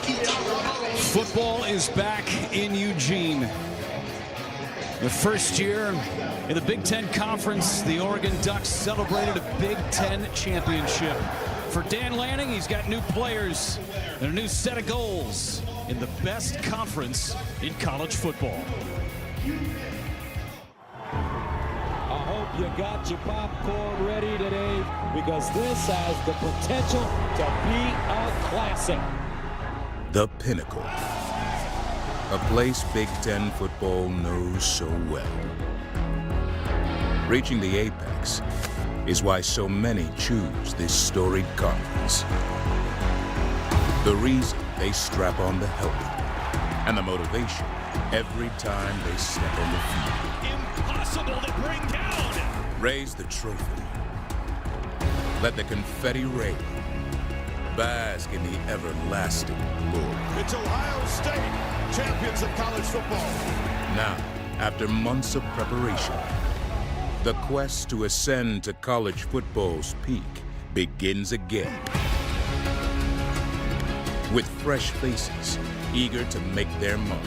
Football is back in Eugene. The first year in the Big Ten Conference, the Oregon Ducks celebrated a Big Ten championship. For Dan Lanning, he's got new players and a new set of goals in the best conference in college football. I hope you got your popcorn ready today, because this has the potential to be a classic. The Pinnacle, a place Big Ten football knows so well. Reaching the apex is why so many choose this storied conference. The reason they strap on the helmet and the motivation every time they step on the field. Impossible to bring down! Raise the trophy. Let the confetti rain. Bask in the everlasting glory. It's Ohio State, champions of college football. Now, after months of preparation, the quest to ascend to college football's peak begins again. With fresh faces eager to make their mark,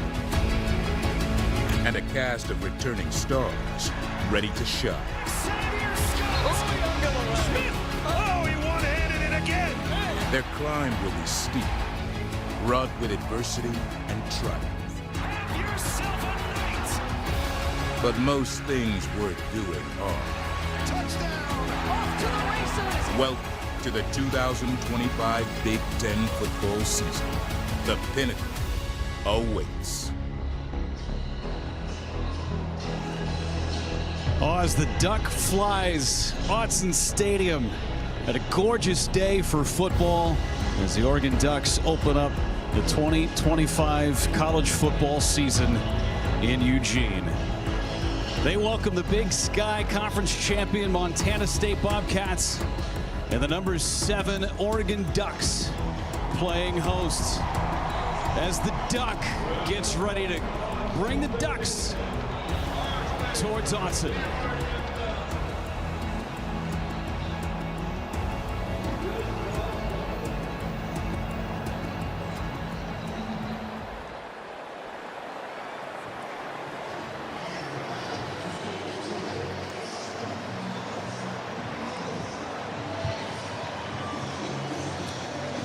and a cast of returning stars ready to shine. Oh, he one-handed it again! Their climb will be steep, wrought with adversity and triumph. Have yourself a night! But most things worth doing are. Touchdown! Off to the races! Welcome to the 2025 Big Ten football season. The Pinnacle awaits. Oh, as the Duck flies, Autzen Stadium. At a gorgeous day for football as the Oregon Ducks open up the 2025 college football season in Eugene. They welcome the Big Sky Conference champion Montana State Bobcats and the number 7 Oregon Ducks playing host as the Duck gets ready to bring the Ducks towards Autzen.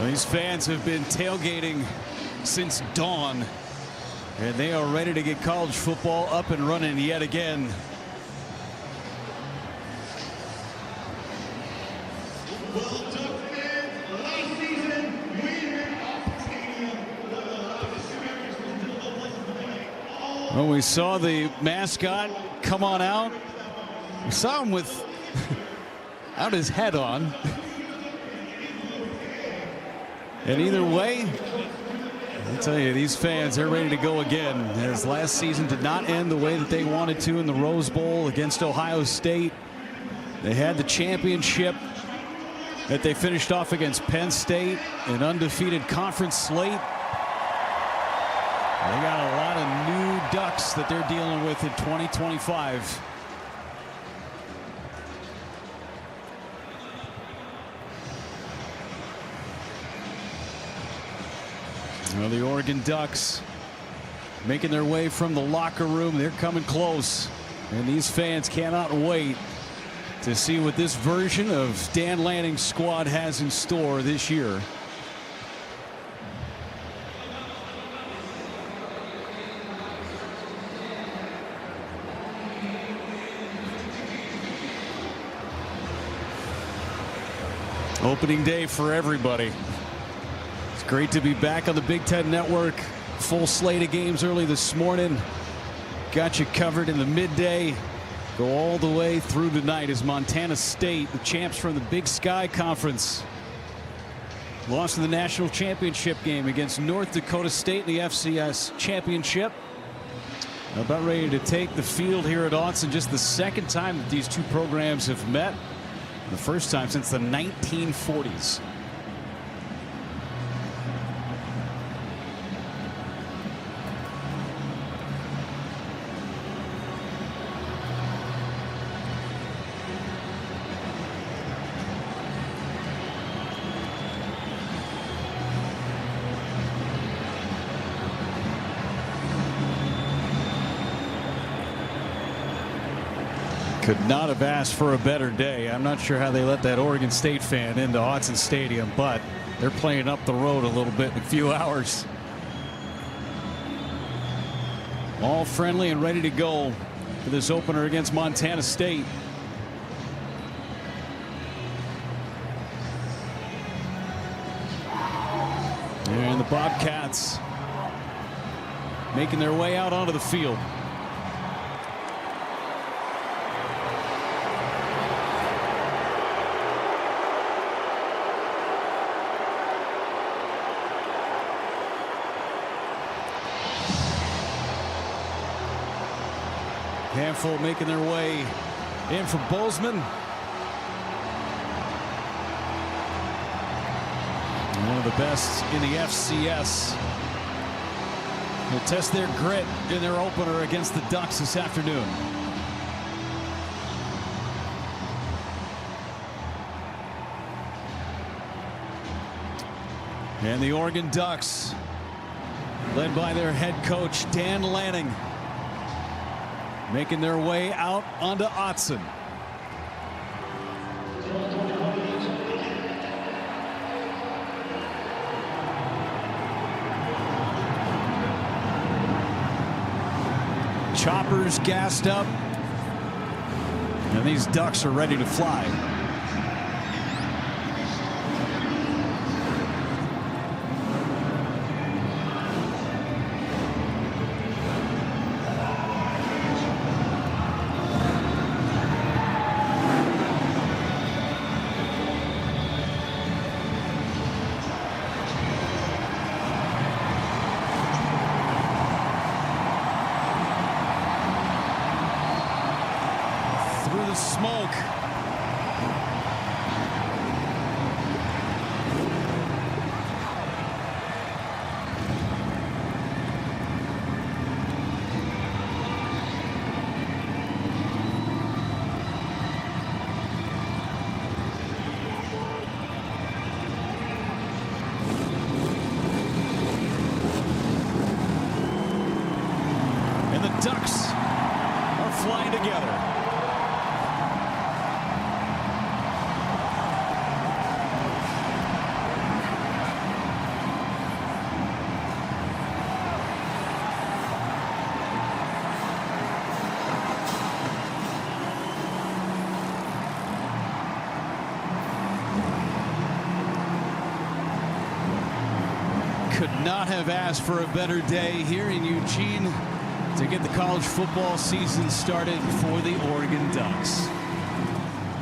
These fans have been tailgating since dawn, and they are ready to get college football up and running yet again. When we saw the mascot come on out, we saw him with out his head on. And either way, I'll tell you, these fans, they're ready to go again, as last season did not end the way that they wanted to in the Rose Bowl against Ohio State. They had the championship that they finished off against Penn State, an undefeated conference slate. They got a lot of new Ducks that they're dealing with in 2025. Well, the Oregon Ducks making their way from the locker room. They're coming close, and these fans cannot wait to see what this version of Dan Lanning's squad has in store this year. Opening day for everybody. It's great to be back on the Big Ten Network. Full slate of games early this morning. Got you covered in the midday. Go all the way through tonight as Montana State, the champs from the Big Sky Conference, lost in the national championship game against North Dakota State in the FCS championship. About ready to take the field here at Autzen. Just the second time that these two programs have met. The first time since the 1940s. Could not have asked for a better day. I'm not sure how they let that Oregon State fan into Autzen Stadium, but they're playing up the road a little bit in a few hours. All friendly and ready to go for this opener against Montana State. And the Bobcats making their way out onto the field. Handful making their way in for Bozeman. One of the best in the FCS. Will test their grit in their opener against the Ducks this afternoon. And the Oregon Ducks, led by their head coach Dan Lanning, making their way out onto Autzen. Choppers gassed up, and these Ducks are ready to fly. Through the smoke. And the Ducks are flying together. Could not have asked for a better day here in Eugene to get the college football season started for the Oregon Ducks.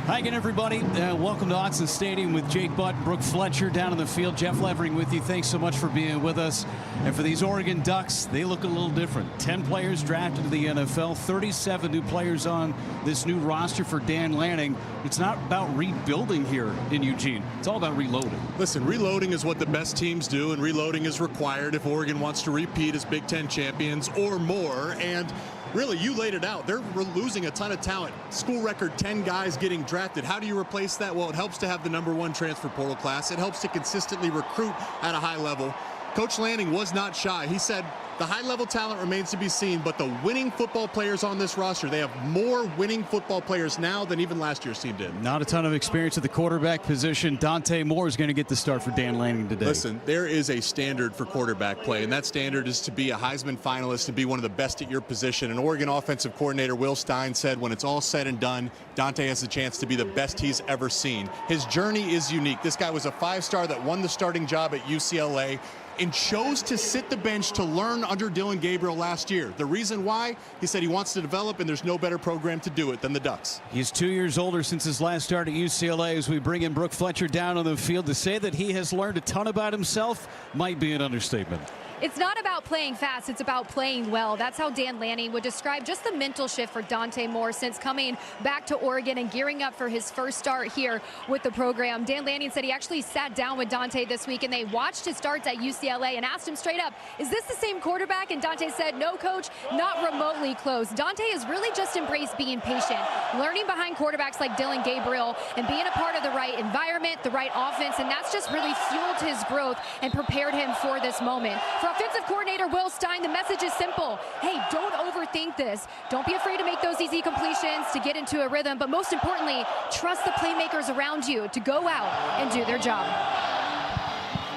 Hi again, everybody. Welcome to Autzen Stadium with Jake Butt and Brooke Fletcher down in the field. Jeff Levering with you. Thanks so much for being with us. And for these Oregon Ducks, they look a little different. 10 players drafted to the NFL, 37 new players on this new roster for Dan Lanning. It's not about rebuilding here in Eugene. It's all about reloading. Listen, reloading is what the best teams do, and reloading is required if Oregon wants to repeat as Big Ten champions or more. And really, you laid it out. They're losing a ton of talent. School record 10 guys getting drafted. How do you replace that? Well, it helps to have the #1 transfer portal class. It helps to consistently recruit at a high level. Coach Lanning was not shy. He said the high-level talent remains to be seen, but the winning football players on this roster, they have more winning football players now than even last year's team did. Not a ton of experience at the quarterback position. Dante Moore is going to get the start for Dan Lanning today. Listen, there is a standard for quarterback play, and that standard is to be a Heisman finalist, to be one of the best at your position. And Oregon offensive coordinator Will Stein said when it's all said and done, Dante has the chance to be the best he's ever seen. His journey is unique. This guy was a 5-star that won the starting job at UCLA and chose to sit the bench to learn under Dylan Gabriel last year. The reason why, he said he wants to develop, and there's no better program to do it than the Ducks. He's 2 years older since his last start at UCLA. As we bring in Brooke Fletcher down on the field, to say that he has learned a ton about himself might be an understatement. It's not about playing fast, it's about playing well. That's how Dan Lanning would describe just the mental shift for Dante Moore since coming back to Oregon and gearing up for his first start here with the program. Dan Lanning said he actually sat down with Dante this week and they watched his starts at UCLA and asked him straight up, is this the same quarterback? And Dante said, no, coach, not remotely close. Dante has really just embraced being patient, learning behind quarterbacks like Dylan Gabriel and being a part of the right environment, the right offense, and that's just really fueled his growth and prepared him for this moment. For offensive coordinator Will Stein, the message is simple. Hey, don't overthink this. Don't be afraid to make those easy completions, to get into a rhythm, but most importantly, trust the playmakers around you to go out and do their job.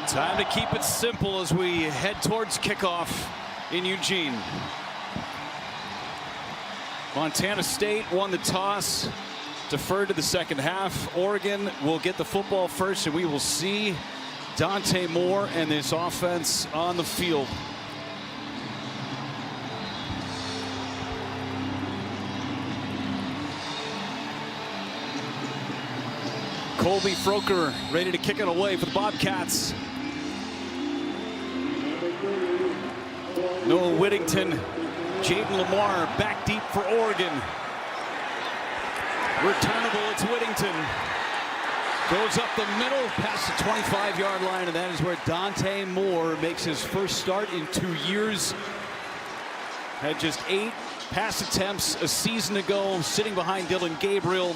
Time to keep it simple as we head towards kickoff in Eugene. Montana State won the toss, deferred to the second half. Oregon will get the football first, and we will see Dante Moore and this offense on the field. Colby Froker ready to kick it away for the Bobcats. Noah Whittington, Jaden Lamar back deep for Oregon. Returnable, it's Whittington. Goes up the middle past the 25-yard line, and that is where Dante Moore makes his first start in 2 years. Had just 8 pass attempts a season ago, sitting behind Dylan Gabriel.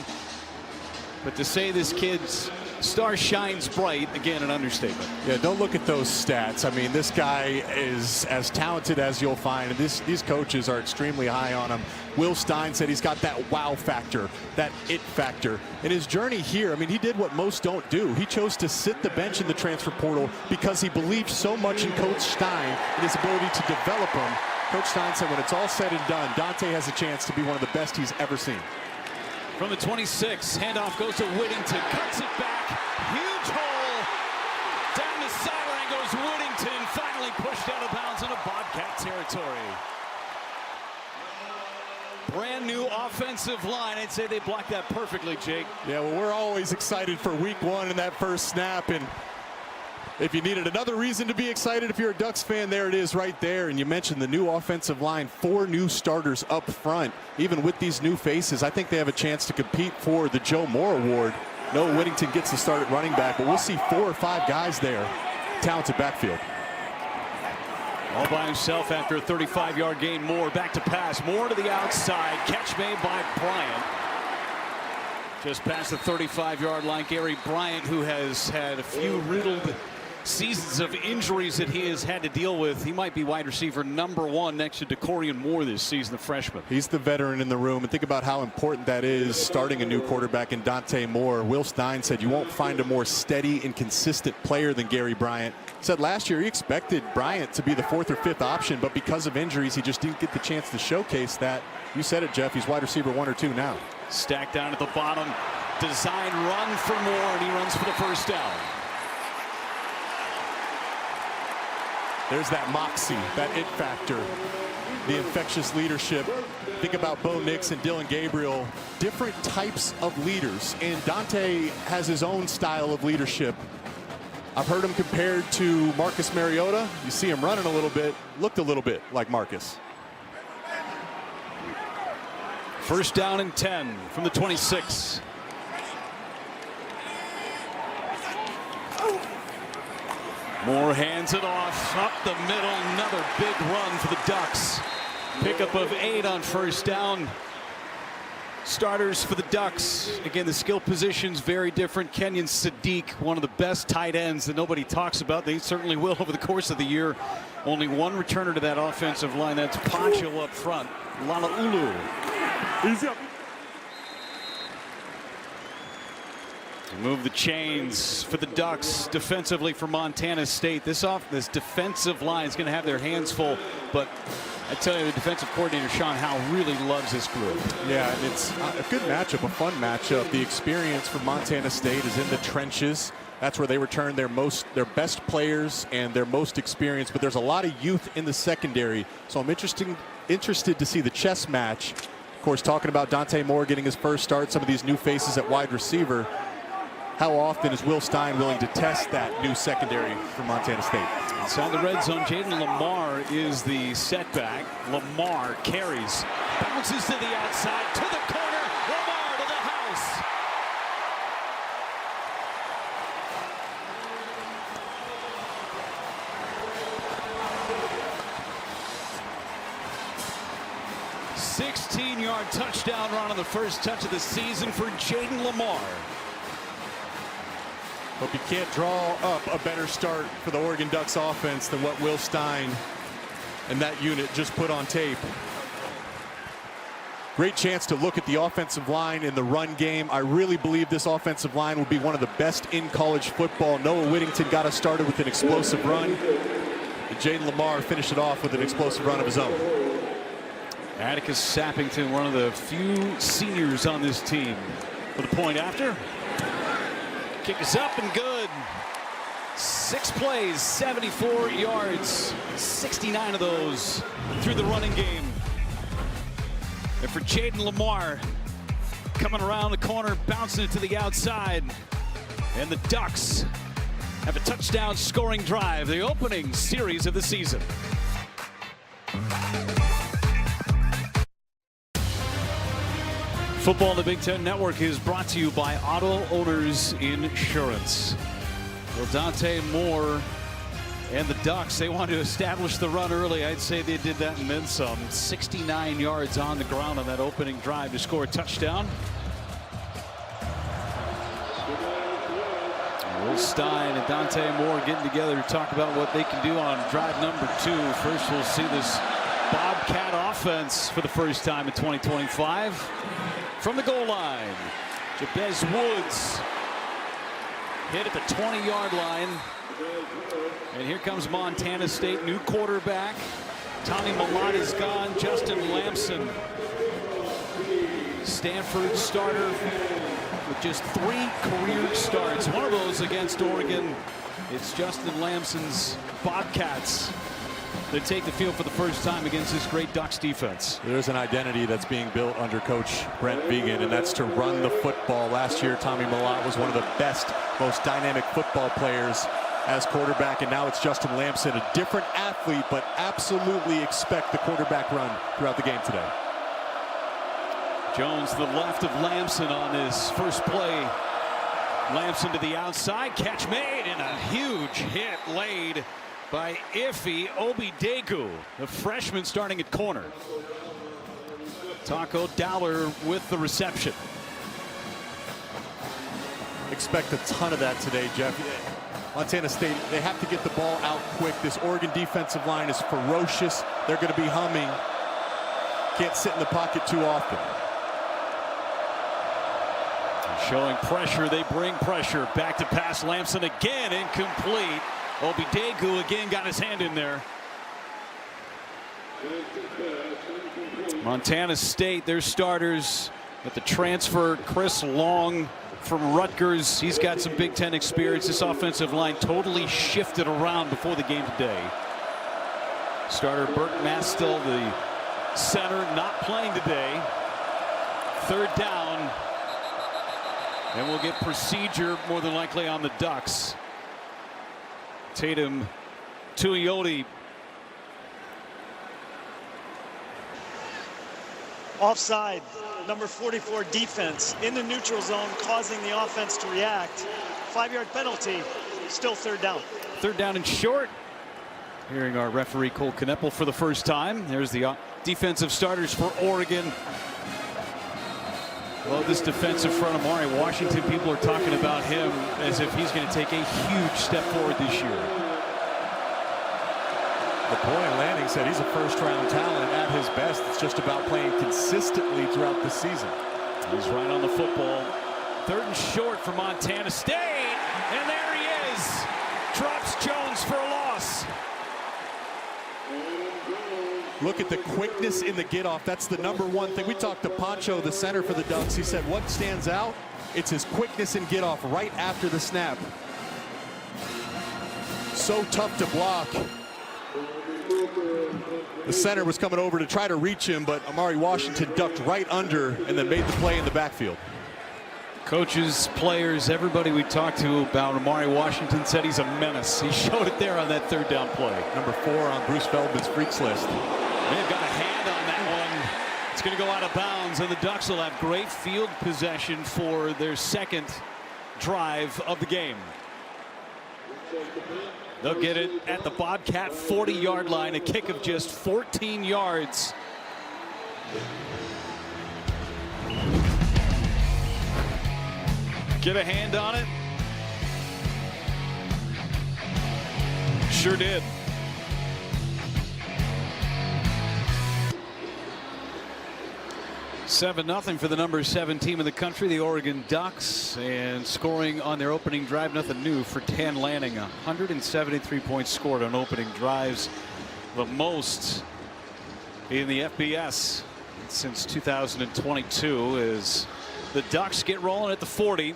But to say this kid's star shines bright, again, an understatement. Yeah, don't look at those stats. I mean, this guy is as talented as you'll find. These coaches are extremely high on him. Will Stein said he's got that wow factor, that it factor. In his journey here, I mean, he did what most don't do. He chose to sit the bench in the transfer portal because he believed so much in Coach Stein and his ability to develop him. Coach Stein said when it's all said and done, Dante has a chance to be one of the best he's ever seen. From the 26, handoff goes to Whittington, cuts it back, huge hole, down the sideline goes Whittington, finally pushed out of bounds into Bobcat territory. Brand new offensive line. I'd say they blocked that perfectly, Jake. Yeah, well, we're always excited for week 1 and that first snap, and if you needed another reason to be excited, if you're a Ducks fan, there it is right there. And you mentioned the new offensive line, 4 new starters up front. Even with these new faces, I think they have a chance to compete for the Joe Moore Award. Noah Whittington gets the start at running back, but we'll see 4 or 5 guys there. Talented backfield. All by himself after a 35-yard gain. Moore back to pass. Moore to the outside. Catch made by Bryant. Just past the 35-yard line. Gary Bryant, who has had a few riddled seasons of injuries that he has had to deal with. He might be wide receiver #1 next to DeCorian Moore this season, the freshman. He's the veteran in the room, and think about how important that is, starting a new quarterback in Dante Moore. Will Stein said you won't find a more steady and consistent player than Gary Bryant. Said last year he expected Bryant to be the 4th or 5th option, but because of injuries he just didn't get the chance to showcase that. You said it, Jeff, he's wide receiver 1 or 2 now. Stacked down at the bottom, design run for Moore, and he runs for the first down. There's that moxie, that it factor, the infectious leadership. Think about Bo Nix and Dylan Gabriel, different types of leaders, and Dante has his own style of leadership. I've heard him compared to Marcus Mariota. You see him running a little bit, looked a little bit like Marcus. First down and 10 from the 26. Moore hands it off up the middle. Another big run for the Ducks. Pickup of 8 on first down. Starters for the Ducks. Again, the skill positions very different. Kenyon Sadiq, one of the best tight ends that nobody talks about. They certainly will over the course of the year. Only one returner to that offensive line. That's Pancho up front. Lalaulu. Easy up. Move the chains for the Ducks defensively for Montana State. This defensive line is going to have their hands full, but I tell you, the defensive coordinator Sean Howe really loves this group. Yeah, and it's a good matchup, a fun matchup. The experience for Montana State is in the trenches. That's where they return their best players and their most experience, but there's a lot of youth in the secondary. So I'm interested to see the chess match. Of course, talking about Dante Moore getting his first start, some of these new faces at wide receiver. How often is Will Stein willing to test that new secondary for Montana State? Inside the red zone, Jaden Lamar is the setback. Lamar carries, bounces to the outside, to the corner. Lamar to the house. A 16-yard touchdown run on the first touch of the season for Jaden Lamar. But you can't draw up a better start for the Oregon Ducks offense than what Will Stein and that unit just put on tape. Great chance to look at the offensive line in the run game. I really believe this offensive line will be one of the best in college football. Noah Whittington got us started with an explosive run. And Jaden Lamar finished it off with an explosive run of his own. Atticus Sappington, one of the few seniors on this team. For the point after. Kick is up and good. 6 plays, 74 yards, 69 of those through the running game. And for Jaden Lamar, coming around the corner, bouncing it to the outside. And the Ducks have a touchdown scoring drive, the opening series of the season. Football on the Big Ten Network is brought to you by Auto Owners Insurance. Well, Dante Moore and the Ducks, they wanted to establish the run early. I'd say they did that and then some. 69 yards on the ground on that opening drive to score a touchdown. Will Stein and Dante Moore getting together to talk about what they can do on drive number 2. First, we'll see this Bobcat offense for the first time in 2025. From the goal line, Jabez Woods hit at the 20-yard line. And here comes Montana State, new quarterback. Tommy Millott is gone. Justin Lamson, Stanford starter with just 3 career starts. One of those against Oregon. It's Justin Lamson's Bobcats that take the field for the first time against this great Ducks defense. There's an identity that's being built under Coach Brent Vigen, and that's to run the football. Last year, Tommy Millott was one of the best, most dynamic football players as quarterback, and now it's Justin Lamson, a different athlete, but absolutely expect the quarterback run throughout the game today. Jones to the left of Lamson on this first play. Lamson to the outside, catch made, and a huge hit laid by Ife Obidegu, the freshman starting at corner. Taco Dowler with the reception. Expect a ton of that today, Jeff. Montana State, they have to get the ball out quick. This Oregon defensive line is ferocious. They're going to be humming. Can't sit in the pocket too often. Showing pressure, they bring pressure. Back to pass, Lamson again, incomplete. Obidegu again got his hand in there. Montana State, their starters at the transfer, Chris Long from Rutgers. He's got some Big Ten experience. This offensive line totally shifted around before the game today. Starter Burke Mastel, the center, not playing today. 3rd down. And we'll get procedure more than likely on the Ducks. Tatum Tuioti. Offside, number 44 defense in the neutral zone, causing the offense to react. 5-yard penalty, still 3rd down. 3rd down and short. Hearing our referee Cole Kneppel for the first time. There's the defensive starters for Oregon. Well, this defensive front, Amari Washington, people are talking about him as if he's going to take a huge step forward this year. LaPointe Lanning said he's a first-round talent at his best. It's just about playing consistently throughout the season. He's right on the football. 3rd and short for Montana State. And there he is. Drops Jones for a loss. Look at the quickness in the get-off. That's the #1 thing. We talked to Pancho, the center for the Ducks. He said what stands out, it's his quickness in get-off right after the snap. So tough to block. The center was coming over to try to reach him, but Amari Washington ducked right under and then made the play in the backfield. Coaches, players, everybody we talked to about Amari Washington said he's a menace. He showed it there on that 3rd down play. #4 on Bruce Feldman's freaks list. They've got a hand on that one. It's going to go out of bounds, and the Ducks will have great field possession for their 2nd drive of the game. They'll get it at the Bobcat 40-yard line, a kick of just 14 yards. Get a hand on it. Sure did. $7-0 for the number 7 team in the country, the Oregon Ducks, and scoring on their opening drive, nothing new for Dan Lanning. 173 points scored on opening drives, the most in the FBS since 2022, as the Ducks get rolling at the 40.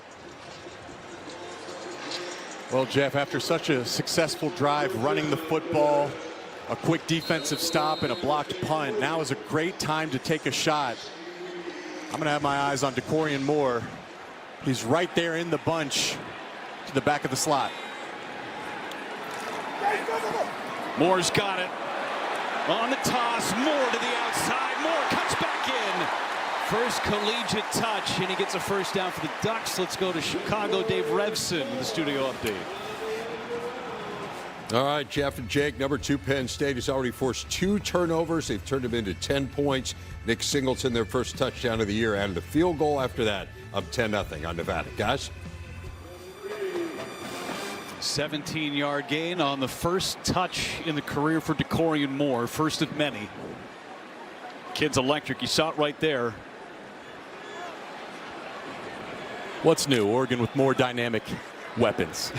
Well, Jeff, after such a successful drive running the football, a quick defensive stop and a blocked punt, now is a great time to take a shot. I'm going to have my eyes on Decorian Moore. He's right there in the bunch to the back of the slot. Moore's got it. On the toss, Moore to the outside. Moore cuts back in. First collegiate touch, and he gets a first down for the Ducks. Let's go to Chicago. Dave Revson with the studio update. All right, Jeff and Jake, number 2 Penn State has already forced 2 turnovers. They've turned them into 10 points. Nick Singleton, their first touchdown of the year, added a field goal after that of 10-0 on Nevada. Guys? 17-yard gain on the first touch in the career for Decorian Moore, first of many. Kid's electric. You saw it right there. What's new? Oregon with more dynamic weapons.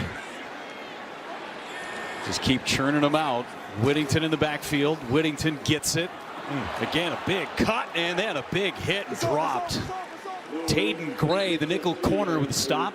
Just keep churning them out. Whittington in the backfield. Whittington gets it. Again, a big cut and then a big hit and dropped. Taden Gray, the nickel corner, with the stop.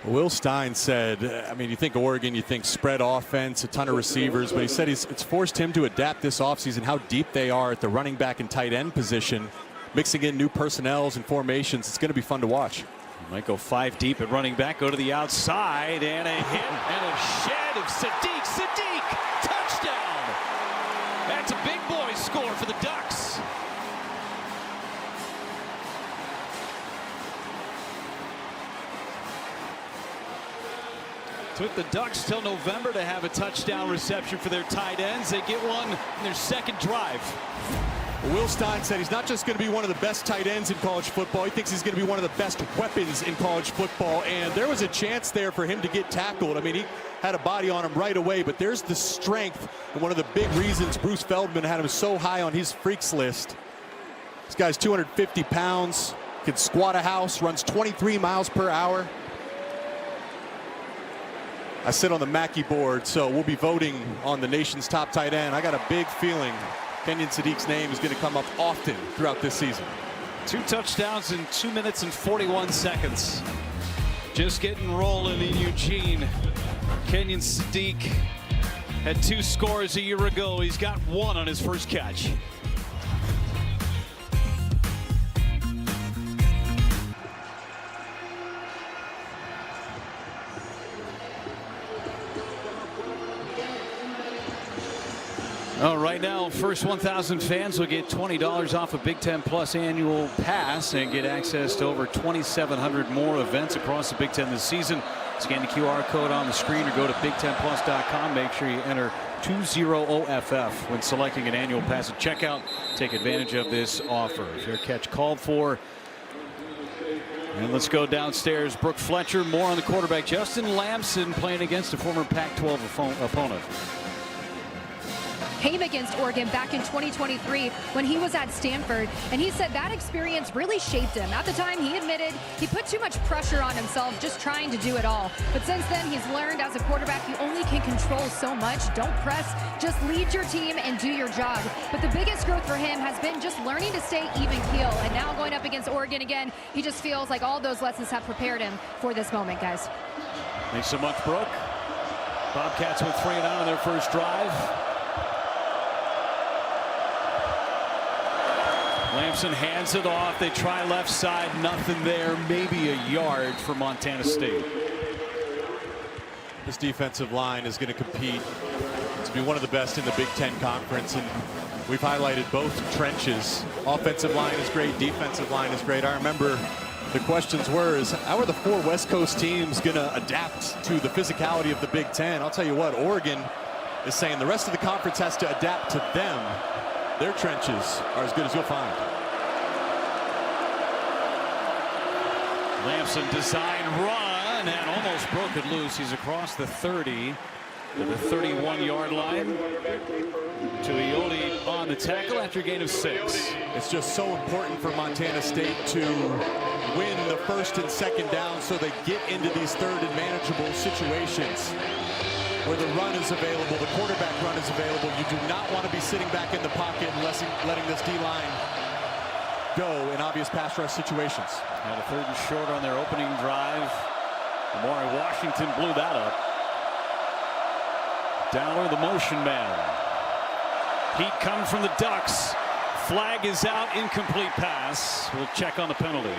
Will Stein said, I mean, you think Oregon, you think spread offense, a ton of receivers, but he said it's forced him to adapt this offseason how deep they are at the running back and tight end position, mixing in new personnels and formations. It's going to be fun to watch. Might go 5 deep at running back, go to the outside, and a hit and a shed of Sadiq. Sadiq, touchdown! That's a big boy score for the Ducks. Took the Ducks till November to have a touchdown reception for their tight ends. They get one in their second drive. Will Stein said he's not just going to be one of the best tight ends in college football. He thinks he's going to be one of the best weapons in college football. And there was a chance there for him to get tackled. I mean, he had a body on him right away, but there's the strength. And one of the big reasons Bruce Feldman had him so high on his freaks list. This guy's 250 pounds, can squat a house, runs 23 miles per hour. I sit on the Mackey board, so we'll be voting on the nation's top tight end. I got a big feeling Kenyon Sadiq's name is going to come up often throughout this season. 2 touchdowns in 2 minutes and 41 seconds. Just getting rolling in Eugene. Kenyon Sadiq had 2 scores a year ago. He's got 1 on his first catch. Right now, first 1,000 fans will get $20 off a Big Ten Plus annual pass and get access to over 2,700 more events across the Big Ten this season. Scan the QR code on the screen or go to BigTenPlus.com. Make sure you enter 20OFF when selecting an annual pass at checkout. Take advantage of this offer. Fair catch called for. And let's go downstairs. Brooke Fletcher, more on the quarterback. Justin Lamson playing against a former Pac-12 opponent. Came against Oregon back in 2023 when he was at Stanford, and he said that experience really shaped him. At the time, he admitted he put too much pressure on himself just trying to do it all. But since then, he's learned as a quarterback you only can control so much. Don't press, just lead your team and do your job. But the biggest growth for him has been just learning to stay even keel. And now going up against Oregon again, he just feels like all those lessons have prepared him for this moment, guys. Thanks so much, Brooke. Bobcats with 3 and out on their first drive. Lamson hands it off. They try left side. Nothing there. Maybe a yard for Montana State. This defensive line is going to compete to be one of the best in the Big Ten Conference. And we've highlighted both trenches. Offensive line is great. Defensive line is great. I remember the questions were, how are the 4 West Coast teams going to adapt to the physicality of the Big Ten? I'll tell you what, Oregon is saying the rest of the conference has to adapt to them. Their trenches are as good as you'll find. Lamson design run and almost broke it loose. He's across the 30 to the 31-yard line. Tuioti on the tackle after a gain of 6. It's just so important for Montana State to win the first and second down so they get into these third and manageable situations where the run is available, the quarterback run is available. You do not want to be sitting back in the pocket and letting this D-line go in obvious pass rush situations. Had a 3rd and short on their opening drive. Amari Washington blew that up. Dowler, the motion man. Heat coming from the Ducks. Flag is out, incomplete pass. We'll check on the penalty.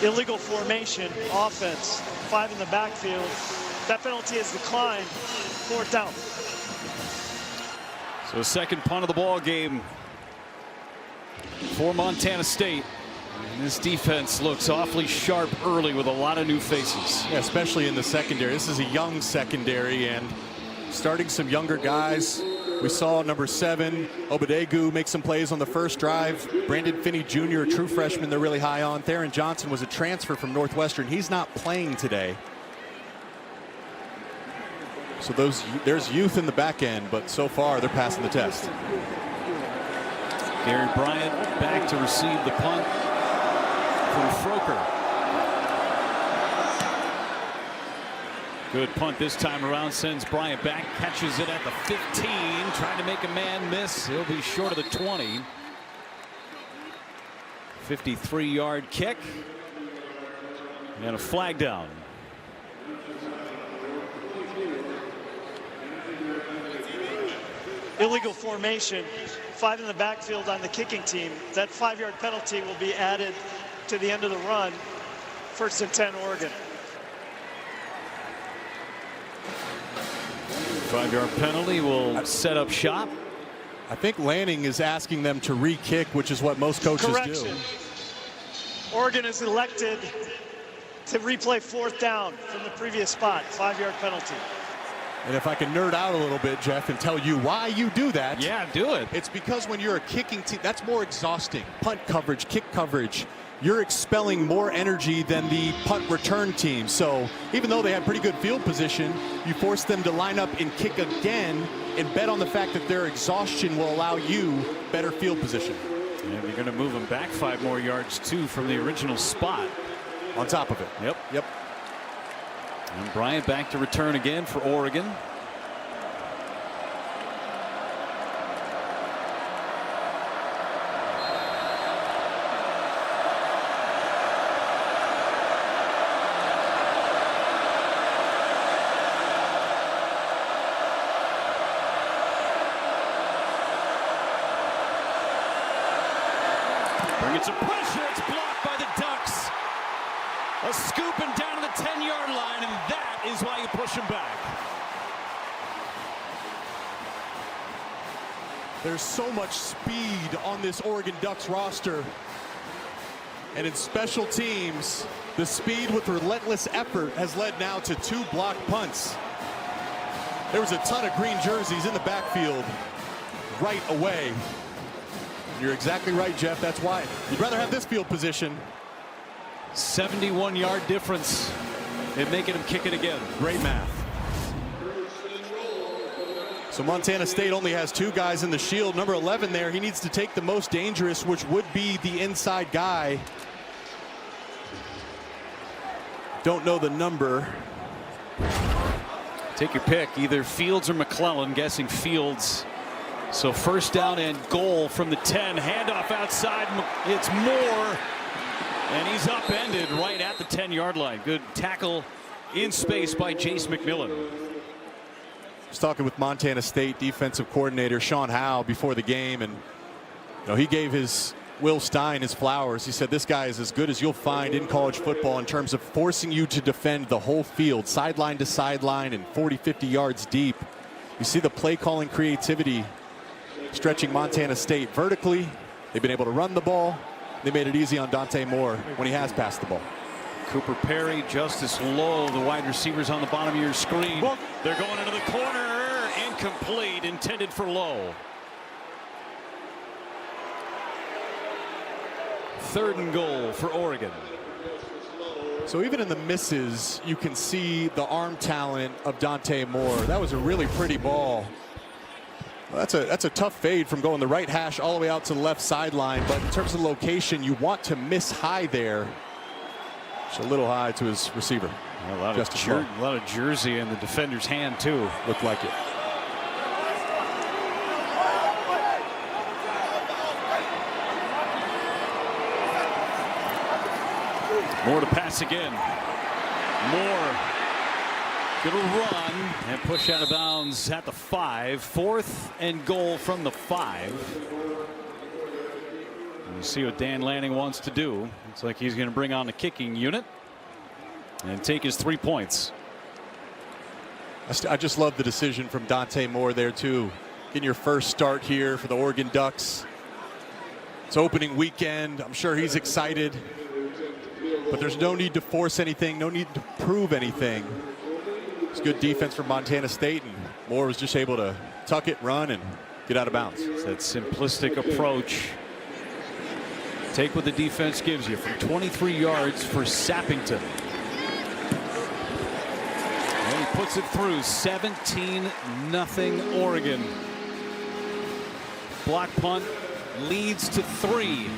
Illegal formation, offense, 5 in the backfield. That penalty is declined. 4th down. So a second punt of the ball game for Montana State. And this defense looks awfully sharp early with a lot of new faces. Yeah, especially in the secondary. This is a young secondary and starting some younger guys. We saw number 7, Obadegu, make some plays on the first drive. Brandon Finney Jr., a true freshman they're really high on. Theron Johnson was a transfer from Northwestern. He's not playing today. So there's youth in the back end, but so far they're passing the test. Gary Bryant back to receive the punt from Froker. Good punt this time around, sends Bryant back, catches it at the 15, trying to make a man miss. He'll be short of the 20. 53-yard kick and a flag down. Illegal formation, 5 in the backfield on the kicking team. That 5-yard penalty will be added to the end of the run. 1st and 10, Oregon. 5-yard penalty will set up shop. I think Lanning is asking them to re-kick, which is what most coaches Correction. do. Oregon is elected to replay 4th down from the previous spot. 5-yard penalty. And if I can nerd out a little bit, Jeff, and tell you why you do that. Yeah, do it. It's because when you're a kicking team, that's more exhausting. Punt coverage, kick coverage. You're expelling more energy than the punt return team. So even though they have pretty good field position, you force them to line up and kick again and bet on the fact that their exhaustion will allow you better field position. And you're going to move them back 5 more yards, too, from the original spot. On top of it. Yep. And Bryant back to return again for Oregon. Brings some pressure. It's blocked by the Ducks. A scooping down to the 10-yard line, and that is why you push him back. There's so much speed on this Oregon Ducks roster. And in special teams, the speed with relentless effort has led now to 2 blocked punts. There was a ton of green jerseys in the backfield right away. You're exactly right, Jeff. That's why you'd rather have this field position. 71-yard difference in making him kick it again. Great math. So Montana State only has 2 guys in the shield. Number 11 there, he needs to take the most dangerous, which would be the inside guy. Don't know the number. Take your pick, either Fields or McClellan. Guessing Fields. So 1st down and goal from the 10. Handoff outside. It's Moore. And he's upended right at the 10-yard line. Good tackle in space by Jace McMillan. I was talking with Montana State defensive coordinator Sean Howe before the game, and he gave his Will Stein his flowers. He said this guy is as good as you'll find in college football in terms of forcing you to defend the whole field, sideline to sideline and 40, 50 yards deep. You see the play calling creativity stretching Montana State vertically. They've been able to run the ball. They made it easy on Dante Moore when he has passed the ball. Cooper Perry, Justice Lowe, the wide receivers on the bottom of your screen. They're going into the corner. Incomplete, intended for Lowe. 3rd and goal for Oregon. So even in the misses, you can see the arm talent of Dante Moore. That was a really pretty ball. Well, that's a tough fade from going the right hash all the way out to the left sideline. But in terms of location, you want to miss high there. Just a little high to his receiver. A lot of jersey in the defender's hand too. Looked like it. Moore to pass again. Moore gonna run and push out of bounds at the 5. 4th and goal from the 5. And you see what Dan Lanning wants to do. Looks like he's going to bring on the kicking unit and take his 3 points. I just love the decision from Dante Moore there too. Getting your first start here for the Oregon Ducks. It's opening weekend. I'm sure he's excited. But there's no need to force anything, no need to prove anything. It's good defense from Montana State, and Moore was just able to tuck it, run, and get out of bounds. It's that simplistic approach. Take what the defense gives you from 23 yards for Sappington. And he puts it through. 17-0 Oregon. Block punt leads to 3.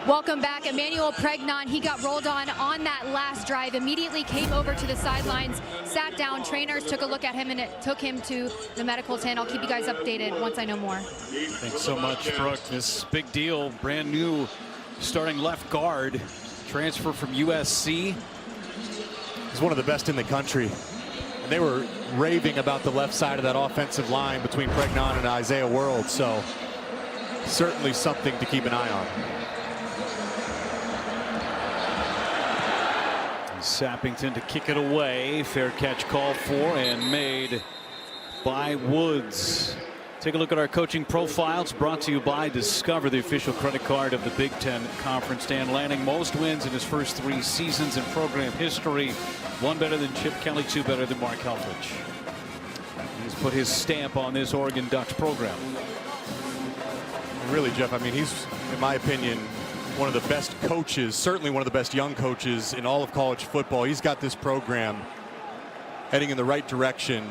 Welcome back. Emmanuel Pregnon, he got rolled on that last drive, immediately came over to the sidelines, sat down. Trainers took a look at him, and it took him to the medical tent. I'll keep you guys updated once I know more. Thanks so much, Brooke. This big deal. Brand new starting left guard, transfer from USC. He's one of the best in the country. And they were raving about the left side of that offensive line between Pregnon and Isaiah World. So certainly something to keep an eye on. Sappington to kick it away. Fair catch called for and made by Woods. Take a look at our coaching profiles, brought to you by Discover, the official credit card of the Big Ten Conference. Dan Lanning, most wins in his first 3 seasons in program history. 1 better than Chip Kelly, 2 better than Mark Helfrich. He's put his stamp on this Oregon Ducks program. Really, Jeff, I mean, he's, in my opinion, one of the best coaches, certainly one of the best young coaches in all of college football. He's got this program heading in the right direction.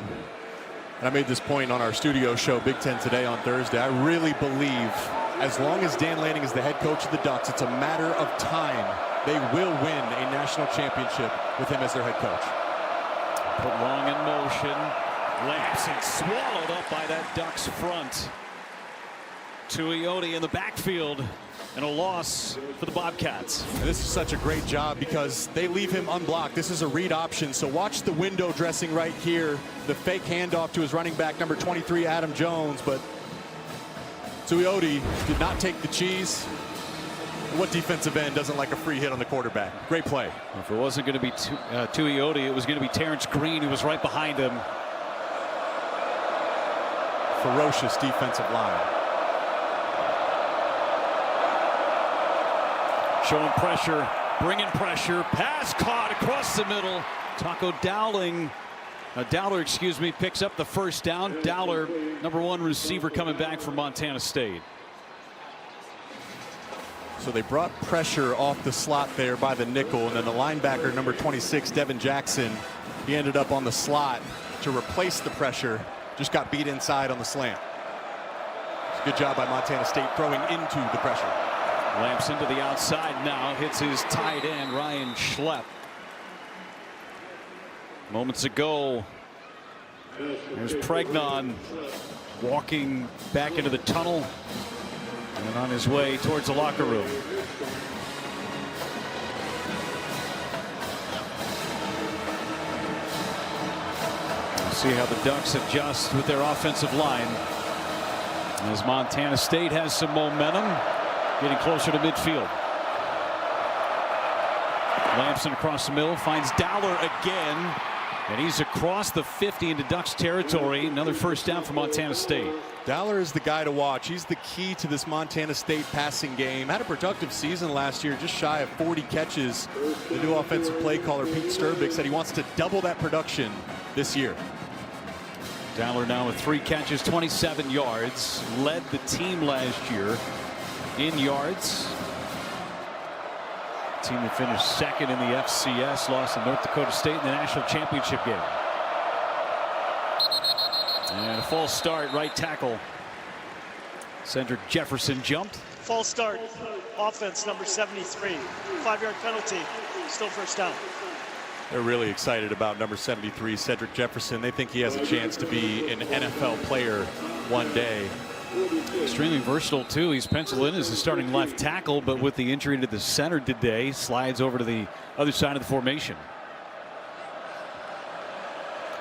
And I made this point on our studio show, Big Ten Today, on Thursday. I really believe as long as Dan Lanning is the head coach of the Ducks, it's a matter of time. They will win a national championship with him as their head coach. Put long in motion. Lampson swallowed up by that Ducks front. Tuioti in the backfield. And a loss for the Bobcats. And this is such a great job because they leave him unblocked. This is a read option. So watch the window dressing right here. The fake handoff to his running back, number 23, Adam Jones. But Tuioti did not take the cheese. What defensive end doesn't like a free hit on the quarterback? Great play. If it wasn't going to be Tuioti, it was going to be Terrence Green, who was right behind him. Ferocious defensive line. Showing pressure, bringing pressure, pass caught across the middle. Taco Dowler, picks up the first down. Dowler, number 1 receiver coming back from Montana State. So they brought pressure off the slot there by the nickel, and then the linebacker, number 26, Devin Jackson, he ended up on the slot to replace the pressure, just got beat inside on the slant. Good job by Montana State throwing into the pressure. Lampson to the outside now, hits his tight end, Ryan Schlepp. Moments ago, there's Pregnon walking back into the tunnel and on his way towards the locker room. See how the Ducks adjust with their offensive line as Montana State has some momentum. Getting closer to midfield. Lampson across the middle, finds Dowler again, and he's across the 50 into Ducks territory. Another first down for Montana State. Dowler is the guy to watch. He's the key to this Montana State passing game. Had a productive season last year, just shy of 40 catches. The new offensive play caller, Pete Sturbick, said he wants to double that production this year. Dowler now with 3 catches, 27 yards. Led the team last year in yards. Team that finished second in the FCS, lost to North Dakota State in the national championship game. And a false start, right tackle. Cedric Jefferson jumped. False start, offense number 73. 5-yard penalty, still first down. They're really excited about number 73, Cedric Jefferson. They think he has a chance to be an NFL player one day. Extremely versatile, too. He's penciled in as the starting left tackle, but with the injury to the center today, slides over to the other side of the formation.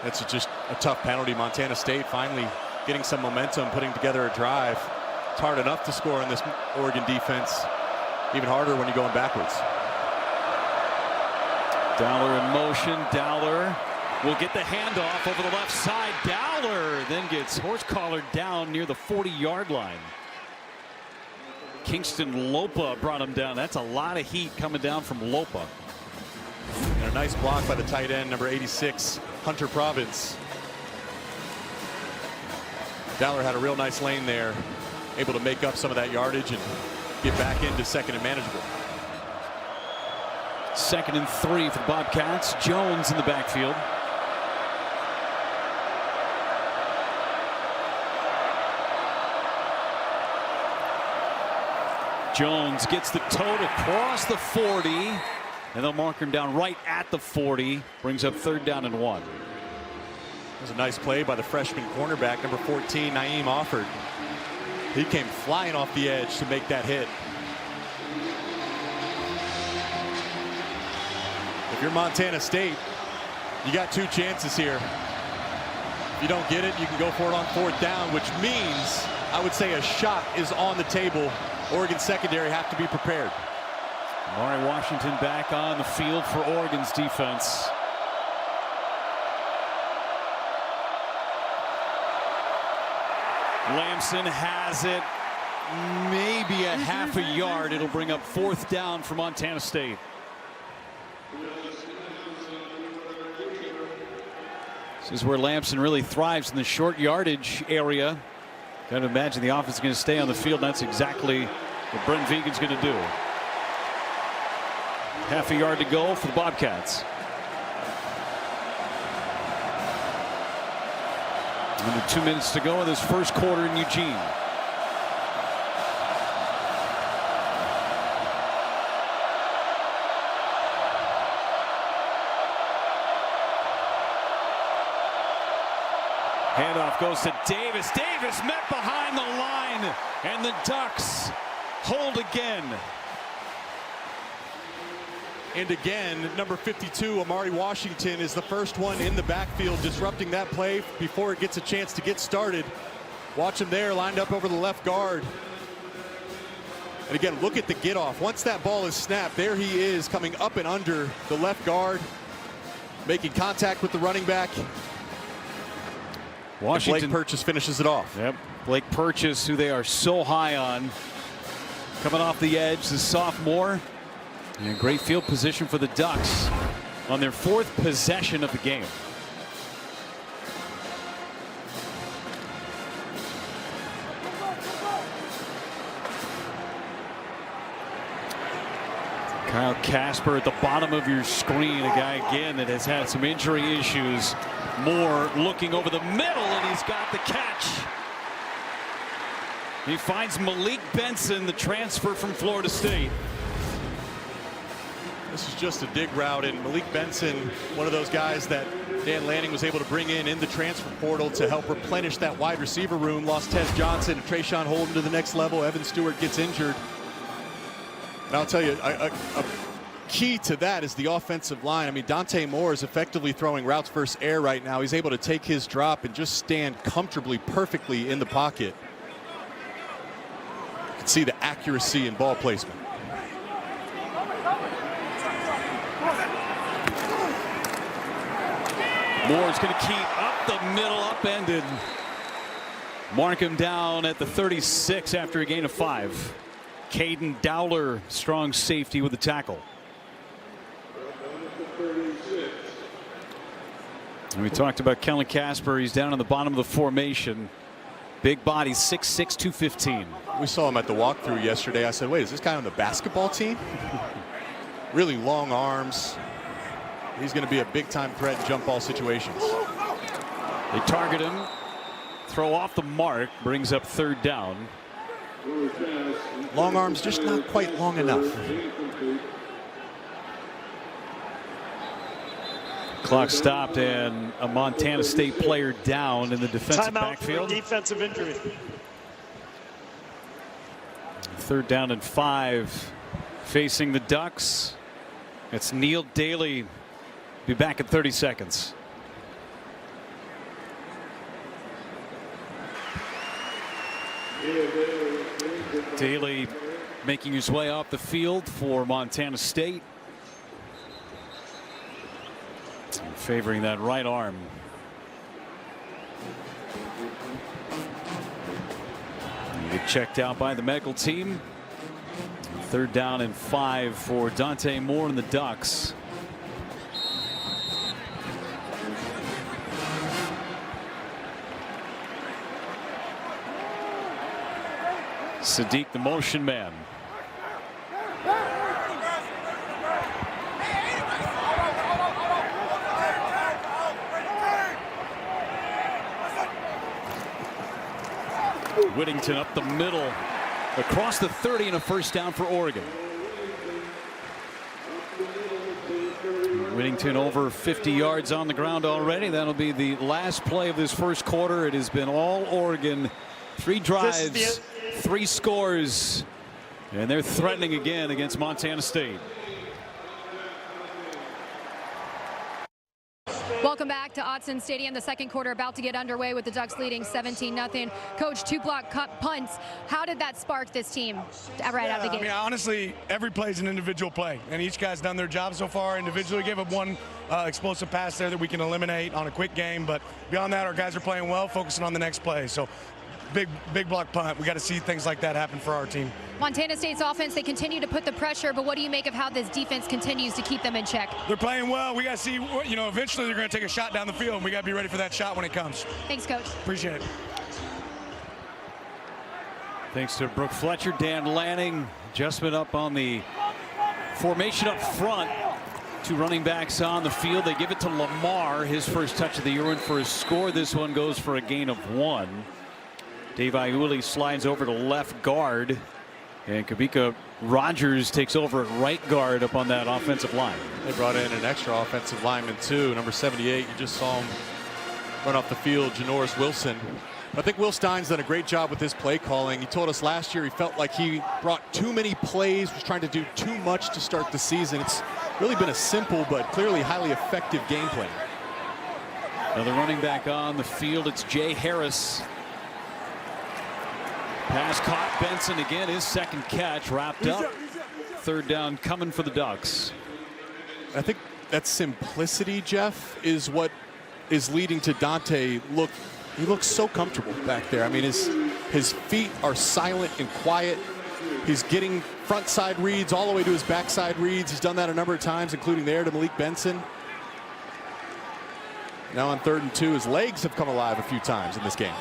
That's just a tough penalty. Montana State finally getting some momentum, putting together a drive. It's hard enough to score on this Oregon defense. Even harder when you're going backwards. Dowler in motion. Dowler will get the handoff over the left side. Dowler then gets horse-collared down near the 40-yard line. Kingston Lopa brought him down. That's a lot of heat coming down from Lopa. And a nice block by the tight end, number 86, Hunter Province. Dowler had a real nice lane there, able to make up some of that yardage and get back into second and manageable. 2nd and 3 for the Bobcats. Jones in the backfield. Jones gets the tote across the 40, and they'll mark him down right at the 40. Brings up 3rd down and 1. It was a nice play by the freshman cornerback, number 14, Naeem Offord. He came flying off the edge to make that hit. If you're Montana State, you got 2 chances here. If you don't get it, you can go for it on 4th down, which means I would say a shot is on the table. Oregon secondary have to be prepared. Amari Washington back on the field for Oregon's defense. Lamson has it. Maybe a half a yard. It'll bring up 4th down for Montana State. This is where Lamson really thrives, in the short yardage area. Got to imagine the offense is going to stay on the field. And that's exactly what Brent Vigen's going to do. Half a yard to go for the Bobcats. Under 2 minutes to go in this first quarter in Eugene. Handoff goes to Davis. Davis met behind the line, and the Ducks hold again. And again, number 52, Amari Washington, is the first one in the backfield, disrupting that play before it gets a chance to get started. Watch him there, lined up over the left guard. And again, look at the get off. Once that ball is snapped, there he is, coming up and under the left guard, making contact with the running back. Washington. Blake Purchase finishes it off. Yep, Blake Purchase, who they are so high on, coming off the edge, the sophomore. And great field position for the Ducks on their 4th possession of the game. Kyle Casper at the bottom of your screen, a guy again that has had some injury issues. Moore looking over the middle, and he's got the catch. He finds Malik Benson, the transfer from Florida State. This is just a dig route, and Malik Benson, one of those guys that Dan Lanning was able to bring in the transfer portal to help replenish that wide receiver room. Lost Tez Johnson and Trayshawn Holden to the next level. Evan Stewart gets injured. And I'll tell you, a key to that is the offensive line. I mean, Dante Moore is effectively throwing routes versus air right now. He's able to take his drop and just stand comfortably, perfectly in the pocket. You can see the accuracy in ball placement. Moore's going to keep up the middle, upended. Mark him down at the 36 after a gain of 5. Caden Dowler, strong safety with the tackle. And we talked about Kellen Casper. He's down on the bottom of the formation. Big body, 6'6", 215. We saw him at the walkthrough yesterday. I said, wait, is this guy on the basketball team? Really long arms. He's going to be a big-time threat in jump ball situations. They target him. Throw off the mark. Brings up 3rd down. Long arms, just not quite long enough. Clock stopped and a Montana State player down in the defensive Timeout backfield. for defensive injury. 3rd down and 5 facing the Ducks. It's Neil Daly. Be back in 30 seconds. Daly making his way off the field for Montana State. Favoring that right arm. You get checked out by the medical team. 3rd down and 5 for Dante Moore and the Ducks. Sadiq, the motion man. Whittington up the middle, across the 30, and a 1st down for Oregon. Whittington over 50 yards on the ground already. That'll be the last play of this 1st quarter. It has been all Oregon. 3 drives, 3 scores, and they're threatening again against Montana State. Welcome back to Autzen Stadium. The 2nd quarter about to get underway with the Ducks leading 17-0. Coach, 2 block punts. How did that spark this team right out of the gate? I mean, honestly, every play is an individual play, and each guy's done their job so far individually. Gave up 1 explosive pass there that we can eliminate on a quick game, but beyond that, our guys are playing well, focusing on the next play. So big block punt. We got to see things like that happen for our team. Montana State's offense, they continue to put the pressure, but what do you make of how this defense continues to keep them in check? They're playing well. We got to see, you know, eventually they're going to take a shot down the field, and we got to be ready for that shot when it comes. Thanks, Coach. Appreciate it. Thanks to Brooke Fletcher, Dan Lanning. Adjustment up on the formation up front. 2 running backs on the field. They give it to Lamar, his 1st touch of the year, and for his score. This one goes for a gain of 1. Dave Iuli slides over to left guard, and Kabika Rogers takes over at right guard up on that offensive line. They brought in an extra offensive lineman too, number 78. You just saw him run off the field, Janoris Wilson. I think Will Stein's done a great job with his play calling. He told us last year he felt like he brought too many plays, was trying to do too much to start the season. It's really been a simple but clearly highly effective game plan. Another running back on the field. It's Jay Harris. Pass caught. Benson again, his 2nd catch wrapped up. 3rd down coming for the Ducks. I think that simplicity, Jeff, is what is leading to Dante. He looks so comfortable back there. I mean, his feet are silent and quiet. He's getting front side reads all the way to his backside reads. He's done that a number of times, including there to Malik Benson. Now on 3rd and 2, his legs have come alive a few times in this game.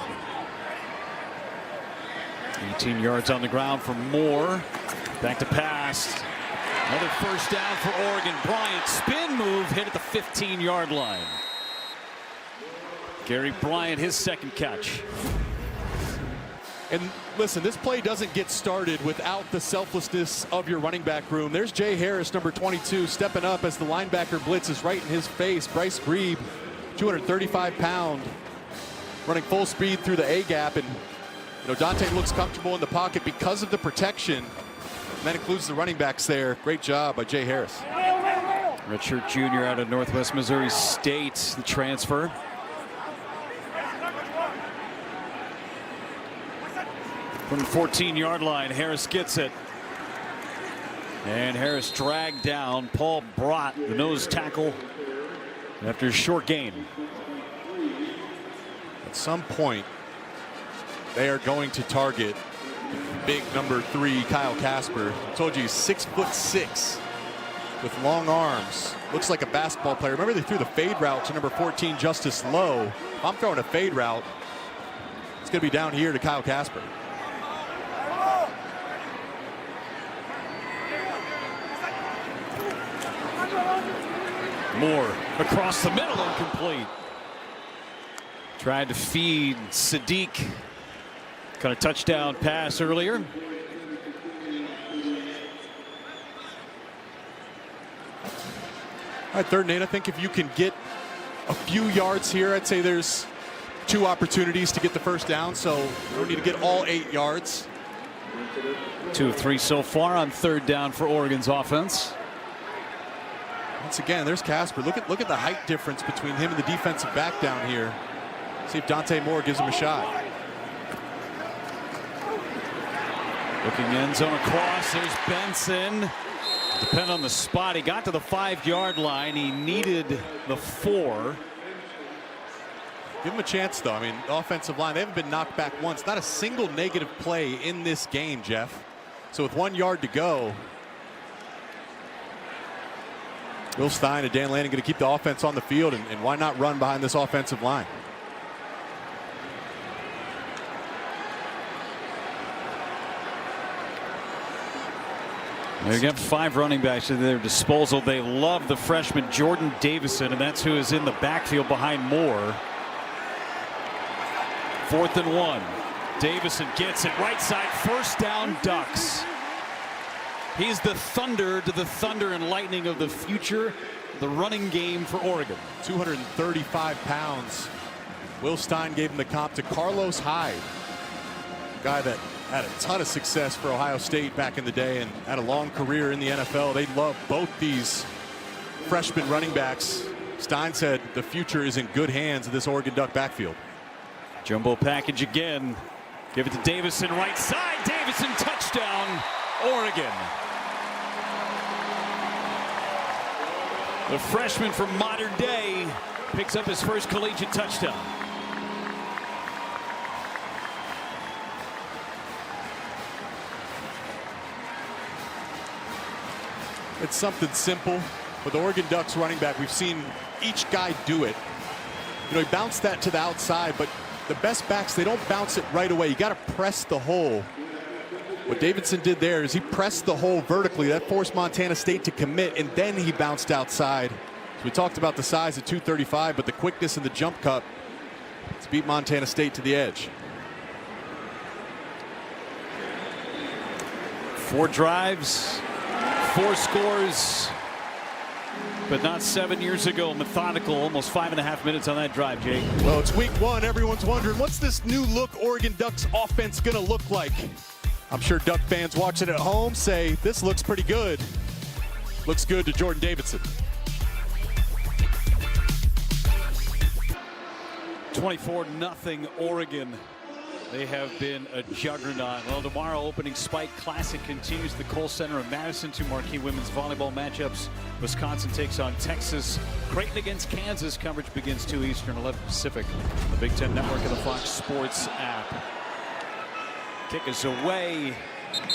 18 yards on the ground for Moore. Back to pass. Another 1st down for Oregon. Bryant, spin move, hit at the 15-yard line. Gary Bryant, his 2nd catch. And listen, this play doesn't get started without the selflessness of your running back room. There's Jay Harris, number 22, stepping up as the linebacker blitzes right in his face. Bryce Grebe, 235-pound, running full speed through the A-gap. And you know, Dante looks comfortable in the pocket because of the protection. And that includes the running backs there. Great job by Jay Harris. Redshirt junior out of Northwest Missouri State, the transfer. From the 14-yard line, Harris gets it. And Harris dragged down Paul Brott, the nose tackle, after a short gain. At some point, they are going to target big number 3 Kyle Casper. I told you he's 6'6". with long arms. Looks like a basketball player. Remember they threw the fade route to number 14, Justice Lowe. If I'm throwing a fade route, it's going to be down here to Kyle Casper. Moore across the middle, incomplete. Tried to feed Sadiq. Got a touchdown pass earlier. All right, 3rd and 8. I think if you can get a few yards here, I'd say there's 2 opportunities to get the first down, so you don't need to get all 8 yards. 2 of 3 so far on 3rd down for Oregon's offense. Once again, there's Casper. Look at the height difference between him and the defensive back down here. See if Dante Moore gives him a shot. Looking end zone across. There's Benson. Depend on the spot. He got to the 5-yard line. He needed the 4. Give him a chance, though. I mean, the offensive line, they haven't been knocked back once. Not a single negative play in this game, Jeff. So with 1 yard to go, Will Stein and Dan Lanning going to keep the offense on the field, and why not run behind this offensive line? They've got 5 running backs at their disposal. They love the freshman Jordan Davison, and that's who is in the backfield behind Moore. 4th and 1. Davison gets it right side. First down, Ducks. He's the thunder to the thunder and lightning of the future. The running game for Oregon. 235 pounds. Will Stein gave him the comp to Carlos Hyde, a guy that had a ton of success for Ohio State back in the day and had a long career in the NFL. They love both these freshman running backs. Stein said the future is in good hands of this Oregon Duck backfield. Jumbo package again. Give it to Davison, right side. Davison, touchdown, Oregon. The freshman from modern day picks up his first collegiate touchdown. It's something simple, but the Oregon Ducks running back, we've seen each guy do it. You know, he bounced that to the outside, but the best backs, they don't bounce it right away. You got to press the hole. What Davidson did there is he pressed the hole vertically. That forced Montana State to commit, and then he bounced outside. So we talked about the size at 235, but the quickness in the jump cut to beat Montana State to the edge. 4 drives, 4 scores, but not 7 years ago. Methodical, almost 5.5 minutes on that drive, Jake. Well, it's week 1. Everyone's wondering, what's this new look Oregon Ducks offense going to look like? I'm sure Duck fans watching at home say, this looks pretty good. Looks good to Jordan Davidson. 24-0 Oregon. They have been a juggernaut. Well, tomorrow opening Spike Classic continues the Kohl Center in Madison. 2 marquee women's volleyball matchups. Wisconsin takes on Texas. Creighton against Kansas. Coverage begins 2 Eastern, 11 Pacific. The Big Ten Network and the Fox Sports app. Kick is away.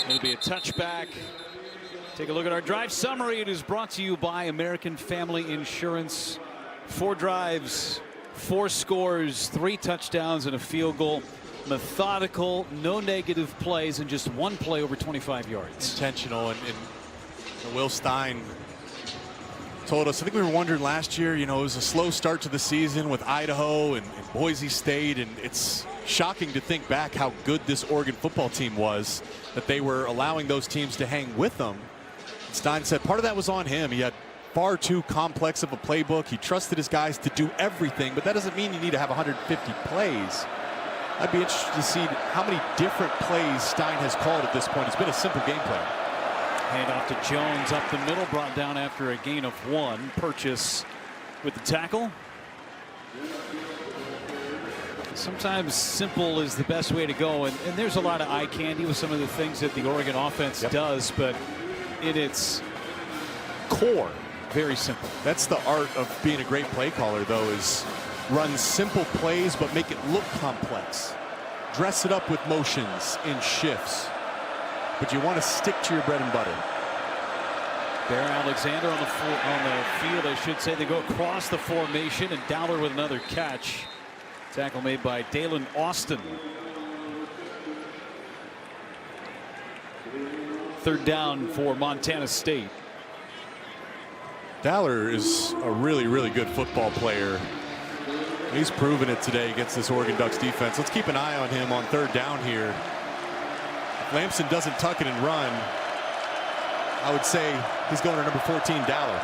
It'll be a touchback. Take a look at our drive summary. It is brought to you by American Family Insurance. 4 drives, 4 scores, 3 touchdowns, and a field goal. Methodical, no negative plays, and just 1 play over 25 yards. Intentional, and Will Stein told us, I think we were wondering last year, you know, it was a slow start to the season with Idaho and Boise State, and it's shocking to think back how good this Oregon football team was, that they were allowing those teams to hang with them. Stein said part of that was on him. He had far too complex of a playbook. He trusted his guys to do everything, but that doesn't mean you need to have 150 plays. I'd be interested to see how many different plays Stein has called at this point. It's been a simple game plan. Hand off to Jones up the middle, brought down after a gain of 1. Purchase with the tackle. Sometimes simple is the best way to go, and there's a lot of eye candy with some of the things that the Oregon offense does, but in its core, very simple. That's the art of being a great play caller, though, is run simple plays but make it look complex. Dress it up with motions and shifts, but you want to stick to your bread and butter. Bear Alexander on the field, I should say. They go across the formation, and Dowler with another catch. Tackle made by Dalen Austin. Third down for Montana State. Dowler is a really, really good football player. He's proven it today against this Oregon Ducks defense. Let's keep an eye on him on third down here. If Lamson doesn't tuck it and run, I would say he's going to number 14, Dowler.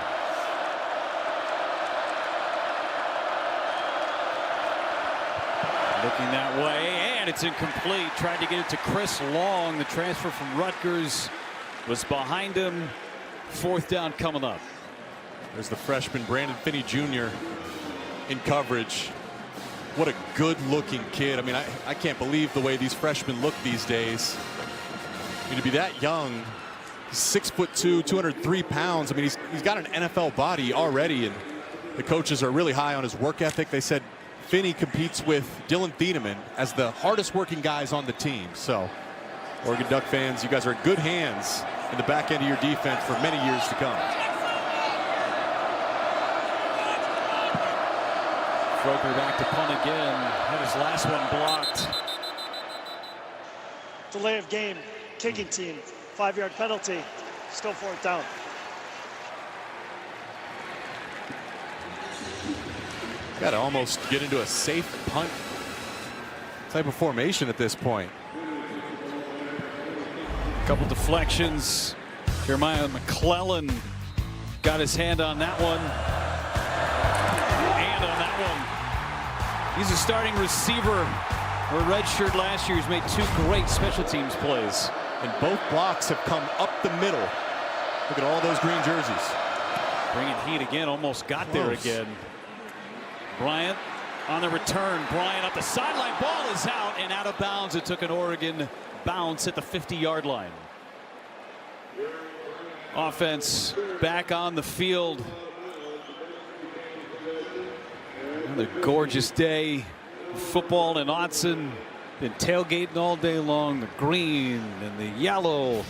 Looking that way, and it's incomplete. Tried to get it to Chris Long. The transfer from Rutgers was behind him. Fourth down coming up. There's the freshman Brandon Finney Jr. in coverage. What a good-looking kid. I mean, I can't believe the way these freshmen look these days. I mean, to be that young, he's 6'2", 203 pounds. I mean, he's got an NFL body already, and the coaches are really high on his work ethic. They said Finney competes with Dylan Thieneman as the hardest working guys on the team. So, Oregon Duck fans, you guys are in good hands in the back end of your defense for many years to come. Froker back to punt again. Had his last one blocked. Delay of game, kicking team, 5-yard penalty, still fourth down. Got to almost get into a safe punt type of formation at this point. Couple deflections. Jeremiah McClellan got his hand on that one. And on that one. He's a starting receiver. A redshirt last year. He's made 2 great special teams plays. And both blocks have come up the middle. Look at all those green jerseys. Bringing heat again. Almost got there again. Bryant on the return. Bryant up the sideline. Ball is out and out of bounds. It took an Oregon bounce at the 50-yard line. Offense back on the field. Another gorgeous day. Football in Autzen. Been tailgating all day long. The green and the yellow.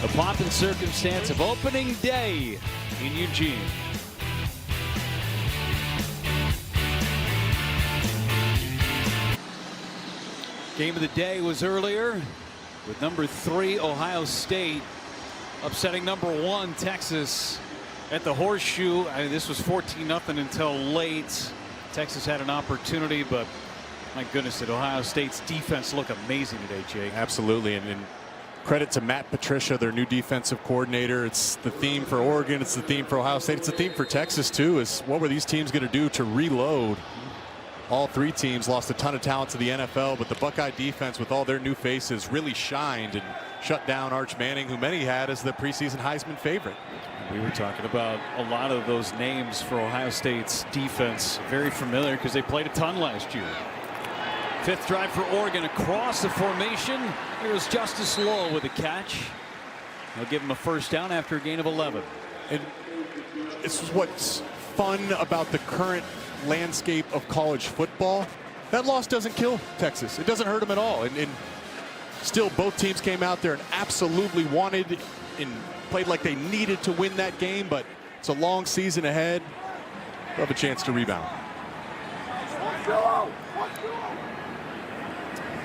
The pomp and circumstance of opening day in Eugene. Game of the day was earlier with number 3 Ohio State upsetting number 1 Texas at the Horseshoe. I mean, this was 14-0 until late. Texas had an opportunity, but my goodness, did Ohio State's defense look amazing today, Jake? Absolutely, and credit to Matt Patricia, their new defensive coordinator. It's the theme for Oregon. It's the theme for Ohio State. It's the theme for Texas too. Is what were these teams going to do to reload? All 3 teams lost a ton of talent to the NFL, but the Buckeye defense with all their new faces really shined and shut down Arch Manning, who many had as the preseason Heisman favorite. We were talking about a lot of those names for Ohio State's defense. Very familiar because they played a ton last year. 5th drive for Oregon across the formation. Here's Justice Lowell with a catch. They'll give him a first down after a gain of 11. And this is what's fun about the current landscape of college football. That loss doesn't kill Texas. It doesn't hurt them at all. And still, both teams came out there and absolutely wanted and played like they needed to win that game. But it's a long season ahead. They'll have a chance to rebound.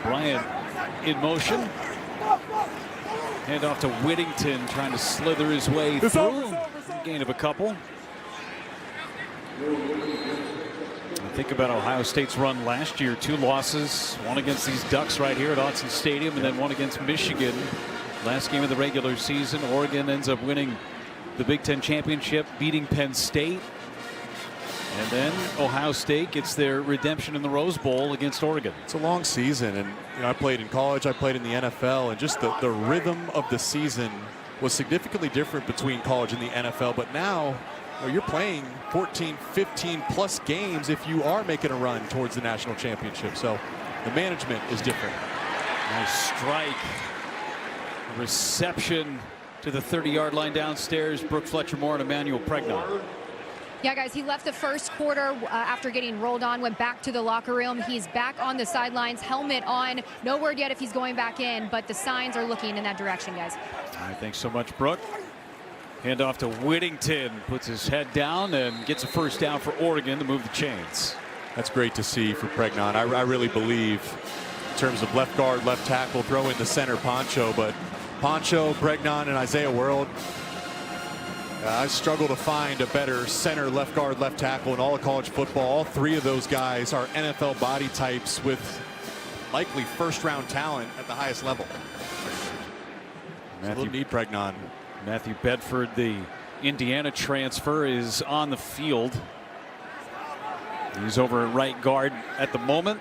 Bryant in motion. Hand off to Whittington, trying to slither his way through. Gain of a couple. Think about Ohio State's run last year. 2 losses, one against these Ducks right here at Autzen Stadium, and then one against Michigan. Last game of the regular season, Oregon ends up winning the Big Ten championship, beating Penn State. And then Ohio State gets their redemption in the Rose Bowl against Oregon. It's a long season, and I played in college, I played in the NFL, and just the rhythm of the season was significantly different between college and the NFL. But now you're playing 14, 15 plus games if you are making a run towards the national championship. So the management is different. Nice strike. Reception to the 30-yard line downstairs. Brooke Fletcher-Moore and Emmanuel Pregnon. Yeah, guys, he left the first quarter after getting rolled on, went back to the locker room. He's back on the sidelines, helmet on. No word yet if he's going back in, but the signs are looking in that direction, guys. All right, thanks so much, Brooke. Hand off to Whittington, puts his head down and gets a first down for Oregon to move the chains. That's great to see for Pregnon. I really believe in terms of left guard, left tackle, throw in the center Poncho, but Poncho, Pregnon, and Isaiah World, I struggle to find a better center, left guard, left tackle in all of college football. All three of those guys are NFL body types with likely first-round talent at the highest level. Matthew need Pregnon. Matthew Bedford, the Indiana transfer, is on the field. He's over at right guard at the moment.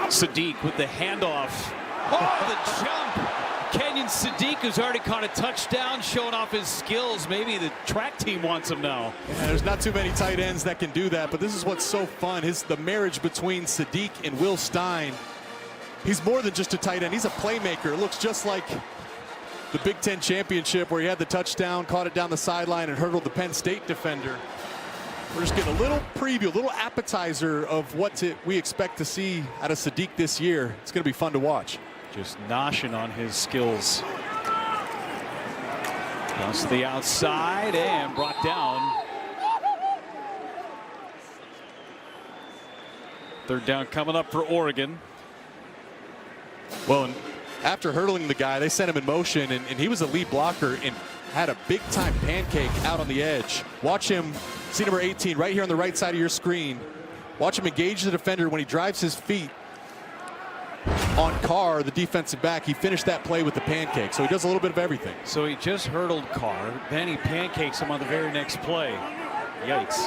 Sadiq with the handoff. Oh, the jump. Kenyon Sadiq, who's already caught a touchdown, showing off his skills. Maybe the track team wants him now. Yeah, there's not too many tight ends that can do that, but this is what's so fun. The marriage between Sadiq and Will Stein. He's more than just a tight end. He's a playmaker. It looks just like the Big Ten championship where he had the touchdown, caught it down the sideline, and hurdled the Penn State defender. We're just getting a little preview, a little appetizer of what we expect to see out of Sadiq this year. It's going to be fun to watch. Just noshing on his skills. Cross to the outside and brought down. Third down coming up for Oregon. Well, and after hurdling the guy, they sent him in motion, and he was a lead blocker and had a big-time pancake out on the edge. Watch him, see number 18 right here on the right side of your screen. Watch him engage the defender when he drives his feet on Carr, the defensive back. He finished that play with the pancake, so he does a little bit of everything. So he just hurdled Carr, then he pancakes him on the very next play. Yikes.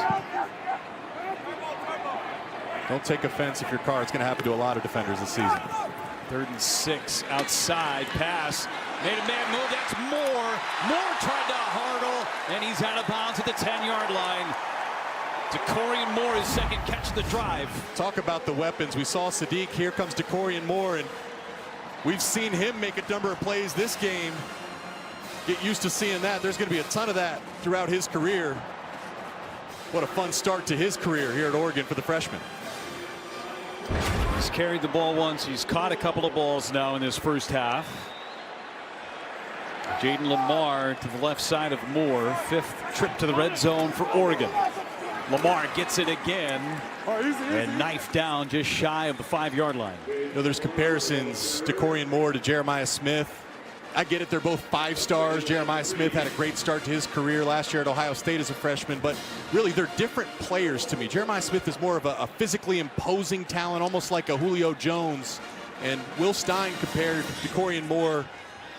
Don't take offense if you're Carr. It's going to happen to a lot of defenders this season. 3rd and 6, outside pass. Made a man move, that's Moore. Moore tried to hurdle, and he's out of bounds at the 10-yard line. DeCorian Moore, his second catch of the drive. Talk about the weapons. We saw Sadiq. Here comes DeCorian Moore, and we've seen him make a number of plays this game. Get used to seeing that. There's going to be a ton of that throughout his career. What a fun start to his career here at Oregon for the freshman. He's carried the ball once. He's caught a couple of balls now in this first half. Jaden Lamar to the left side of Moore. 5th trip to the red zone for Oregon. Lamar gets it again and knifed down just shy of the 5-yard line. You know, there's comparisons, DeCorian Moore to Jeremiah Smith. I get it, they're both 5 stars. Jeremiah Smith had a great start to his career last year at Ohio State as a freshman, but really they're different players to me. Jeremiah Smith is more of a physically imposing talent, almost like a Julio Jones. And Will Stein compared DeCorian Moore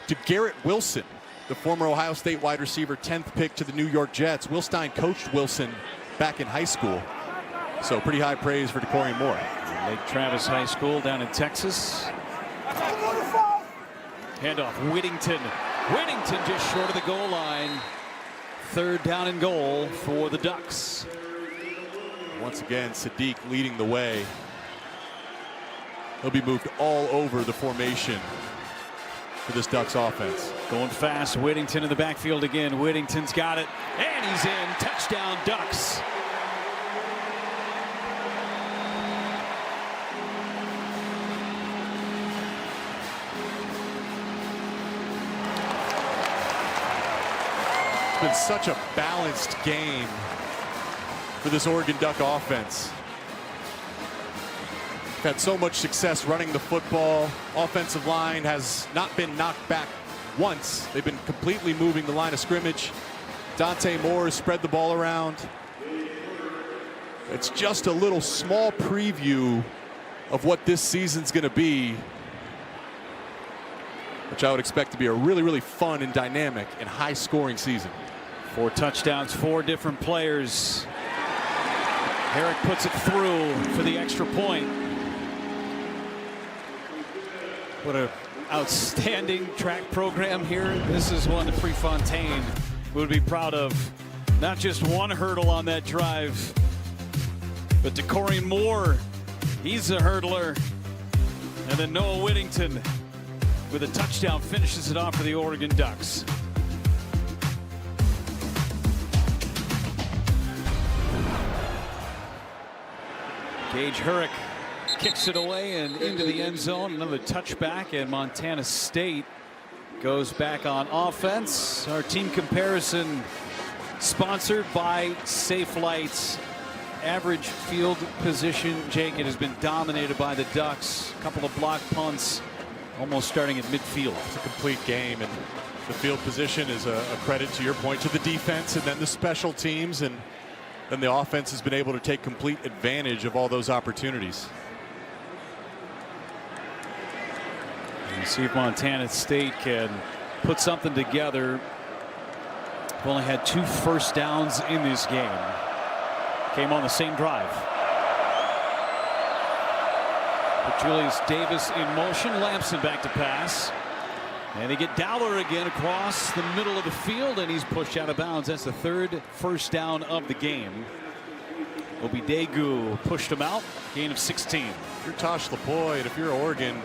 to Garrett Wilson, the former Ohio State wide receiver, 10th pick to the New York Jets. Will Stein coached Wilson back in high school. So pretty high praise for DeCorian Moore. Lake Travis High School down in Texas. Handoff, Whittington. Whittington just short of the goal line. 3rd down and goal for the Ducks. Once again, Sadiq leading the way. He'll be moved all over the formation for this Ducks offense. Going fast, Whittington in the backfield again. Whittington's got it, and he's in. Touchdown, Ducks. It's been such a balanced game for this Oregon Duck offense. Had so much success running the football. Offensive line has not been knocked back once. They've been completely moving the line of scrimmage. Dante Moore has spread the ball around. It's just a little small preview of what this season's going to be, which I would expect to be a really, really fun and dynamic and high-scoring season. 4 touchdowns, 4 different players. Herrick puts it through for the extra point. What an outstanding track program here. This is one that Prefontaine would be proud of. Not just one hurdle on that drive, but DeCorian Moore, he's a hurdler. And then Noah Whittington with a touchdown finishes it off for the Oregon Ducks. Gage Herrick kicks it away and into the end zone. Another touchback, and Montana State goes back on offense. Our team comparison sponsored by Safe Lights. Average field position, Jake, it has been dominated by the Ducks. A couple of block punts, almost starting at midfield. It's a complete game, and the field position is a credit, to your point, to the defense and then the special teams, and then the offense has been able to take complete advantage of all those opportunities. You see if Montana State can put something together. They've only had 2 first downs in this game. Came on the same drive. But Julius Davis in motion. Lamson back to pass. And they get Dowler again across the middle of the field, and he's pushed out of bounds. That's the 3rd first down of the game. Obidegu pushed him out. Gain of 16. If you're Tosh LaPointe, if you're Oregon,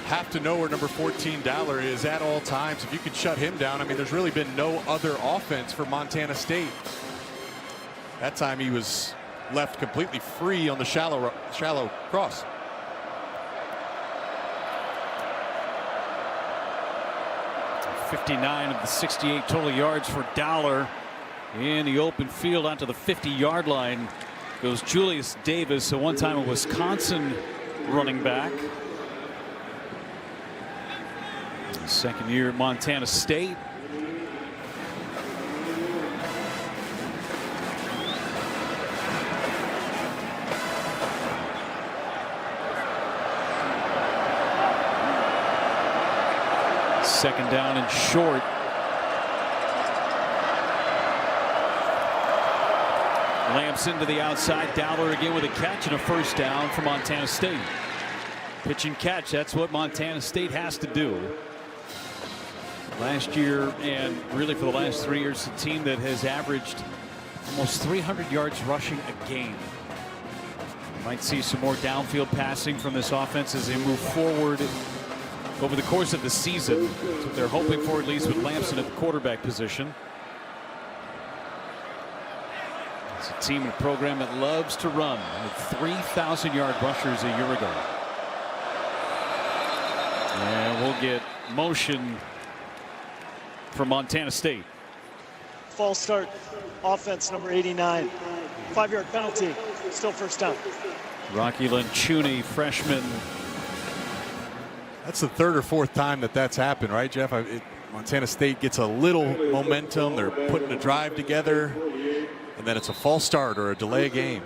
have to know where number 14 Dowler is at all times. If you could shut him down, I mean, there's really been no other offense for Montana State. That time he was left completely free on the shallow cross. .59 of the 68 total yards for Dowler in the open field onto the 50-yard line goes Julius Davis, a one-time Wisconsin running back. Second year at Montana State. Second down and short. Lamson to the outside. Dowler again with a catch and a first down for Montana State. Pitch and catch, that's what Montana State has to do. Last year, and really for the last 3 years, a team that has averaged almost 300 yards rushing a game. Might see some more downfield passing from this offense as they move forward over the course of the season. That's what they're hoping for, at least with Lamson at the quarterback position. It's a team and a program that loves to run, with 3,000-yard rushers a year ago. And we'll get motion from Montana State. False start offense, number 89. 5-yard penalty, still first down. Rocky Lencioni, freshman. That's the 3rd or 4th time that's happened, right, Jeff? Montana State gets a little momentum. They're putting a drive together, and then it's a false start or a delay game.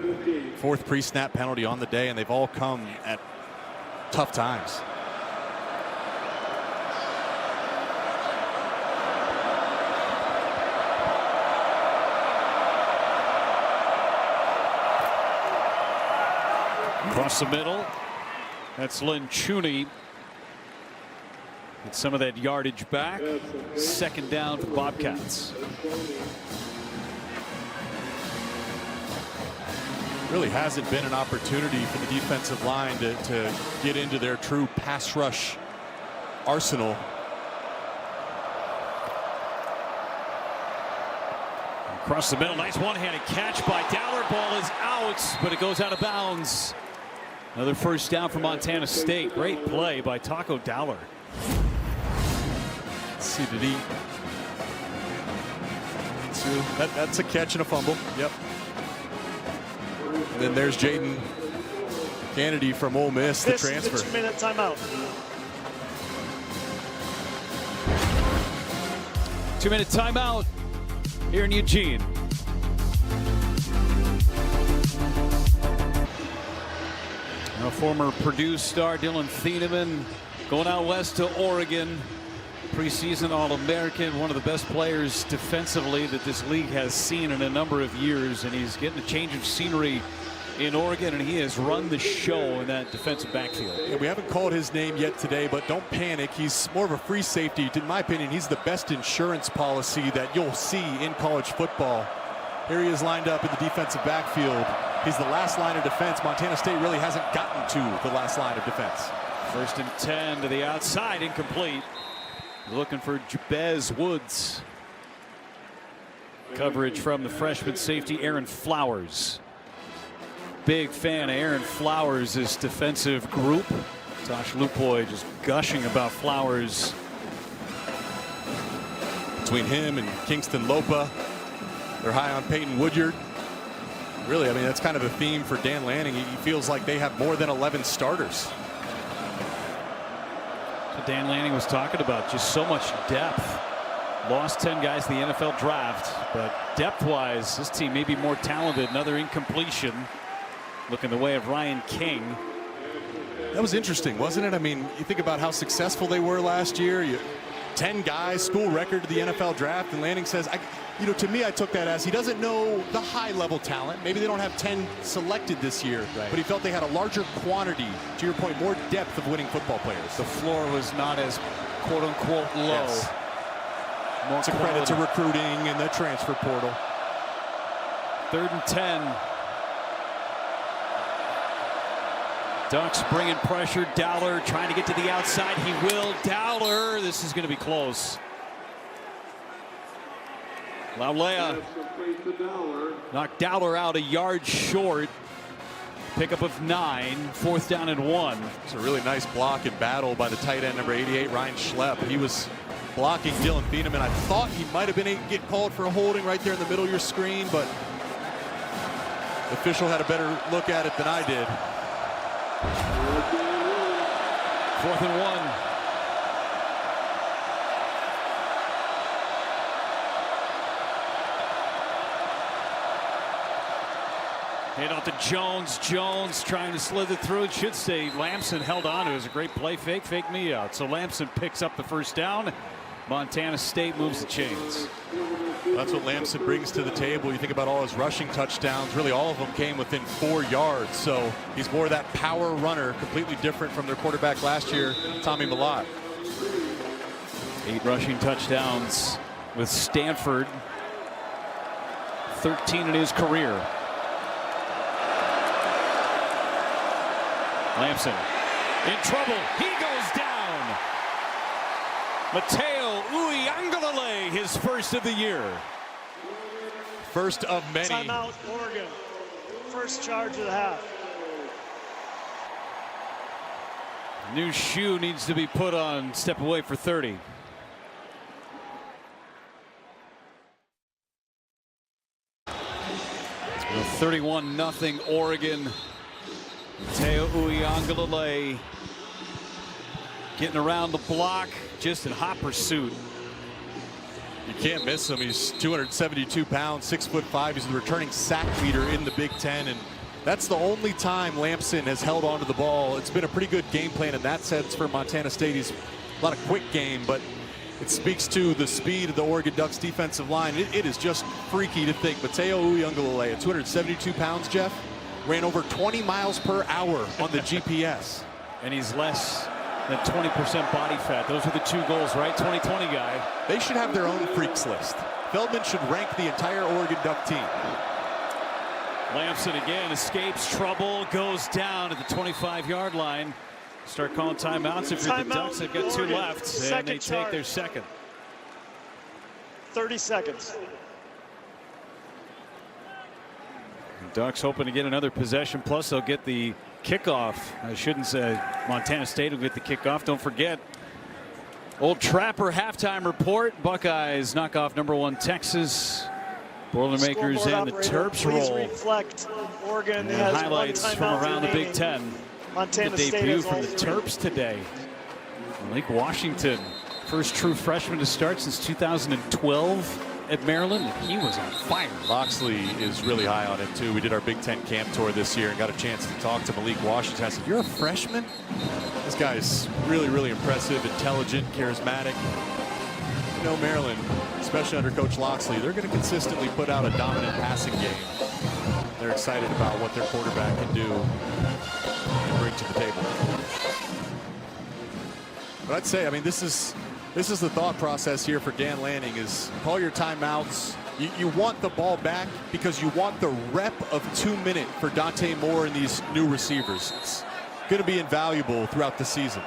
4th pre-snap penalty on the day, and they've all come at tough times. Across the middle. That's Lencioni. Get some of that yardage back. Second down for Bobcats. Really hasn't been an opportunity for the defensive line to get into their true pass rush arsenal. Across the middle, nice one-handed catch by Dowler. Ball is out, but it goes out of bounds. Another first down for Montana State. Great play by Taco Dowler. Let's see, did he? That's a catch and a fumble. Yep. And then there's Jaden Kennedy from Ole Miss, the transfer. 2-minute timeout. 2-minute timeout here in Eugene. Now, former Purdue star Dylan Thieneman going out west to Oregon. Preseason All-American, one of the best players defensively that this league has seen in a number of years, and he's getting a change of scenery in Oregon, and he has run the show in that defensive backfield. Yeah, we haven't called his name yet today, but don't panic. He's more of a free safety. In my opinion, he's the best insurance policy that you'll see in college football. Here he is lined up in the defensive backfield. He's the last line of defense. Montana State really hasn't gotten to the last line of defense. 1st and 10 to the outside, incomplete. Looking for Jabez Woods. Coverage from the freshman safety Aaron Flowers. Big fan of Aaron Flowers' defensive group. Tosh LaPointe just gushing about Flowers between him and Kingston Lopa. They're high on Peyton Woodyard. Really, I mean, that's kind of a theme for Dan Lanning. He feels like they have more than 11 starters. So Dan Lanning was talking about just so much depth. Lost 10 guys in the NFL draft, but depth-wise, this team may be more talented. Another incompletion. Looking the way of Ryan King. That was interesting, wasn't it? I mean, you think about how successful they were last year. 10 guys, school record to the NFL draft, and Lanning says, to me, I took that as he doesn't know the high-level talent. Maybe they don't have 10 selected this year, but he felt they had a larger quantity, to your point, more depth of winning football players. The floor was not as quote-unquote low. Yes. It's a credit to recruiting and the transfer portal. 3rd and 10. Ducks bringing pressure. Dowler trying to get to the outside. He will. Dowler. This is going to be close. Laulea knocked Dowler out a yard short. Pickup of 9. 4th down and 1. It's a really nice block and battle by the tight end, number 88, Ryan Schlepp. He was blocking Dylan Beenum, and I thought he might have been able to get called for a holding right there in the middle of your screen, but the official had a better look at it than I did. 4th and 1. Hand off to Jones. Jones trying to slither through. It should say Lamson held on. It was a great play. Fake me out. So Lamson picks up the 1st down. Montana State moves the chains. That's what Lamson brings to the table. You think about all his rushing touchdowns. Really, all of them came within 4 yards. So he's more that power runner, completely different from their quarterback last year, Tommy Mellott. 8 rushing touchdowns with Stanford. 13 in his career. Lamson in trouble. He goes down. Mateo Uiagalelei, his 1st of the year. First of many. Timeout, Oregon. 1st charge of the half. New shoe needs to be put on. Step away for 30. Well, 31-0 Oregon. Mateo Uiagalelei getting around the block, just in hot pursuit. You can't miss him. He's 272 pounds, 6'5". He's the returning sack leader in the Big Ten, and that's the only time Lamson has held onto the ball. It's been a pretty good game plan in that sense for Montana State. He's a lot of quick game, but it speaks to the speed of the Oregon Ducks defensive line. It is just freaky to think. Mateo Uiagalelei at 272 pounds, Jeff, ran over 20 miles per hour on the GPS. And he's less than 20% body fat. Those are the 2 goals, right? 2020 guy. They should have their own freaks list. Feldman should rank the entire Oregon Duck team. Lamson again escapes trouble, goes down at the 25-yard line. Start calling timeouts if you're the Ducks. They've got 2 left, and they take their 2nd. 30 seconds. Ducks hoping to get another possession, plus they'll get the kickoff. I shouldn't say Montana State will get the kickoff. Don't forget, Old Trapper halftime report. Buckeyes knock off #1 Texas. Boilermakers and the Terps roll. Reflect. Oregon and has highlights from around the Big Ten. Montana the State debut has from all the 3. Terps today. Malik Washington, first true freshman to start since 2012 at Maryland, and he was on fire. Loxley is really high on it too. We did our Big Ten camp tour this year and got a chance to talk to Malik Washington. I said, "You're a freshman?" This guy is really, really impressive, intelligent, charismatic. You know, Maryland, especially under Coach Loxley, they're going to consistently put out a dominant passing game. They're excited about what their quarterback can do and bring to the table. But I'd say, I mean, this is the thought process here for Dan Lanning: is call your timeouts. You want the ball back because you want the rep of 2 minute for Dante Moore and these new receivers. It's going to be invaluable throughout the season.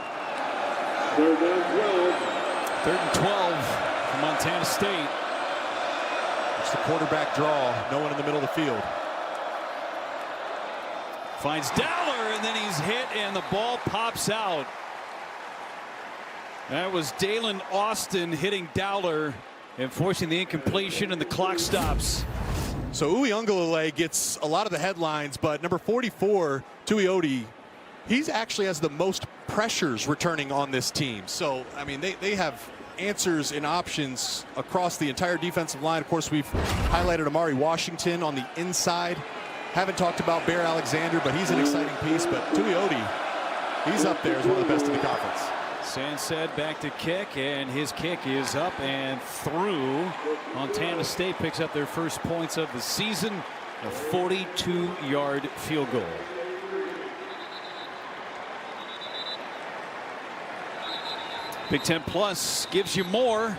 3rd and 12 for Montana State. It's the quarterback draw. No one in the middle of the field. Finds Dowler, and then he's hit, and the ball pops out. That was Dalen Austin hitting Dowler enforcing the incompletion, and the clock stops. So Uiagalelei gets a lot of the headlines, but number 44, Tuioti, he actually has the most pressures returning on this team. So, I mean, they have answers and options across the entire defensive line. Of course, we've highlighted Amari Washington on the inside. Haven't talked about Bear Alexander, but he's an exciting piece. But Tuioti, he's up there as one of the best in the conference. Sansed back to kick, and his kick is up and through. Montana State picks up their first points of the season, a 42-yard field goal. Big Ten Plus gives you more.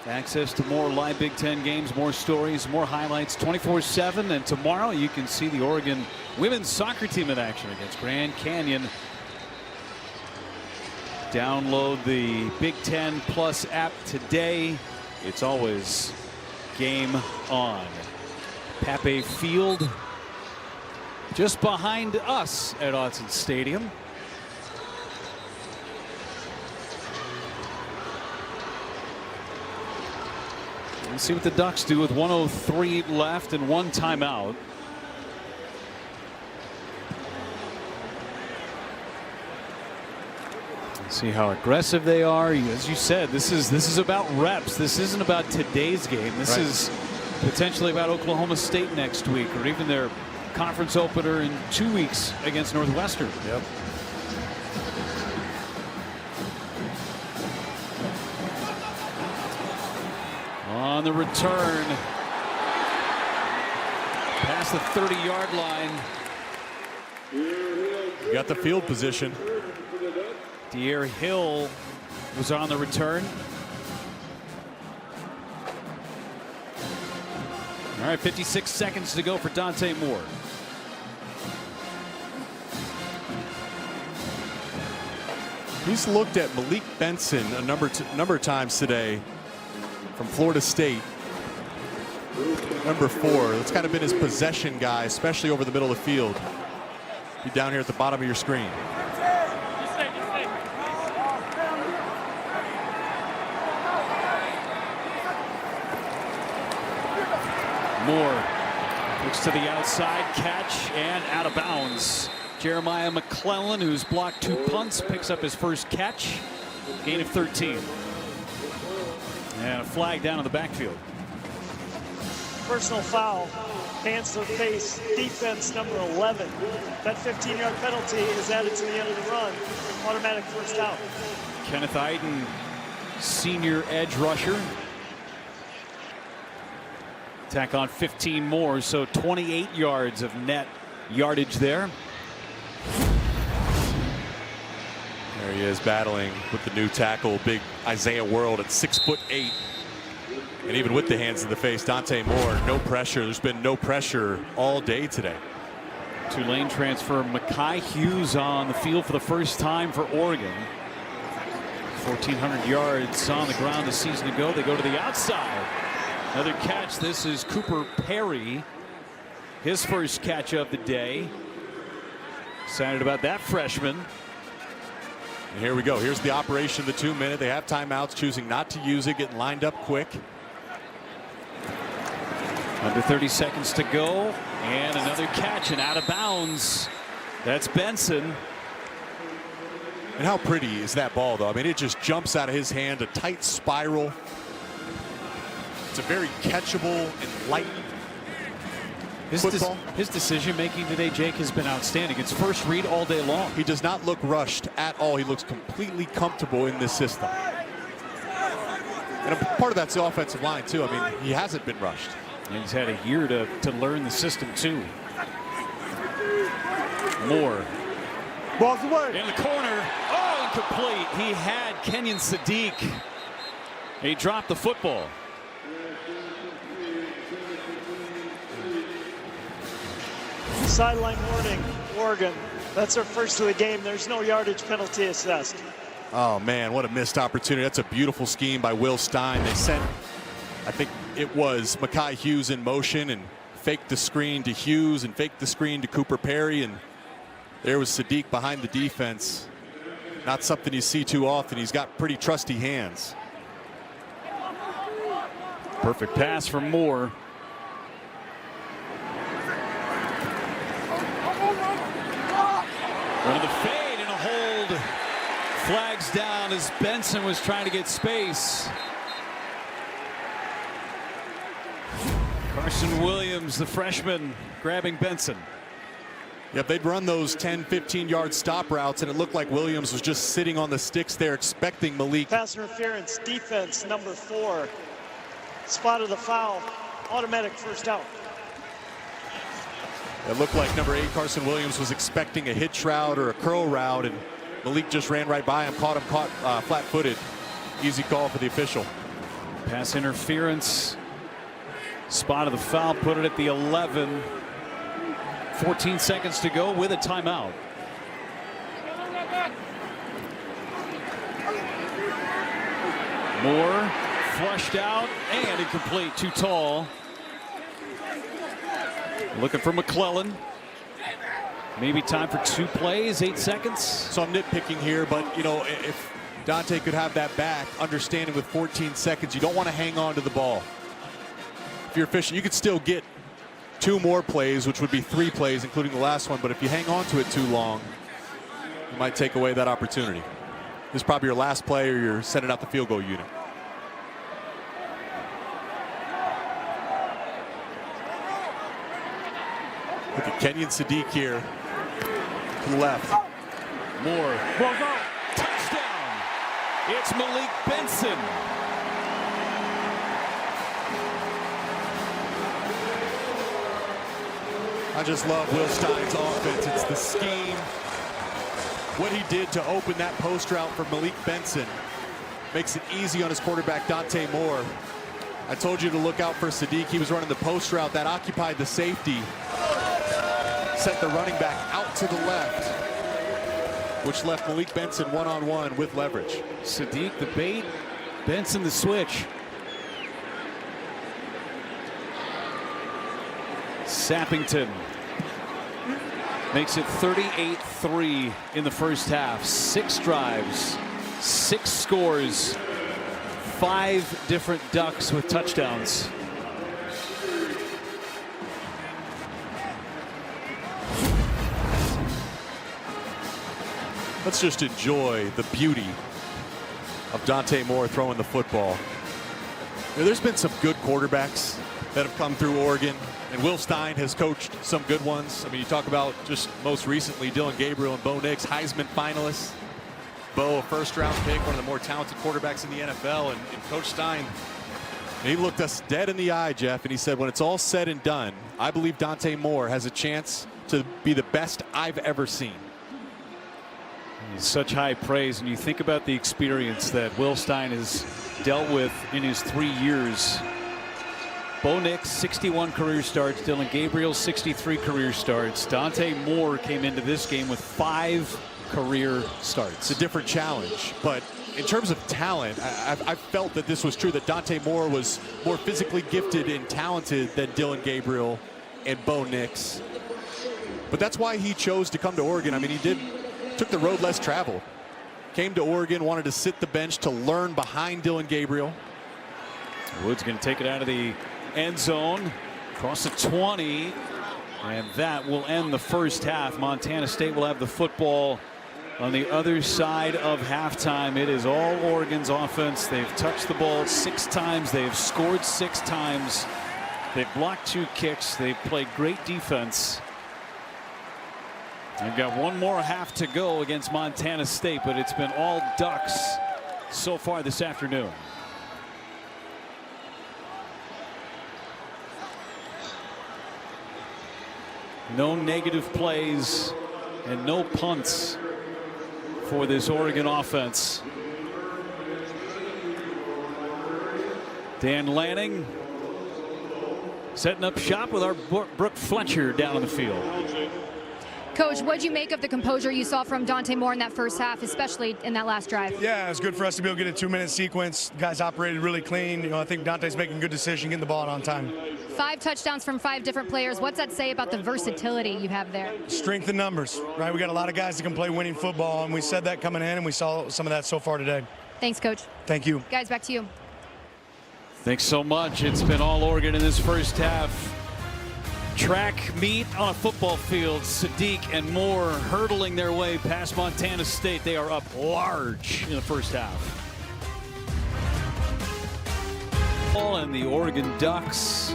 Access to more live Big Ten games, more stories, more highlights 24/7. And tomorrow you can see the Oregon women's soccer team in action against Grand Canyon. Download the Big Ten Plus app today. It's always game on. Pape Field just behind us at Autzen Stadium. Let's see what the Ducks do with 1:03 left and one timeout. Let's see how aggressive they are. As you said, this is about reps. This isn't about today's game. This is potentially about Oklahoma State next week, or even their conference opener in 2 weeks against Northwestern. Yep. On the return, past the 30-yard line. You got the field position. De'Aaron Hill was on the return. All right, 56 seconds to go for Dante Moore. He's looked at Malik Benson a number of times today from Florida State. Number 4. That's kind of been his possession guy, especially over the middle of the field. Be down here at the bottom of your screen. Moore looks to the outside, catch, and out of bounds. Jeremiah McClellan, who's blocked 2 punts, picks up his first catch. Gain of 13. And a flag down in the backfield. Personal foul, hands to the face, defense number 11. That 15-yard penalty is added to the end of the run. Automatic first out. Kenneth Eiden, senior edge rusher. Tack on 15 more, so 28 yards of net yardage there. There he is battling with the new tackle, big Isaiah World at 6'8". And even with the hands in the face, Dante Moore, no pressure. There's been no pressure all day today. Tulane transfer Mekhi Hughes on the field for the first time for Oregon. 1,400 yards on the ground a season ago. They go to the outside. Another catch. This is Cooper Perry. His first catch of the day. Excited about that freshman. And here we go. Here's the operation of the 2-minute. They have timeouts, choosing not to use it, getting lined up quick. Under 30 seconds to go. And another catch and out of bounds. That's Benson. And how pretty is that ball, though? I mean, it just jumps out of his hand, a tight spiral. It's a very catchable and light football. His decision making today, Jake, has been outstanding. It's first read all day long. He does not look rushed at all. He looks completely comfortable in this system. And a part of that's the offensive line, too. I mean, he hasn't been rushed. And he's had a year to learn the system, too. Moore. Ball's away. In the corner. Oh, incomplete. He had Kenyon Sadiq. He dropped the football. Sideline warning, Oregon. That's our first of the game. There's no yardage penalty assessed. Oh, man, what a missed opportunity. That's a beautiful scheme by Will Stein. They sent, I think it was Mekhi Hughes in motion and faked the screen to Hughes and faked the screen to Cooper Perry. And there was Sadiq behind the defense. Not something you see too often. He's got pretty trusty hands. Perfect pass from Moore. Run of the fade and a hold. Flags down as Benson was trying to get space. Carson Williams, the freshman, grabbing Benson. Yep, they'd run those 10, 15-yard stop routes, and it looked like Williams was just sitting on the sticks there expecting Malik. Pass interference, defense, number 4. Spotted the foul, automatic first out. It looked like number 8, Carson Williams, was expecting a hitch route or a curl route, and Malik just ran right by him, caught flat-footed. Easy call for the official. Pass interference. Spot of the foul, put it at the 11. 14 seconds to go with a timeout. Moore flushed out and incomplete, too tall. Looking for McClellan. Maybe time for 2 plays, 8 seconds. So I'm nitpicking here, but you know, if Dante could have that back, understanding with 14 seconds, you don't want to hang on to the ball. If you're efficient, you could still get 2 more plays, which would be 3 plays, including the last one. But if you hang on to it too long, you might take away that opportunity. This is probably your last play, or you're sending out the field goal unit. Look at Kenyon Sadiq here to the left. Moore. Touchdown. It's Malik Benson. I just love Will Stein's offense. It's the scheme. What he did to open that post route for Malik Benson makes it easy on his quarterback, Dante Moore. I told you to look out for Sadiq. He was running the post route that occupied the safety. Sent the running back out to the left, which left Malik Benson one-on-one with leverage. Sadiq the bait, Benson the switch. Sappington makes it 38-3 in the first half. 6 drives, 6 scores, 5 different Ducks with touchdowns. Let's just enjoy the beauty of Dante Moore throwing the football. You know, there's been some good quarterbacks that have come through Oregon, and Will Stein has coached some good ones. I mean, you talk about just most recently Dylan Gabriel and Bo Nix, Heisman finalists. Bo, a first-round pick, one of the more talented quarterbacks in the NFL, and Coach Stein, he looked us dead in the eye, Jeff, and he said, when it's all said and done, I believe Dante Moore has a chance to be the best I've ever seen. Such high praise, and you think about the experience that Will Stein has dealt with in his 3 years. Bo Nix, 61 career starts. Dylan Gabriel, 63 career starts. Dante Moore came into this game with 5 career starts. It's a different challenge, but in terms of talent, I felt that this was true, that Dante Moore was more physically gifted and talented than Dylan Gabriel and Bo Nix. But that's why he chose to come to Oregon. I mean, he took the road less traveled. Came to Oregon, wanted to sit the bench to learn behind Dylan Gabriel. Woods going to take it out of the end zone, across the 20, and that will end the first half. Montana State will have the football on the other side of halftime. It is all Oregon's offense. They've touched the ball 6 times. They've scored 6 times. They've blocked 2 kicks. They've played great defense. They've got 1 more half to go against Montana State, but it's been all Ducks so far this afternoon. No negative plays and no punts for this Oregon offense. Dan Lanning setting up shop with our Brooke Fletcher down on the field. Coach, what'd you make of the composure you saw from Dante Moore in that first half, especially in that last drive? Yeah, it was good for us to be able to get a 2-minute sequence. Guys operated really clean. You know, I think Dante's making good decision, getting the ball out on time. 5 touchdowns from 5 different players. What's that say about the versatility you have there? Strength in numbers, right? We got a lot of guys that can play winning football, and we said that coming in, and we saw some of that so far today. Thanks, Coach. Thank you. Guys, back to you. Thanks so much. It's been all Oregon in this first half. Track meet on a football field. Sadiq and Moore hurdling their way past Montana State. They are up large in the first half. And the Oregon Ducks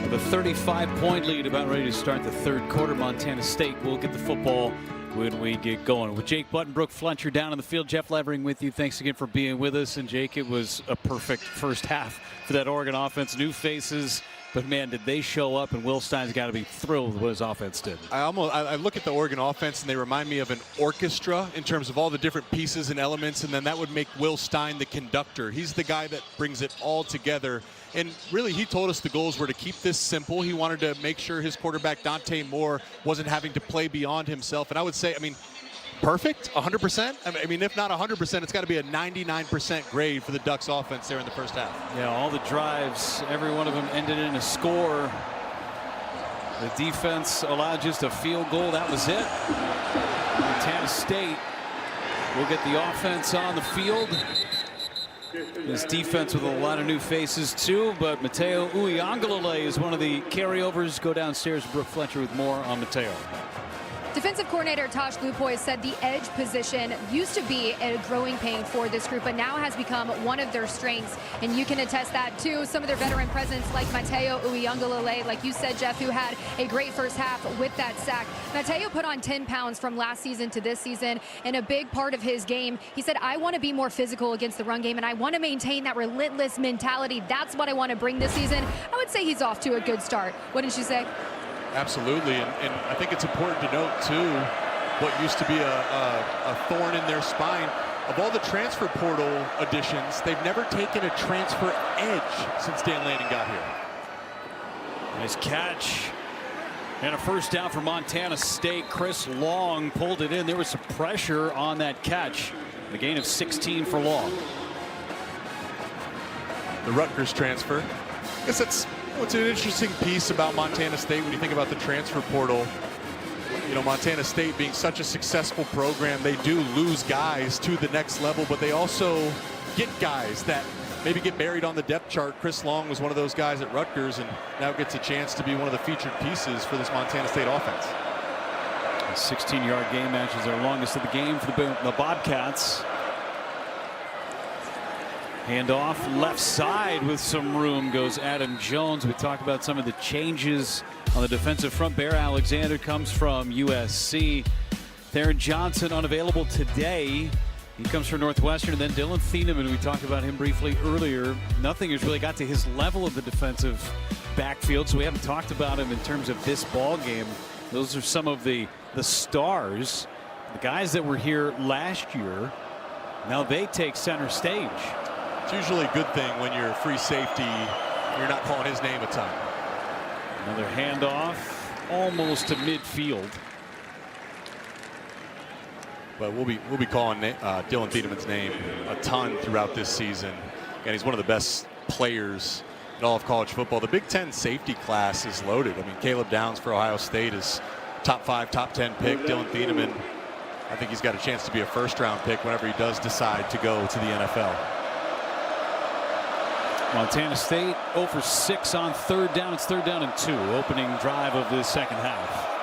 with a 35-point lead, about ready to start the third quarter. Montana State will get the football when we get going. With Jake Button, Brooke Fletcher down in the field, Jeff Levering with you. Thanks again for being with us. And Jake, it was a perfect first half for that Oregon offense. New faces, but man, did they show up, and Will Stein's got to be thrilled with what his offense did. I look at the Oregon offense, and they remind me of an orchestra in terms of all the different pieces and elements, and then that would make Will Stein the conductor. He's the guy that brings it all together. And really, he told us the goals were to keep this simple. He wanted to make sure his quarterback, Dante Moore, wasn't having to play beyond himself. And I would say, perfect, 100%. I mean, if not 100%, it's got to be a 99% grade for the Ducks offense there in the first half. Yeah, all the drives, every one of them ended in a score. The defense allowed just a field goal. That was it. Montana State will get the offense on the field. His defense with a lot of new faces too, but Mateo Uiagalelei is one of the carryovers. Go downstairs, Brooke Fletcher with more on Mateo. Defensive coordinator Tosh Lupoy said the edge position used to be a growing pain for this group, but now has become one of their strengths. And you can attest that too. Some of their veteran presence, like Mateo Uiagalelei, like you said, Jeff, who had a great first half with that sack. Mateo put on 10 pounds from last season to this season, and a big part of his game, he said, I want to be more physical against the run game, and I want to maintain that relentless mentality. That's what I want to bring this season. I would say he's off to a good start. Wouldn't you say? Absolutely, and I think it's important to note, too, what used to be a thorn in their spine. Of all the transfer portal additions, they've never taken a transfer edge since Dan Lanning got here. Nice catch. And a first down for Montana State. Chris Long pulled it in. There was some pressure on that catch. A gain of 16 for Long. The Rutgers transfer. I guess that's what's an interesting piece about Montana State when you think about the transfer portal. You know, Montana State being such a successful program, they do lose guys to the next level, but they also get guys that maybe get buried on the depth chart. Chris Long was one of those guys at Rutgers and now gets a chance to be one of the featured pieces for this Montana State offense. 16-yard game match is their longest of the game for the Bobcats. Handoff left side with some room goes Adam Jones. We talked about some of the changes on the defensive front. Bear Alexander comes from USC. Theron Johnson unavailable today. He comes from Northwestern. And then Dylan Thieneman, we talked about him briefly earlier. Nothing has really got to his level of the defensive backfield, so we haven't talked about him in terms of this ball game. Those are some of the stars, the guys that were here last year. Now they take center stage. It's usually a good thing when you're free safety, you're not calling his name a ton. Another handoff, almost to midfield. But we'll be calling Dylan Thieneman's name a ton throughout this season. And he's one of the best players in all of college football. The Big Ten safety class is loaded. I mean, Caleb Downs for Ohio State is top 5, top 10 pick. Dylan Thieneman, I think he's got a chance to be a first-round pick whenever he does decide to go to the NFL. Montana State 0 for 6 on third down. It's 3rd down and 2. Opening drive of the second half.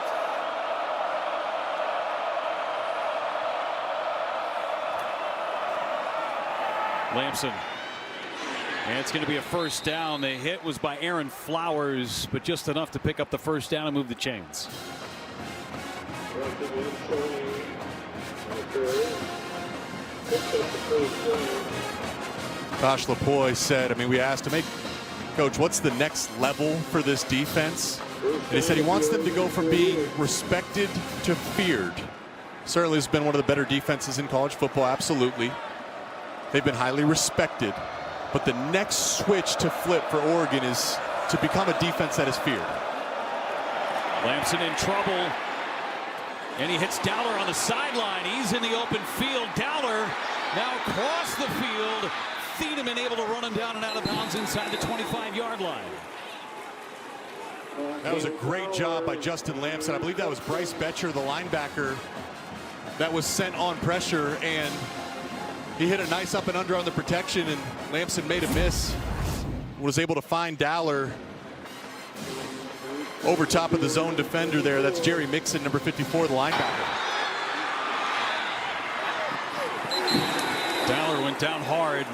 Lamson. And it's going to be a first down. The hit was by Aaron Flowers, but just enough to pick up the first down and move the chains. Tosh Lupoy said, I mean, we asked him, hey, Coach, what's the next level for this defense? And he said he wants them to go from being respected to feared. Certainly has been one of the better defenses in college football, absolutely. They've been highly respected. But the next switch to flip for Oregon is to become a defense that is feared. Lamson in trouble. And he hits Dowler on the sideline. He's in the open field. Dowler now across the field. Thieneman able to run him down and out of bounds inside the 25-yard line. That was a great job by Justin Lamson. I believe that was Bryce Betcher, the linebacker, that was sent on pressure, and he hit a nice up and under on the protection, and Lamson made a miss. was able to find Dowler over top of the zone defender there. That's Jerry Mixon, number 54, the linebacker. Dowler went down hard.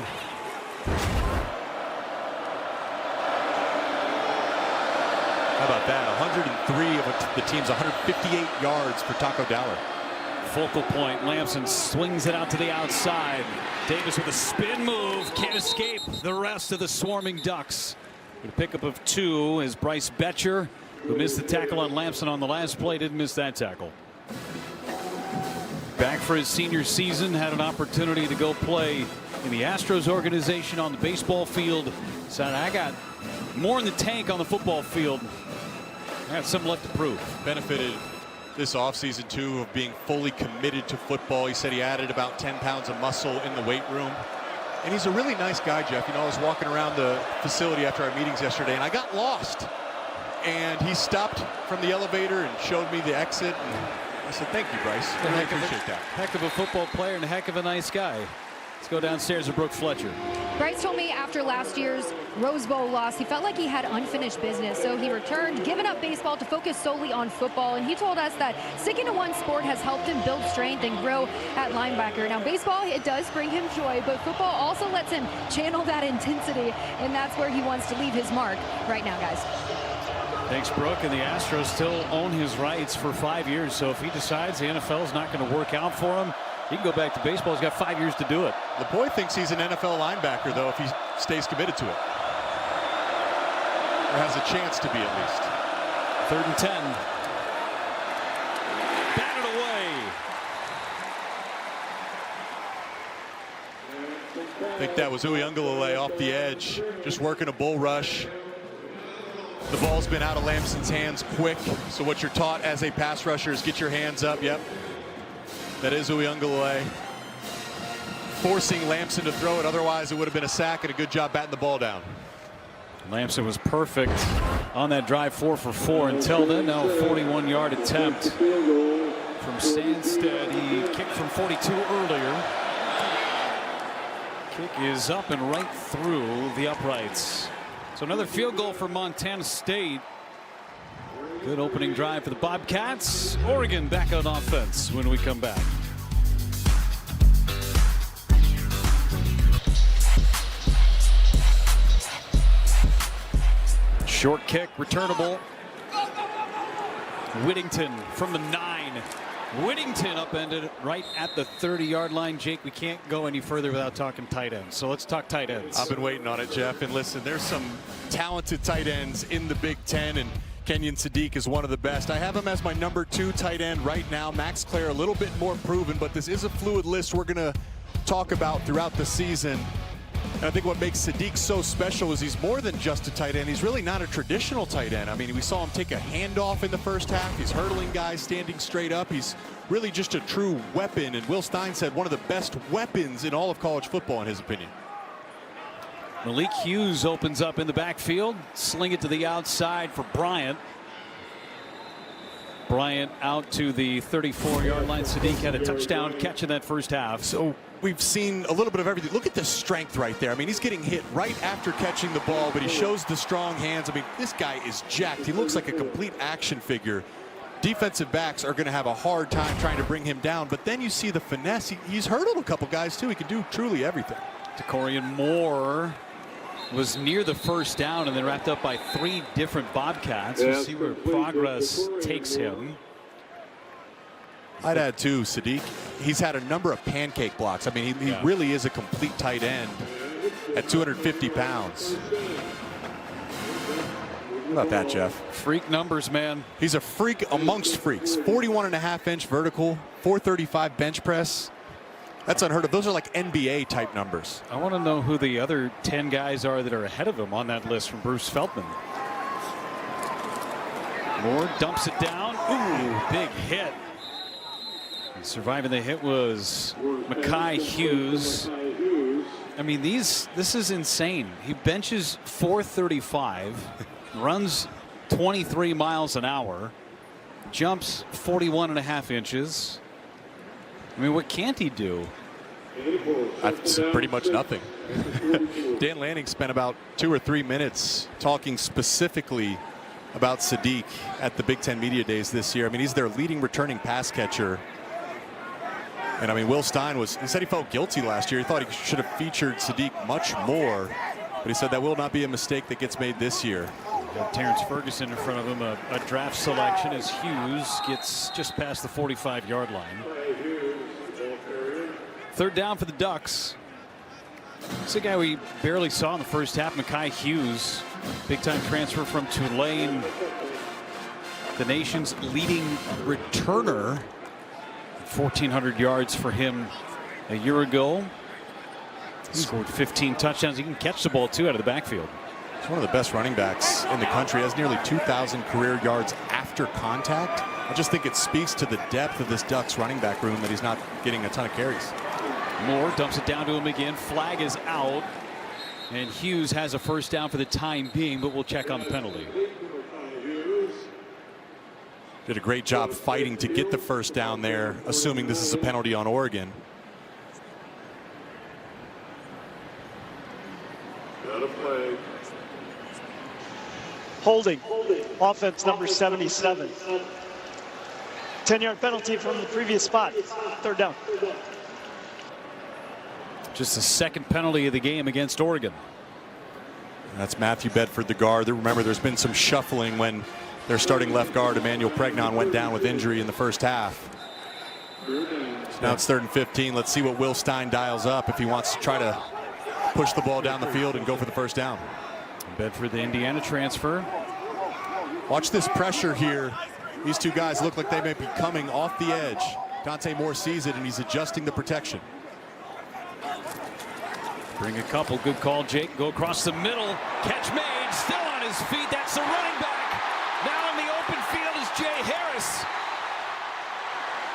How about that? 103 of the team's 158 yards for Taco Dowler. Focal point. Lamson swings it out to the outside. Davis with a spin move. Can't escape the rest of the swarming Ducks. With a pickup of 2 is Bryce Betcher, who missed the tackle on Lamson on the last play. Didn't miss that tackle. Back for his senior season. Had an opportunity to go play in the Astros organization on the baseball field. Said, I got more in the tank on the football field. I got something left to prove. Benefited this offseason, too, of being fully committed to football. He said he added about 10 pounds of muscle in the weight room. And he's a really nice guy, Jeff. You know, I was walking around the facility after our meetings yesterday, and I got lost. And he stopped from the elevator and showed me the exit. And I said, thank you, Bryce. I appreciate that. Heck of a football player and a heck of a nice guy. Let's go downstairs to Brooke Fletcher. Bryce told me after last year's Rose Bowl loss, he felt like he had unfinished business. So he returned, giving up baseball to focus solely on football. And he told us that sticking to one sport has helped him build strength and grow at linebacker. Now, baseball, it does bring him joy, but football also lets him channel that intensity. And that's where he wants to leave his mark right now, guys. Thanks, Brooke. And the Astros still own his rights for 5 years. So if he decides the NFL is not going to work out for him, he can go back to baseball. He's got 5 years to do it. The boy thinks he's an NFL linebacker, though, if he stays committed to it. Or has a chance to be, at least. 3rd and 10. Batted away. I think that was Uyunglele off the edge, just working a bull rush. The ball's been out of Lamson's hands quick. So what you're taught as a pass rusher is get your hands up. Yep. That is Uyunglele. Forcing Lamson to throw it. Otherwise, it would have been a sack and a good job batting the ball down. Lamson was perfect on that drive, 4 for 4 until then. Now 41-yard attempt from Sandstead. He kicked from 42 earlier. Kick is up and right through the uprights. So another field goal for Montana State. Good opening drive for the Bobcats. Oregon back on offense when we come back. Short kick, returnable. Whittington from the 9. Whittington upended right at the 30-yard line. Jake, we can't go any further without talking tight ends. So let's talk tight ends. I've been waiting on it, Jeff. And listen, there's some talented tight ends in the Big Ten, and Kenyon Sadiq is one of the best. I have him as my number 2 tight end right now. Max Clare a little bit more proven, but this is a fluid list we're going to talk about throughout the season. And I think what makes Sadiq so special is he's more than just a tight end. He's really not a traditional tight end. I mean, we saw him take a handoff in the first half. He's hurdling guys, standing straight up. He's really just a true weapon. And Will Stein said one of the best weapons in all of college football, in his opinion. Malik Hughes opens up in the backfield. Sling it to the outside for Bryant. Bryant out to the 34-yard line. Sadiq had a touchdown catch in that first half. So we've seen a little bit of everything. Look at the strength right there. I mean, he's getting hit right after catching the ball, but he shows the strong hands. I mean, this guy is jacked. He looks like a complete action figure. Defensive backs are going to have a hard time trying to bring him down, but then you see the finesse. He's hurdled a couple guys, too. He can do truly everything. DeCorian Moore was near the first down and then wrapped up by 3 different Bobcats. We'll see where progress takes him. I'd add too, Sadiq. He's had a number of pancake blocks. I mean, he really is a complete tight end at 250 pounds. How about that, Jeff? Freak numbers, man. He's a freak amongst freaks. 41.5-inch vertical, 435 bench press. That's unheard of. Those are like NBA type numbers. I want to know who the other 10 guys are that are ahead of him on that list from Bruce Feldman. Moore dumps it down. Ooh, big hit. And surviving the hit was Mekhi Hughes. I mean, this is insane. He benches 435, runs 23 miles an hour, jumps 41.5 inches. I mean, what can't he do? That's pretty much nothing. Dan Lanning spent about 2 or 3 minutes talking specifically about Sadiq at the Big Ten Media Days this year. I mean, he's their leading returning pass catcher. And I mean, Will Stein he said he felt guilty last year. He thought he should have featured Sadiq much more. But he said that will not be a mistake that gets made this year. Got Terrence Ferguson in front of him, a draft selection as Hughes gets just past the 45-yard line. Third down for the Ducks. It's a guy we barely saw in the first half, Mekhi Hughes, big-time transfer from Tulane. The nation's leading returner. 1,400 yards for him a year ago. He scored 15 touchdowns. He can catch the ball, too, out of the backfield. He's one of the best running backs in the country. He has nearly 2,000 career yards after contact. I just think it speaks to the depth of this Ducks running back room that he's not getting a ton of carries. Moore dumps it down to him again. Flag is out. And Hughes has a first down for the time being, but we'll check on the penalty. Did a great job fighting to get the first down there, assuming this is a penalty on Oregon. Holding. Offense number 77. 10-yard penalty from the previous spot. Third down. Just the second penalty of the game against Oregon. That's Matthew Bedford, the guard. Remember, there's been some shuffling when their starting left guard, Emmanuel Pregnon, went down with injury in the first half. So now it's 3rd and 15. Let's see what Will Stein dials up if he wants to try to push the ball down the field and go for the first down. Bedford, the Indiana transfer. Watch this pressure here. These two guys look like they may be coming off the edge. Dante Moore sees it, and he's adjusting the protection. Bring a couple. Good call, Jake. Go across the middle. Catch made. Still on his feet. That's the running back. Now in the open field is Jay Harris.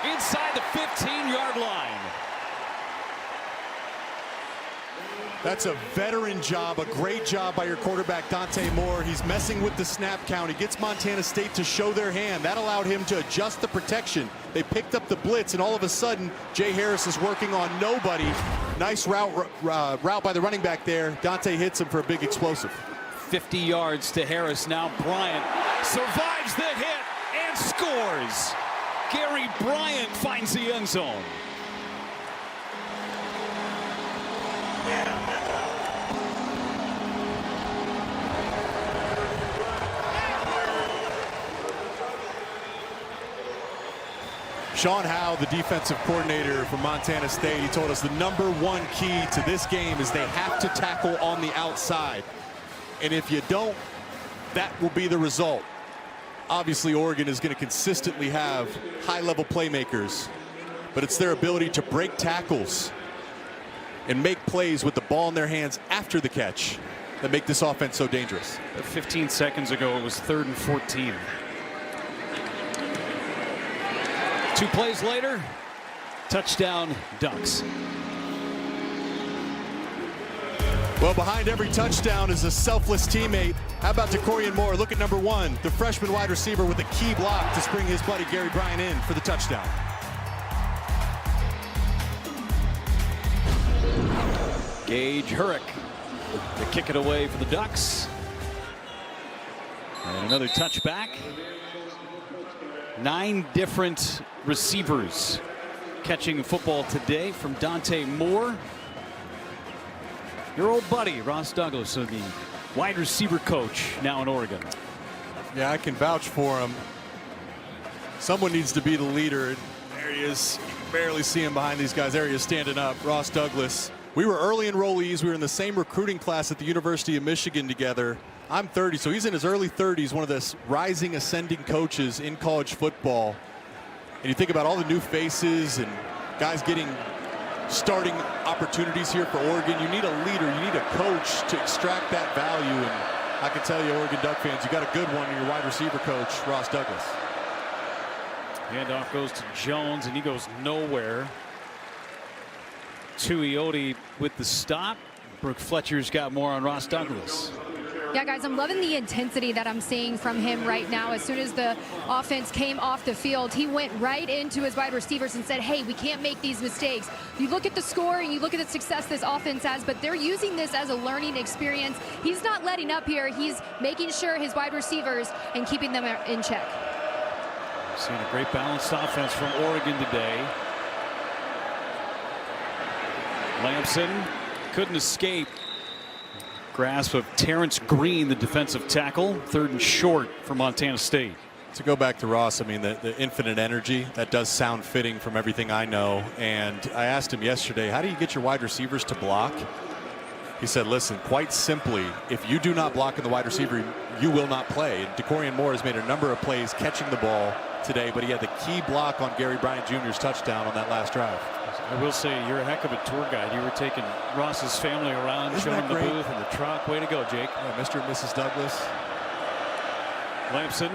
Inside the 15-yard line. That's a veteran job, a great job by your quarterback, Dante Moore. He's messing with the snap count. He gets Montana State to show their hand. That allowed him to adjust the protection. They picked up the blitz, and all of a sudden, Jay Harris is working on nobody. Nice route by the running back there. Dante hits him for a big explosive. 50 yards to Harris. Now Bryant survives the hit and scores. Gary Bryant finds the end zone. Sean Howe, the defensive coordinator for Montana State, he told us the #1 key to this game is they have to tackle on the outside. And if you don't, that will be the result. Obviously, Oregon is going to consistently have high-level playmakers, but it's their ability to break tackles and make plays with the ball in their hands after the catch that make this offense so dangerous. 15 seconds ago, it was 3rd and 14. 2 plays later, touchdown Ducks. Well, behind every touchdown is a selfless teammate. How about Decorian Moore? Look at #1, the freshman wide receiver with a key block to spring his buddy Gary Bryant in for the touchdown. Gage Hurrick to kick it away for the Ducks. And another touchback. 9 different receivers catching football today from Dante Moore. Your old buddy, Ross Douglas, the wide receiver coach now in Oregon. Yeah, I can vouch for him. Someone needs to be the leader. There he is. You can barely see him behind these guys. There he is standing up, Ross Douglas. We were early enrollees. We were in the same recruiting class at the University of Michigan together. I'm 30, so he's in his early 30s, one of the rising, ascending coaches in college football. And you think about all the new faces and guys getting starting opportunities here for Oregon. You need a leader, you need a coach to extract that value. And I can tell you, Oregon Duck fans, you got a good one in your wide receiver coach, Ross Douglas. Handoff goes to Jones, and he goes nowhere. Tuioti with the stop. Brooke Fletcher's got more on Ross Douglas. Yeah, guys, I'm loving the intensity that I'm seeing from him right now. As soon as the offense came off the field, he went right into his wide receivers and said, hey, we can't make these mistakes. You look at the score and you look at the success this offense has, but they're using this as a learning experience. He's not letting up here. He's making sure his wide receivers and keeping them in check. We've seen a great balanced offense from Oregon today. Lamson couldn't escape grasp of Terrence Green, the defensive tackle. 3rd and short for Montana State. To go back to Ross, I mean, the infinite energy, that does sound fitting from everything I know. And I asked him yesterday, how do you get your wide receivers to block? He said, listen, quite simply, if you do not block in the wide receiver, you will not play. And DeCorian Moore has made a number of plays catching the ball today, but he had the key block on Gary Bryant Jr.'s touchdown on that last drive. I will say, you're a heck of a tour guide. You were taking Ross's family around, showing the booth and the truck. Way to go, Jake. Yeah, Mr. and Mrs. Douglas. Lamson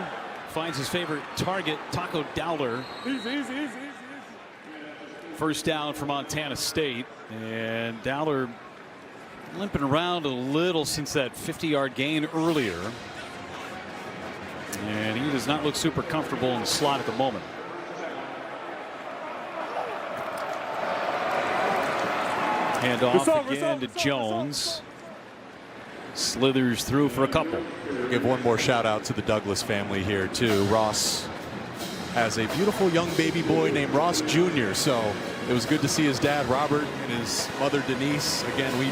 finds his favorite target, Taco Dowler. First down for Montana State. And Dowler limping around a little since that 50-yard gain earlier. And he does not look super comfortable in the slot at the moment. Hand off again to Jones. Slithers through for a couple. Give one more shout out to the Douglas family here too. Ross has a beautiful young baby boy named Ross Jr. So it was good to see his dad Robert and his mother Denise. Again, we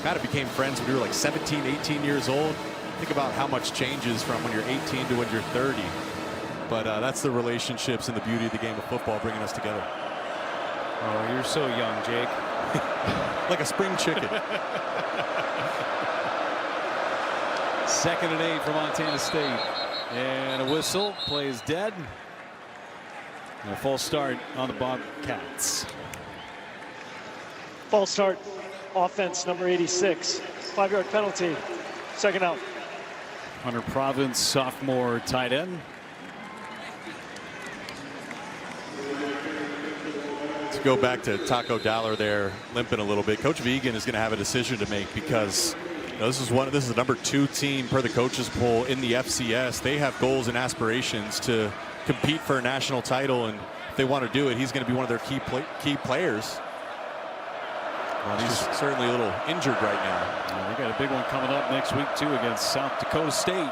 kind of became friends when we were like 17, 18 years old. Think about how much changes from when you're 18 to when you're 30. But that's the relationships and the beauty of the game of football bringing us together. Oh, you're so young, Jake. Like a spring chicken. 2nd and 8 for Montana State. And a whistle. Play is dead. And a false start on the Bobcats. False start. Offense number 86. 5-yard penalty. 2nd out. Hunter Province, sophomore tight end. To go back to Taco Dowler there, limping a little bit. Coach Vegan is going to have a decision to make because this is the number 2 team per the coaches poll in the FCS. They have goals and aspirations to compete for a national title, and if they want to do it, he's going to be one of their key players. Well, he's certainly a little injured right now. Yeah, we got a big one coming up next week too against South Dakota State.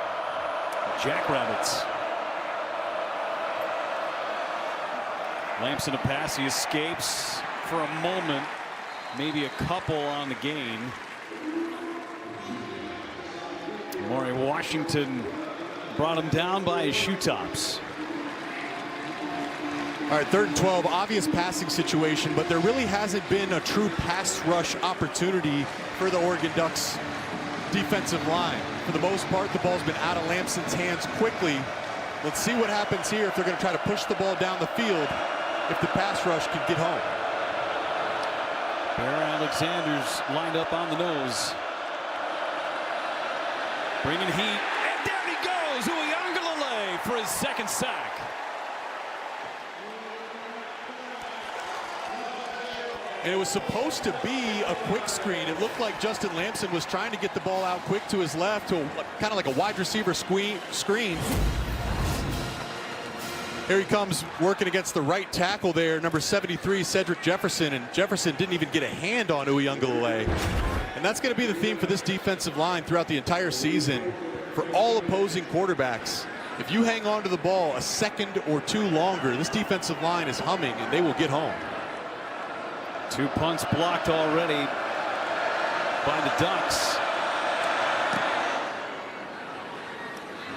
Jackrabbits. Lamson a pass. He escapes for a moment, maybe a couple on the gain. Maury Washington brought him down by his shoe tops. All right, 3rd and 12, obvious passing situation, but there really hasn't been a true pass rush opportunity for the Oregon Ducks defensive line. For the most part, the ball's been out of Lamson's hands quickly. Let's see what happens here if they're going to try to push the ball down the field, if the pass rush can get home. Bear Alexander's lined up on the nose. Bringing heat, and down he goes. Uiagalelei for his 2nd sack. And it was supposed to be a quick screen. It looked like Justin Lamson was trying to get the ball out quick to his left, to kind of like a wide receiver screen. Here he comes working against the right tackle there, number 73, Cedric Jefferson, and Jefferson didn't even get a hand on Uiagalelei. And that's going to be the theme for this defensive line throughout the entire season. For all opposing quarterbacks, if you hang on to the ball a second or 2 longer, this defensive line is humming and they will get home. 2 punts blocked already by the Ducks.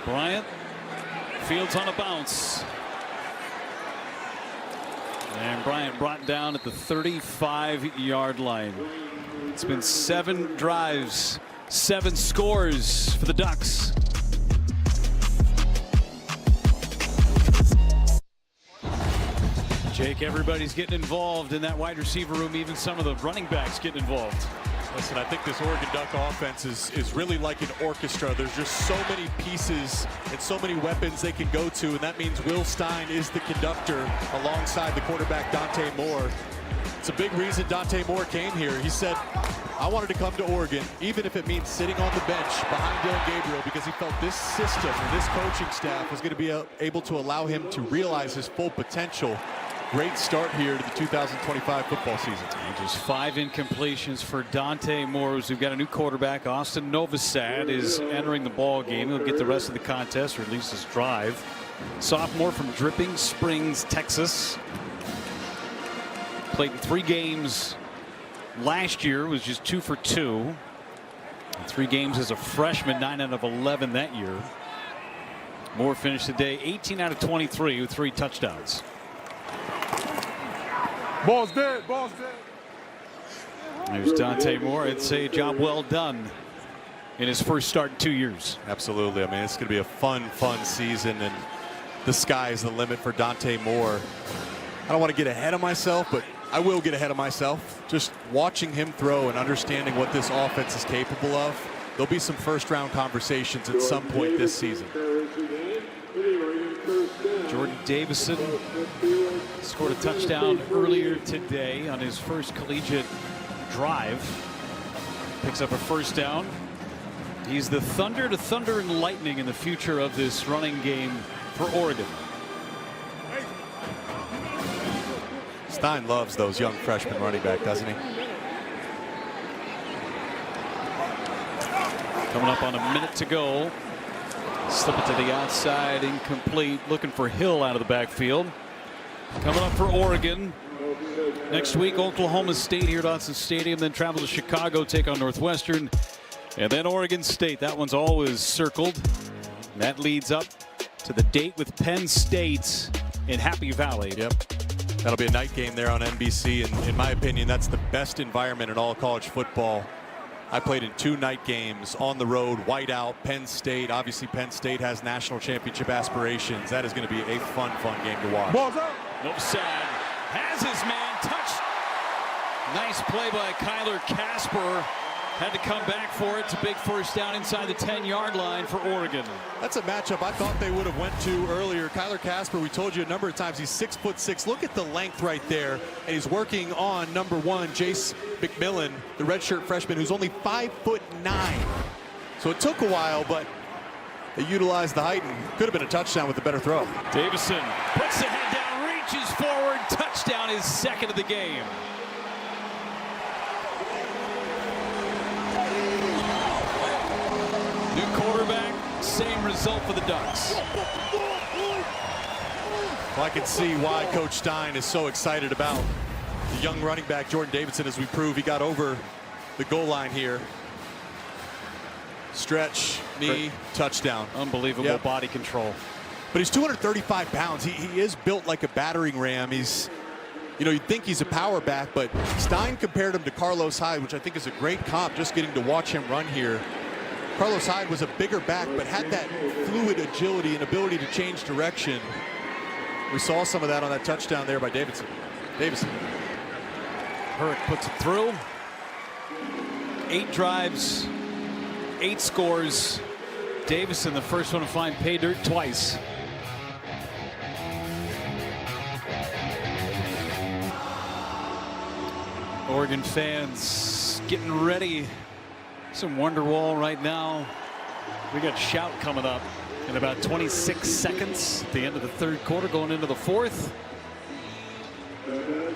Bryant fields on a bounce. And Bryant brought down at the 35-yard line. It's been 7 drives, 7 scores for the Ducks. Jake, everybody's getting involved in that wide receiver room, even some of the running backs getting involved. Listen, I think this Oregon Duck offense is really like an orchestra. There's just so many pieces and so many weapons they can go to, and that means Will Stein is the conductor alongside the quarterback Dante Moore. It's a big reason Dante Moore came here. He said, I wanted to come to Oregon, even if it means sitting on the bench behind Dylan Gabriel, because he felt this system and this coaching staff was going to be able to allow him to realize his full potential. Great start here to the 2025 football season. And just 5 incompletions for Dante Moore. We've got a new quarterback. Austin Novosad is entering the ball game. He'll get the rest of the contest, or at least his drive. Sophomore from Dripping Springs, Texas. Played in 3 games last year, was just 2 for 2. In 3 games as a freshman, 9 out of 11 that year. Moore finished the day 18 out of 23 with 3 touchdowns. Ball's dead. Ball's dead. There's Dante Moore. I'd say a job well done in his first start in 2 years. Absolutely. I mean, it's going to be a fun season, and the sky is the limit for Dante Moore. I don't want to get ahead of myself, but I will get ahead of myself. Just watching him throw and understanding what this offense is capable of. There'll be some first-round conversations at some point this season. Jordan Davison scored a touchdown earlier today on his first collegiate drive. Picks up a first down. He's the thunder to thunder and lightning in the future of this running game for Oregon. Stein loves those young freshman running back, doesn't he? Coming up on a minute to go. Slip it to the outside, incomplete. Looking for Hill out of the backfield. Coming up for Oregon. Next week, Oklahoma State here at Autzen Stadium. Then travel to Chicago, take on Northwestern. And then Oregon State. That one's always circled. And that leads up to the date with Penn State in Happy Valley. Yep. That'll be a night game there on NBC. And in my opinion, that's the best environment in all college football. I played in 2 night games on the road, whiteout, Penn State. Obviously, Penn State has national championship aspirations. That is going to be a fun game to watch. Novosad has his man touched. Nice play by Kyler Casper. Had to come back for it. It's a big first down inside the 10-yard line for Oregon. That's a matchup I thought they would have went to earlier. Kyler Casper, we told you a number of times, he's 6'6". Look at the length right there. And he's working on number 1, Jace McMillan, the redshirt freshman, who's only 5'9". So it took a while, but they utilized the height and could have been a touchdown with a better throw. Davison puts the head down, reaches forward. Touchdown, his second of the game. New quarterback, same result for the Ducks. Well, I can see why Coach Stein is so excited about the young running back Jordan Davison. As we prove, he got over the goal line here. Stretch, knee, touchdown. Unbelievable body control. But he's 235 pounds. He is built like a battering ram. He's, you know, you'd think he's a power back, but Stein compared him to Carlos Hyde, which I think is a great comp, just getting to watch him run here. Carlos Hyde was a bigger back, but had that fluid agility and ability to change direction. We saw some of that on that touchdown there by Davison. Hurrick puts it through. 8 drives, 8 scores. Davison, the first one to find pay dirt twice. Oregon fans getting ready. Some Wonderwall right now. We got Shout coming up in about 26 seconds at the end of the 3rd quarter, going into the 4th. A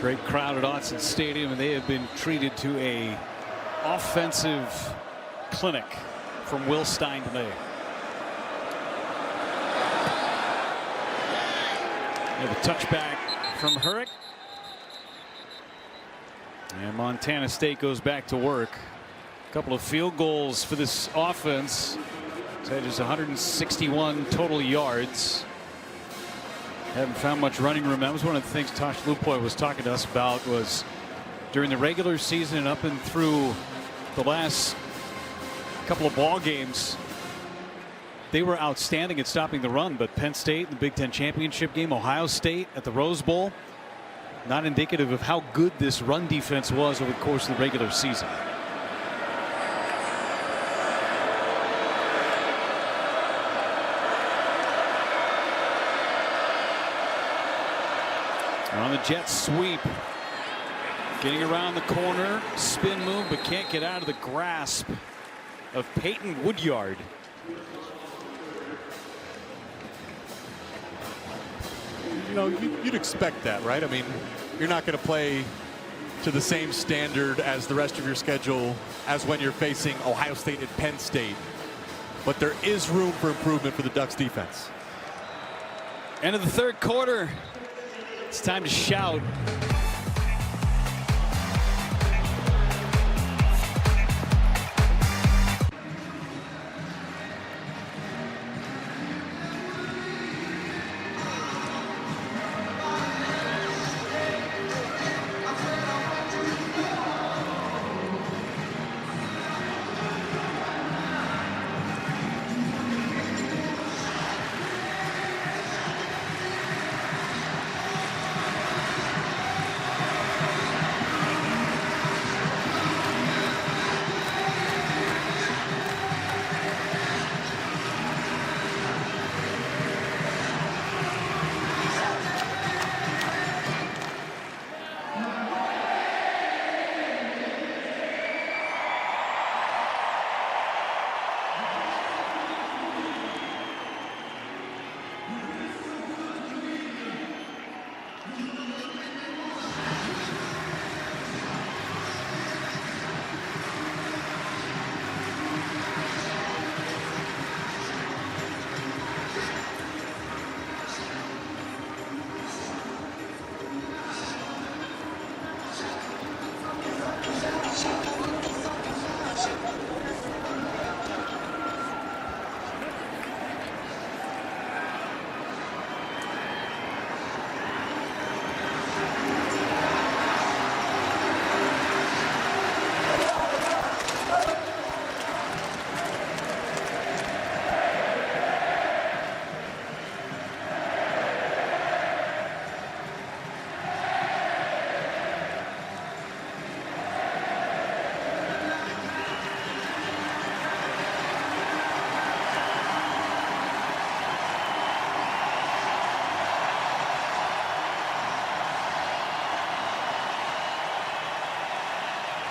great crowd at Autzen Stadium, and they have been treated to a offensive clinic from Will Stein today. We have a touchback from Hurrick. And Montana State goes back to work. A couple of field goals for this offense. That is 161 total yards. Haven't found much running room. That was one of the things Tosh Lupoy was talking to us about, was during the regular season and up and through the last couple of ball games, they were outstanding at stopping the run. But Penn State in the Big Ten championship game, Ohio State at the Rose Bowl, not indicative of how good this run defense was over the course of the regular season. On the jet sweep, Getting around the corner, spin move, but can't get out of the grasp of Peyton Woodyard. You know, you'd expect that, right? I mean, you're not going to play to the same standard as the rest of your schedule as when you're facing Ohio State and Penn State. But there is room for improvement for the Ducks defense. End of the third quarter. It's time to shout.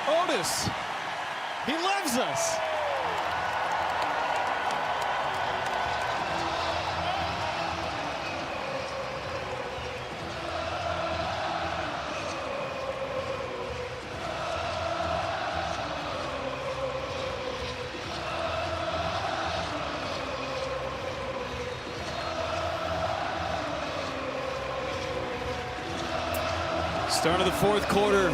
Otis, he loves us. Start of the fourth quarter.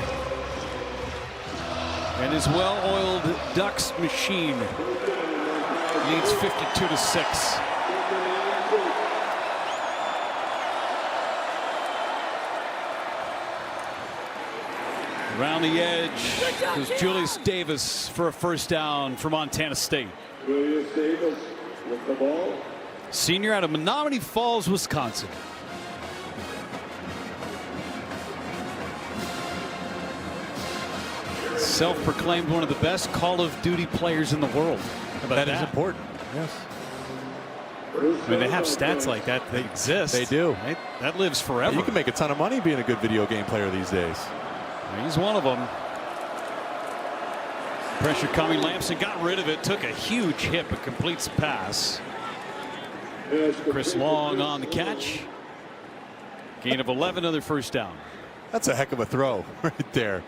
And his well-oiled Ducks machine leads 52-6. Around the edge goes Julius Davis for a first down for Montana State. Julius Davis with the ball. Senior out of Menominee Falls, Wisconsin. Self-proclaimed one of the best Call of Duty players in the world. That is important. Yes. I mean, they have stats like that. They exist. They do. Right? That lives forever. You can make a ton of money being a good video game player these days. He's one of them. Pressure coming. Lamson got rid of it. Took a huge hit, but completes the pass. Chris Long on the catch. Gain of 11, another first down. That's a heck of a throw right there.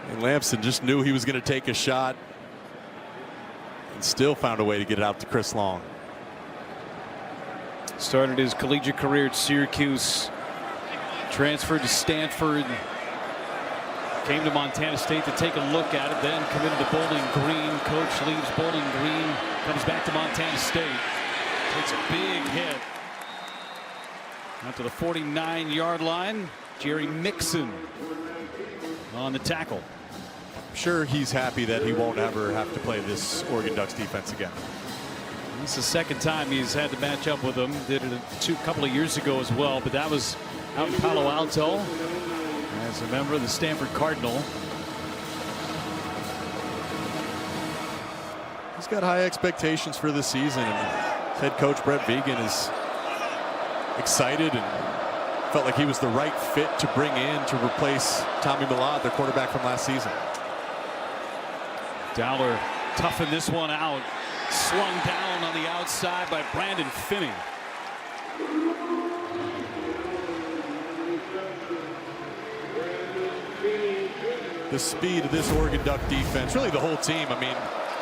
And Lamson just knew he was going to take a shot and still found a way to get it out to Chris Long. Started his collegiate career at Syracuse, transferred to Stanford, came to Montana State to take a look at it, then committed to Bowling Green. Coach leaves Bowling Green, comes back to Montana State, takes a big hit out to the 49-yard line. Jerry Mixon on the tackle. I'm sure he's happy that he won't ever have to play this Oregon Ducks defense again. It's the second time he's had to match up with them. Did it a couple of years ago as well, but that was out in Palo Alto as a member of the Stanford Cardinal. He's got high expectations for this season, and head coach Brett Vigen is excited and Felt like he was the right fit to bring in to replace Tommy Millard, their quarterback from last season. Dowler toughing this one out. Slung down on the outside by Brandon Finney. The speed of this Oregon Duck defense, really the whole team. I mean,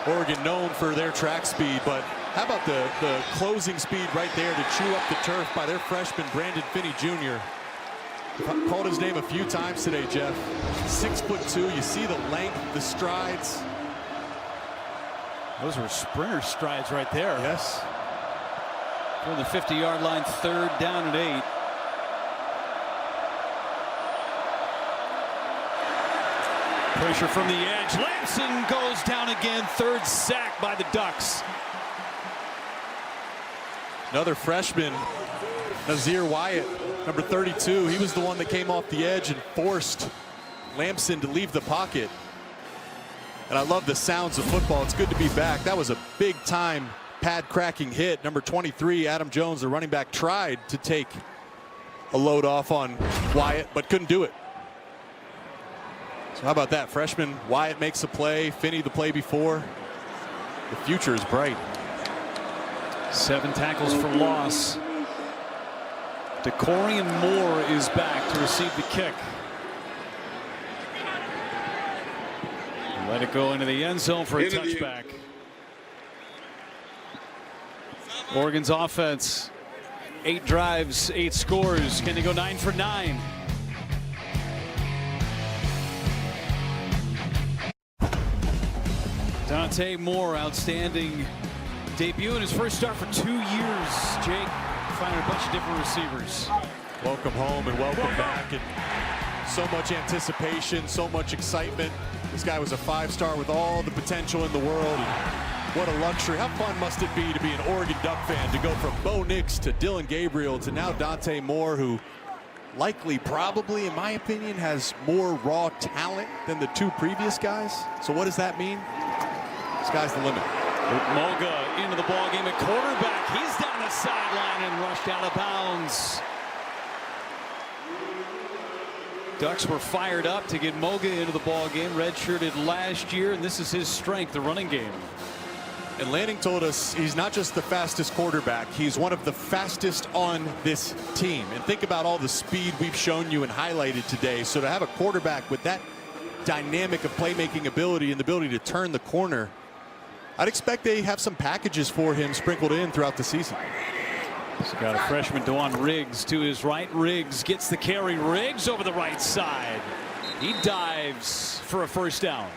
Oregon known for their track speed, but how about the closing speed right there to chew up the turf by their freshman Brandon Finney Jr. I've called his name a few times today, Jeff. 6'2". You see the length, the strides. Those were sprinter strides right there. Yes. From the 50-yard line, 3rd down and 8. Pressure from the edge. Lamson goes down again. 3rd sack by the Ducks. Another freshman, Nazir Wyatt, number 32. He was the one that came off the edge and forced Lamson to leave the pocket. And I love the sounds of football. It's good to be back. That was a big-time pad-cracking hit. Number 23, Adam Jones, the running back, tried to take a load off on Wyatt, but couldn't do it. So how about that? Freshman Wyatt makes a play. Finney the play before. The future is bright. 7 tackles for loss. DeCorian Moore is back to receive the kick. Let it go into the end zone for a touchback. Oregon's offense, 8 drives, 8 scores. Can they go 9 for 9? Dante Moore, outstanding debut in his first start for 2 years. Jake, finding a bunch of different receivers. Welcome home and welcome back. And so much anticipation, so much excitement. This guy was a 5-star with all the potential in the world. And what a luxury. How fun must it be to be an Oregon Duck fan, to go from Bo Nix to Dylan Gabriel to now Dante Moore, who likely, probably, in my opinion, has more raw talent than the 2 previous guys. So what does that mean? Sky's the limit. Moga into the ball game at quarterback. He's down the sideline and rushed out of bounds. Ducks were fired up to get Moga into the ball game. Redshirted last year, and this is his strength, the running game. And Lanning told us he's not just the fastest quarterback, he's one of the fastest on this team. And think about all the speed we've shown you and highlighted today. So to have a quarterback with that dynamic of playmaking ability and the ability to turn the corner, I'd expect they have some packages for him sprinkled in throughout the season. He's got a freshman, Dewan Riggs, to his right. Riggs gets the carry. Riggs over the right side. He dives for a 1st down.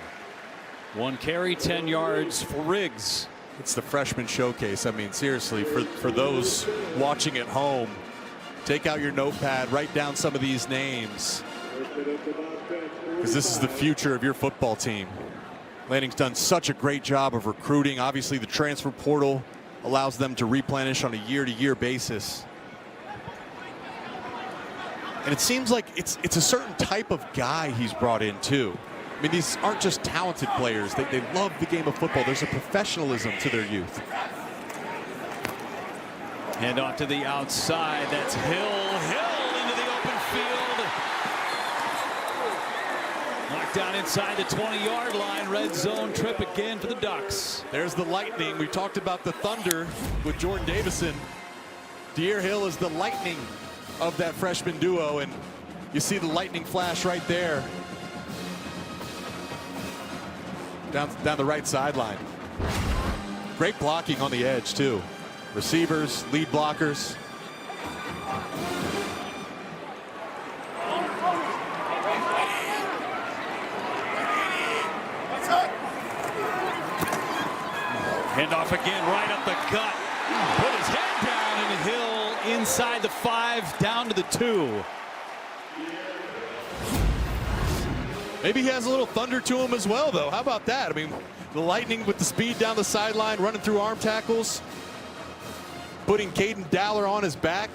1 carry, 10 yards for Riggs. It's the freshman showcase. I mean, seriously, for those watching at home, take out your notepad, write down some of these names, because this is the future of your football team. Lanning's done such a great job of recruiting. Obviously, the transfer portal allows them to replenish on a year-to-year basis. And it seems like it's a certain type of guy he's brought in, too. I mean, these aren't just talented players. They love the game of football. There's a professionalism to their youth. Hand off to the outside. That's Hill. Hill into the open field. Knocked down inside the 20-yard line. Red zone trip again for the Ducks. There's the lightning. We talked about the thunder with Jordan Davison. Deere Hill is the lightning of that freshman duo, and you see the lightning flash right there. Down the right sideline. Great blocking on the edge, too. Receivers, lead blockers. Handoff again, right up the gut. Put his head down, and Hill inside the 5, down to the 2. Maybe he has a little thunder to him as well, though. How about that? I mean, the lightning with the speed down the sideline, running through arm tackles, putting Caden Dowler on his back,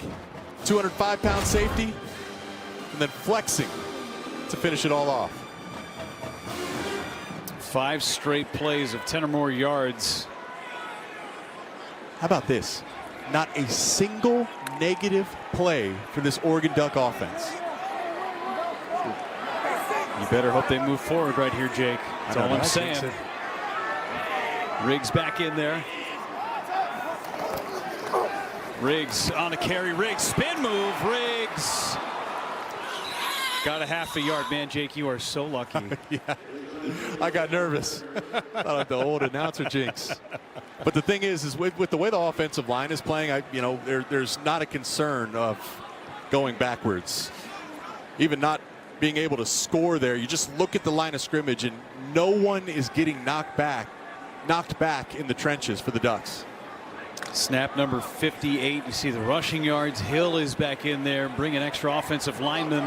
205-pound safety, and then flexing to finish it all off. 5 straight plays of 10 or more yards. How about this? not a single negative play for this Oregon Duck offense. You better hope they move forward right here, Jake. That's all I'm saying. Riggs back in there. Riggs on a carry. Riggs spin move. Riggs got a half a yard. Man, Jake, you are so lucky. Yeah, I got nervous. Thought the old announcer jinx. But the thing is with the way the offensive line is playing, there's not a concern of going backwards. Even not being able to score there, you just look at the line of scrimmage and no one is getting knocked back in the trenches for the Ducks. Snap number 58. You see the rushing yards. Hill is back in there, bringing extra offensive linemen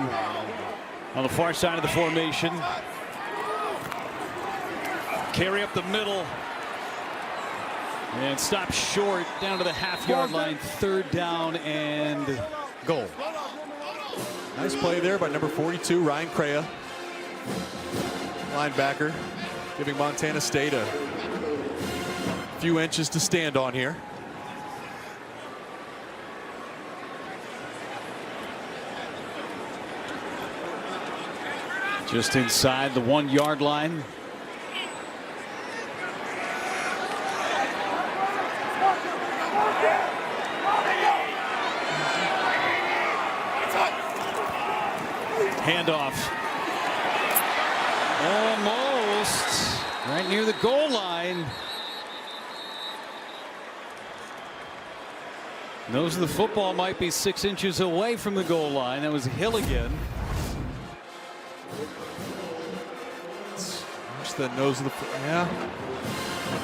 on the far side of the formation. Carry up the middle and stop short down to the half-yard line. 3rd down and goal. Nice play there by number 42, Ryan Crea, linebacker, giving Montana State a few inches to stand on here. Just inside the 1-yard line. Handoff. Almost right near the goal line. Nose of the football might be 6 inches away from the goal line. That was Hill again. Just the nose of the yeah.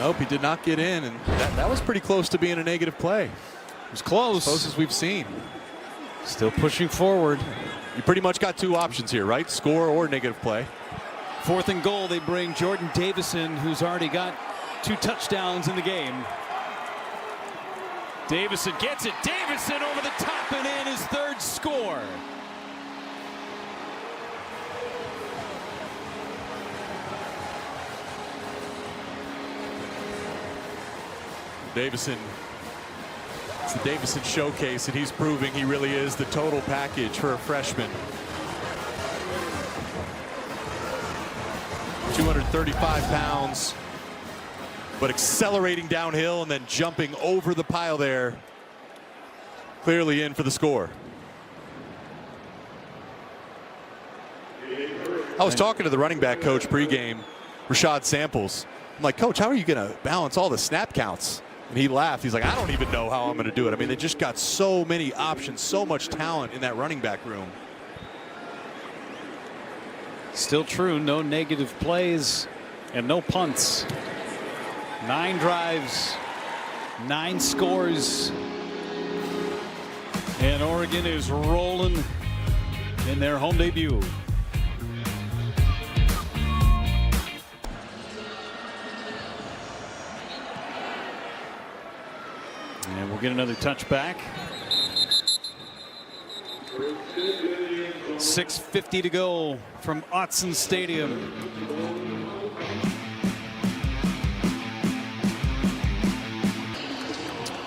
Nope, he did not get in, and that was pretty close to being a negative play. It was close. As close as we've seen. Still pushing forward. You pretty much got 2 options here, right? Score or negative play. 4th and goal. They bring Jordan Davison, who's already got 2 touchdowns in the game. Davison gets it. Davison over the top and in, his 3rd score. Davison. It's the Davison showcase, and he's proving he really is the total package for a freshman. 235 pounds, but accelerating downhill and then jumping over the pile there. Clearly in for the score. I was talking to the running back coach pregame, Rashad Samples. I'm like, Coach, how are you going to balance all the snap counts? And he laughed. He's like, I don't even know how I'm going to do it. I mean, they just got so many options, so much talent in that running back room. Still true. No negative plays and no punts. 9 drives, 9 scores. And Oregon is rolling in their home debut. And we'll get another touchback. 6:50 to go from Autzen Stadium.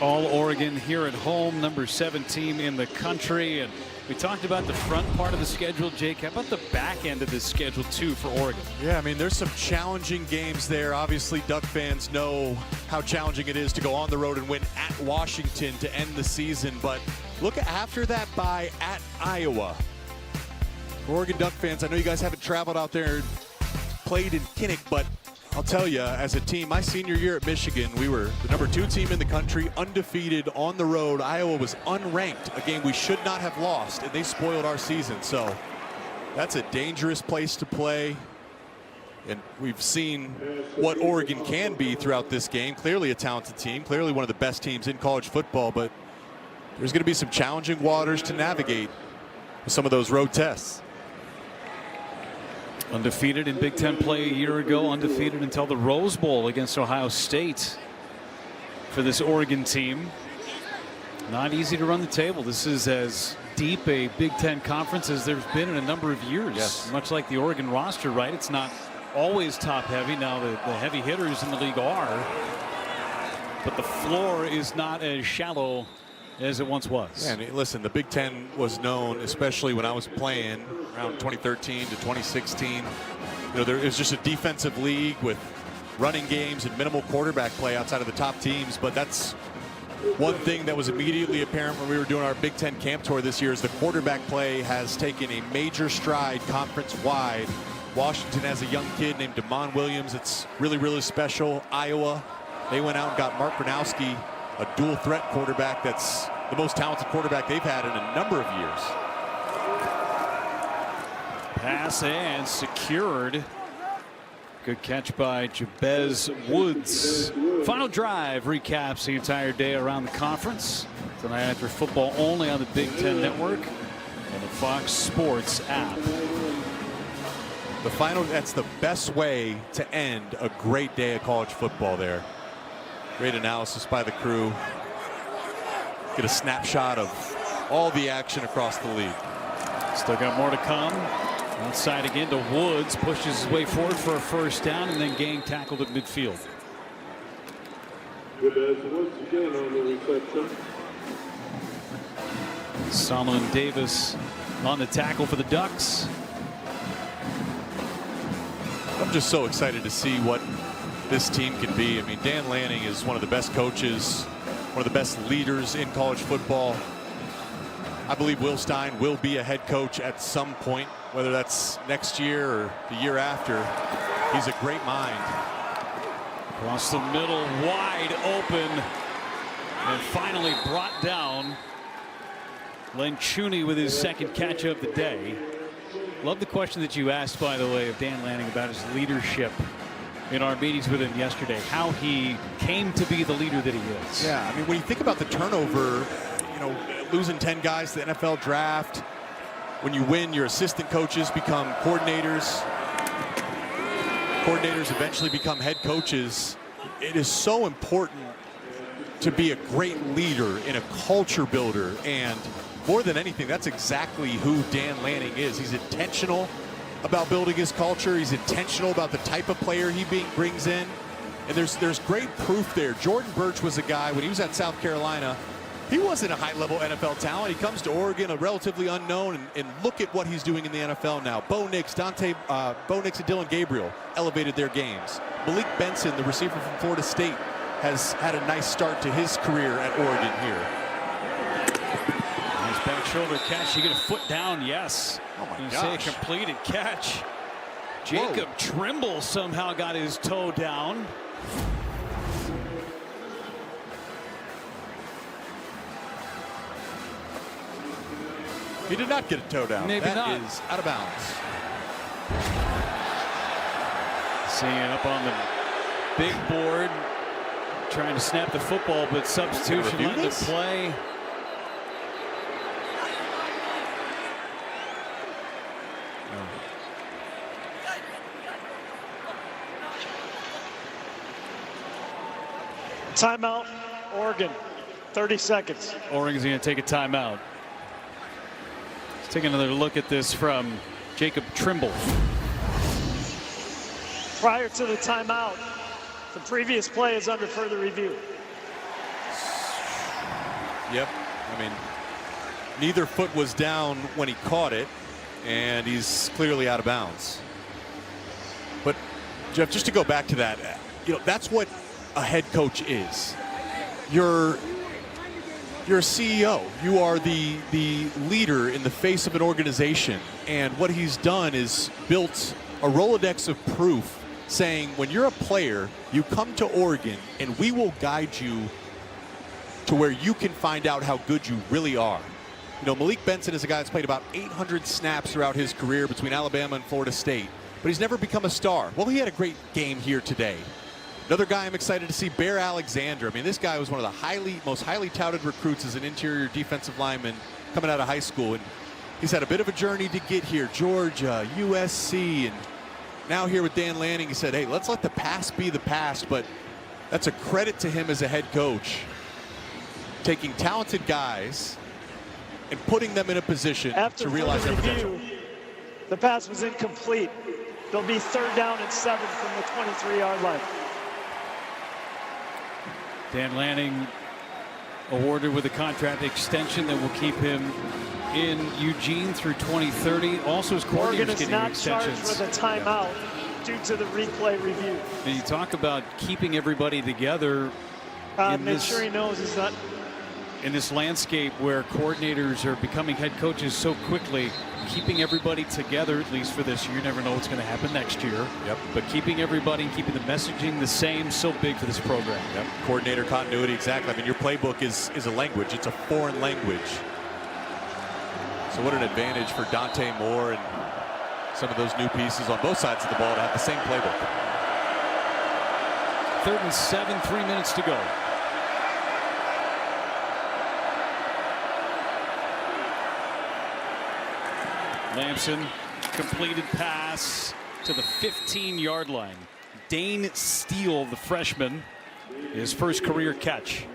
All Oregon here at home, number 7 team in the country. And we talked about the front part of the schedule, Jake. How about the back end of this schedule too for Oregon? Yeah, I mean, there's some challenging games there. Obviously, Duck fans know how challenging it is to go on the road and win at Washington to end the season. But look after that bye at Iowa. Oregon Duck fans, I know you guys haven't traveled out there and played in Kinnick, but I'll tell you, as a team, my senior year at Michigan, we were the number 2 team in the country, undefeated on the road. Iowa was unranked, a game we should not have lost, and they spoiled our season. So that's a dangerous place to play. And we've seen what Oregon can be throughout this game. Clearly a talented team, clearly one of the best teams in college football, but there's going to be some challenging waters to navigate with some of those road tests. Undefeated in Big Ten play a year ago, undefeated until the Rose Bowl against Ohio State for this Oregon team. Not easy to run the table. This is as deep a Big Ten conference as there's been in a number of years. Yes. Much like the Oregon roster, right? It's not always top heavy. Now the heavy hitters in the league are. but the floor is not as shallow as it once was. Yeah, and listen, the Big Ten was known, especially when I was playing around 2013 to 2016. You know, it was just a defensive league with running games and minimal quarterback play outside of the top teams. But that's one thing that was immediately apparent when we were doing our Big Ten camp tour this year is the quarterback play has taken a major stride conference-wide. Washington has a young kid named Damon Williams. It's really, really special. Iowa, they went out and got Mark Gronowski, a dual threat quarterback that's the most talented quarterback they've had in a number of years. Pass and secured. Good catch by Jabez Woods. Final drive recaps the entire day around the conference. Tonight after football only on the Big Ten Network and the Fox Sports app. The final, that's the best way to end a great day of college football there. Great analysis by the crew. Get a snapshot of all the action across the league. Still got more to come. Outside again to Woods, pushes his way forward for a first down and then getting tackled at midfield. Woods again on the reception. Solomon Davis on the tackle for the Ducks. I'm just so excited to see what this team can be. I mean, Dan Lanning is one of the best coaches, one of the best leaders in college football. I believe Will Stein will be a head coach at some point, whether that's next year or the year after. He's a great mind. Across the middle, wide open, and finally brought down. Lencioni with his second catch of the day. Love the question that you asked, by the way, of Dan Lanning about his leadership in our meetings with him yesterday, how he came to be the leader that he is. Yeah, I mean, when you think about the turnover, you know, losing 10 guys to the NFL draft, when you win, your assistant coaches become coordinators. Coordinators eventually become head coaches. It is so important to be a great leader and a culture builder. And more than anything, that's exactly who Dan Lanning is. He's intentional about building his culture. He's intentional about the type of player he brings in. And there's great proof there. Jordan Burch was a guy, when he was at South Carolina, he wasn't a high-level NFL talent. He comes to Oregon, a relatively unknown, and look at what he's doing in the NFL now. Bo Nix and Dylan Gabriel elevated their games. Malik Benson, the receiver from Florida State, has had a nice start to his career at Oregon here. Nice back shoulder catch. You get a foot down, yes. Oh my You gosh. say a completed catch. Jacob Trimble somehow got his toe down. He did not get a toe down. Maybe that not. is out of bounds. Seeing it up on the big board, trying to snap the football, but substitution letting it play. Timeout, Oregon, 30 seconds. Oregon's going to take a timeout. Let's take another look at this from Jacob Trimble. Prior to the timeout, the previous play is under further review. Yep. I mean, neither foot was down when he caught it, and he's clearly out of bounds. But, Jeff, just to go back to that, you know, that's what a head coach is. You're a CEO. You are the leader in the face of an organization. And what he's done is built a Rolodex of proof saying when you're a player, you come to Oregon and we will guide you to where you can find out how good you really are. You know, Malik Benson is a guy that's played about 800 snaps throughout his career between Alabama and Florida State, but he's never become a star. Well, he had a great game here today. Another guy I'm excited to see, Bear Alexander. I mean, this guy was one of the most highly touted recruits as an interior defensive lineman coming out of high school. And he's had a bit of a journey to get here. Georgia, USC, and now here with Dan Lanning, he said, hey, let's let the past be the past. But that's a credit to him as a head coach, taking talented guys and putting them in a position to realize their potential. The pass was incomplete. There'll be 3rd down and 7 from the 23-yard line. Dan Lanning awarded with a contract extension that will keep him in Eugene through 2030. Also, his coordinators Oregon is getting not extensions. charged with a timeout due to the replay review. And you talk about keeping everybody together. Make sure he knows he's not. In this landscape where coordinators are becoming head coaches so quickly, keeping everybody together, at least for this year, you never know what's going to happen next year. Yep. But keeping everybody and keeping the messaging the same, so big for this program. Yep. Coordinator continuity, exactly. I mean, your playbook is a language. It's a foreign language. So what an advantage for Dante Moore and some of those new pieces on both sides of the ball to have the same playbook. 3rd and 7, 3 minutes to go. Lamson, completed pass to the 15-yard line. Dane Steele, the freshman, his first career catch.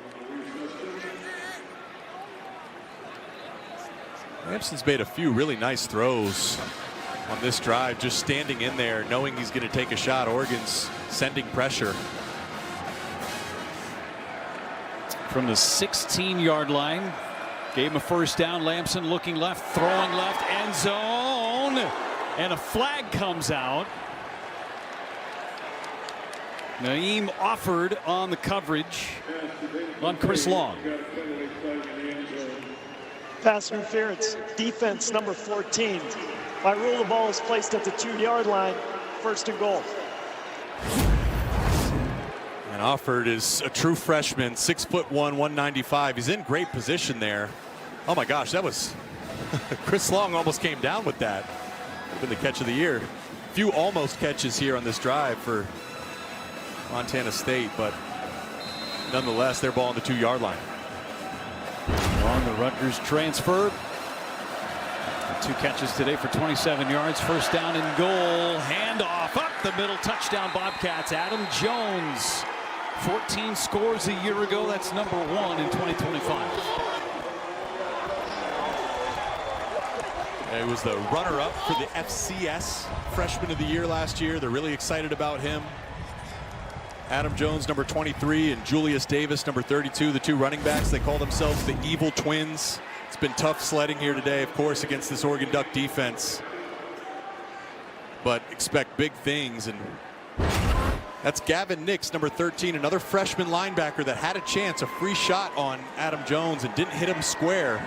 Lamson's made a few really nice throws on this drive, just standing in there, knowing he's going to take a shot. Oregon's sending pressure. From the 16-yard line, gave him a first down. Lamson looking left, throwing left, end zone, and a flag comes out. Naeem offered on the coverage on Chris Long. Pass interference, defense number 14. By rule, the ball is placed at the 2-yard line, 1st and goal. And Offord is a true freshman, 6'1", 195. He's in great position there. Oh my gosh, that was Chris Long almost came down with that. Been the catch of the year. Few almost catches here on this drive for Montana State, but nonetheless, their ball on the 2-yard line. On the Rutgers transfer. 2 catches today for 27 yards. First down and goal. Handoff up the middle. Touchdown Bobcats. Adam Jones. 14 scores a year ago. That's number 1 in 2025. He was the runner-up for the FCS Freshman of the Year last year. They're really excited about him. Adam Jones, number 23, and Julius Davis, number 32, the 2 running backs. They call themselves the Evil Twins. It's been tough sledding here today, of course, against this Oregon Duck defense. But expect big things. And that's Gavin Nix, number 13, another freshman linebacker that had a chance, a free shot on Adam Jones and didn't hit him square.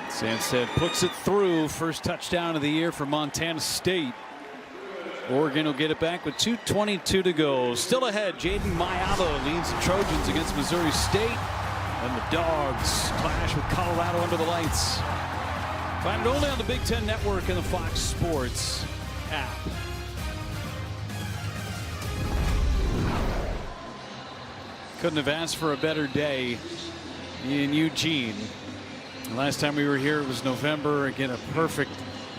Sanstead puts it through. First touchdown of the year for Montana State. Oregon will get it back with 2:22 to go. Still ahead, Jaden Mayava leads the Trojans against Missouri State. And the Dogs clash with Colorado under the lights. Find it only on the Big Ten Network and the Fox Sports app. Couldn't have asked for a better day in Eugene. The last time we were here, it was November. Again, a perfect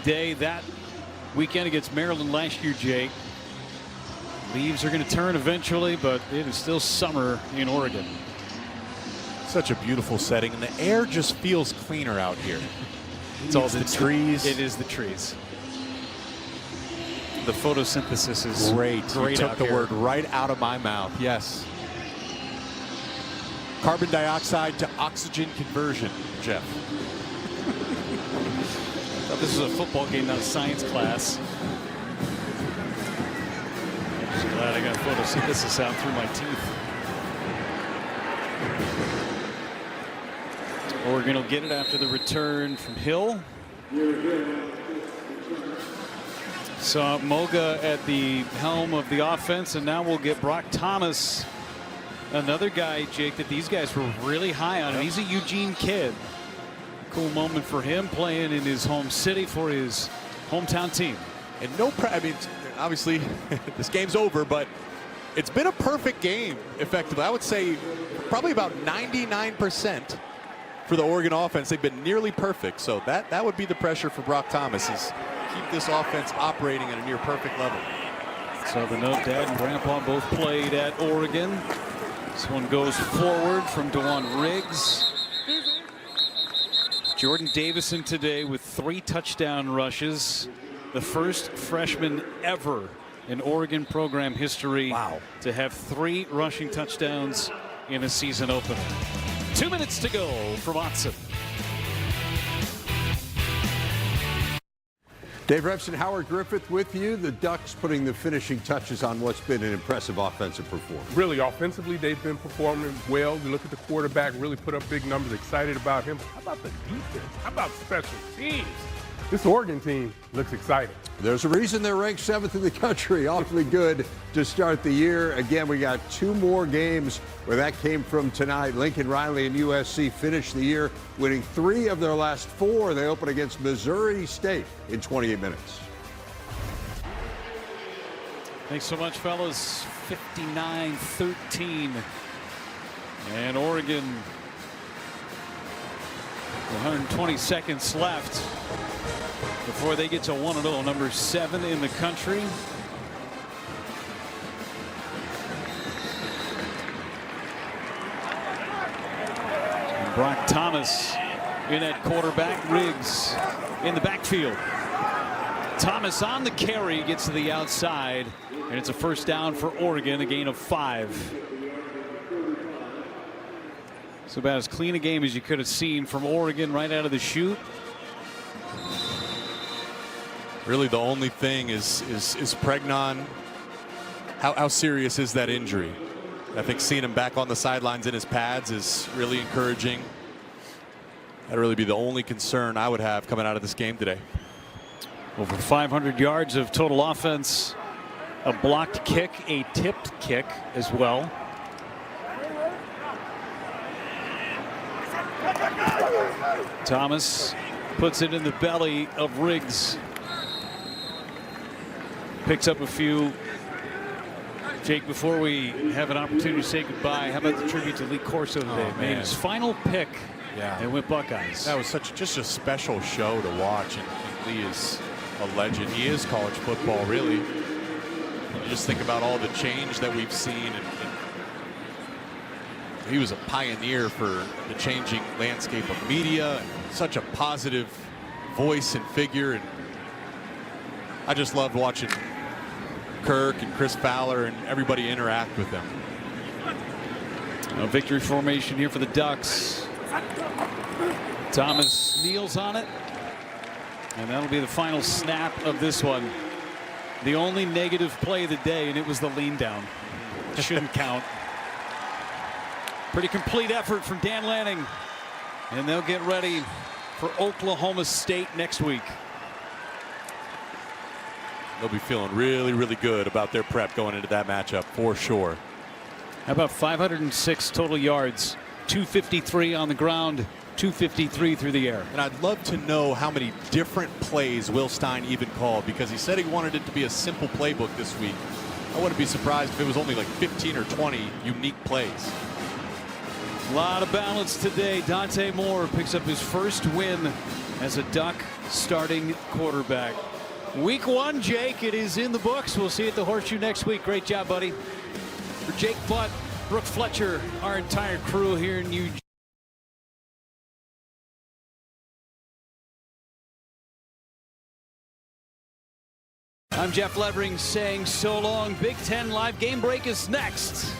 day. That weekend against Maryland last year, Jake. Leaves are going to turn eventually, but it is still summer in Oregon. Such a beautiful setting, and the air just feels cleaner out here. It's all the trees. It is the trees. The photosynthesis is great. You took out the here. word right out of my mouth. Yes. Carbon dioxide to oxygen conversion, Jeff. Thought this was a football game, not a science class. Just glad I got photosynthesis out through my teeth. Oregon will get it after the return from Hill. So Moga at the helm of the offense, and now we'll get Brock Thomas, another guy, Jake, that these guys were really high on. He's a Eugene kid. Cool moment for him playing in his home city for his hometown team. And I mean, obviously, this game's over, but it's been a perfect game, effectively. I would say probably about 99% for the Oregon offense. They've been nearly perfect. So that would be the pressure for Brock Thomas, is keep this offense operating at a near perfect level. So the note, Dad and Grandpa both played at Oregon. This one goes forward from DeJuan Riggs. Jordan Davison today with 3 touchdown rushes. The first freshman ever in Oregon program history to have 3 rushing touchdowns in a season opener. 2 minutes to go for Watson. Dave Repson, Howard Griffith with you. The Ducks putting the finishing touches on what's been an impressive offensive performance. Really, offensively, they've been performing well. You look at the quarterback, really put up big numbers, excited about him. How about the defense? How about special teams? This Oregon team looks exciting. There's a reason they're ranked 7th in the country. Awfully good to start the year. Again, we got 2 more games where that came from tonight. Lincoln Riley and USC finished the year winning 3 of their last 4. They open against Missouri State in 28 minutes. Thanks so much, fellas. 59-13. And Oregon, 120 seconds left before they get to 1-0, number 7 in the country. And Brock Thomas in at quarterback, Riggs in the backfield. Thomas on the carry, gets to the outside, and it's a first down for Oregon, a gain of 5. So about as clean a game as you could have seen from Oregon right out of the chute. Really, the only thing is Pregnon. How serious is that injury? I think seeing him back on the sidelines in his pads is really encouraging. That'd really be the only concern I would have coming out of this game today. Over 500 yards of total offense, a blocked kick, a tipped kick as well. Thomas puts it in the belly of Riggs. Picks up a few. Jake, before we have an opportunity to say goodbye, how about the tribute to Lee Corso today? Made his final pick and went Buckeyes. That was just a special show to watch, and Lee is a legend. He is college football, really. You just think about all the change that we've seen, and he was a pioneer for the changing landscape of media, and such a positive voice and figure, and I just loved watching Kirk and Chris Fowler and everybody interact with them. A victory formation here for the Ducks. Thomas kneels on it, and that'll be the final snap of this one. The only negative play of the day, and it was the lean down. Shouldn't count. Pretty complete effort from Dan Lanning, and they'll get ready for Oklahoma State next week. They'll be feeling really, really good about their prep going into that matchup for sure. How about 506 total yards, 253 on the ground, 253 through the air. And I'd love to know how many different plays Will Stein even called, because he said he wanted it to be a simple playbook this week. I wouldn't be surprised if it was only like 15 or 20 unique plays. A lot of balance today. Dante Moore picks up his first win as a Duck starting quarterback. Week 1, Jake, it is in the books. We'll see you at the Horseshoe next week. Great job, buddy. For Jake Butt, Brooke Fletcher, our entire crew here in Eugene. I'm Jeff Levering saying so long. Big Ten Live Game Break is next.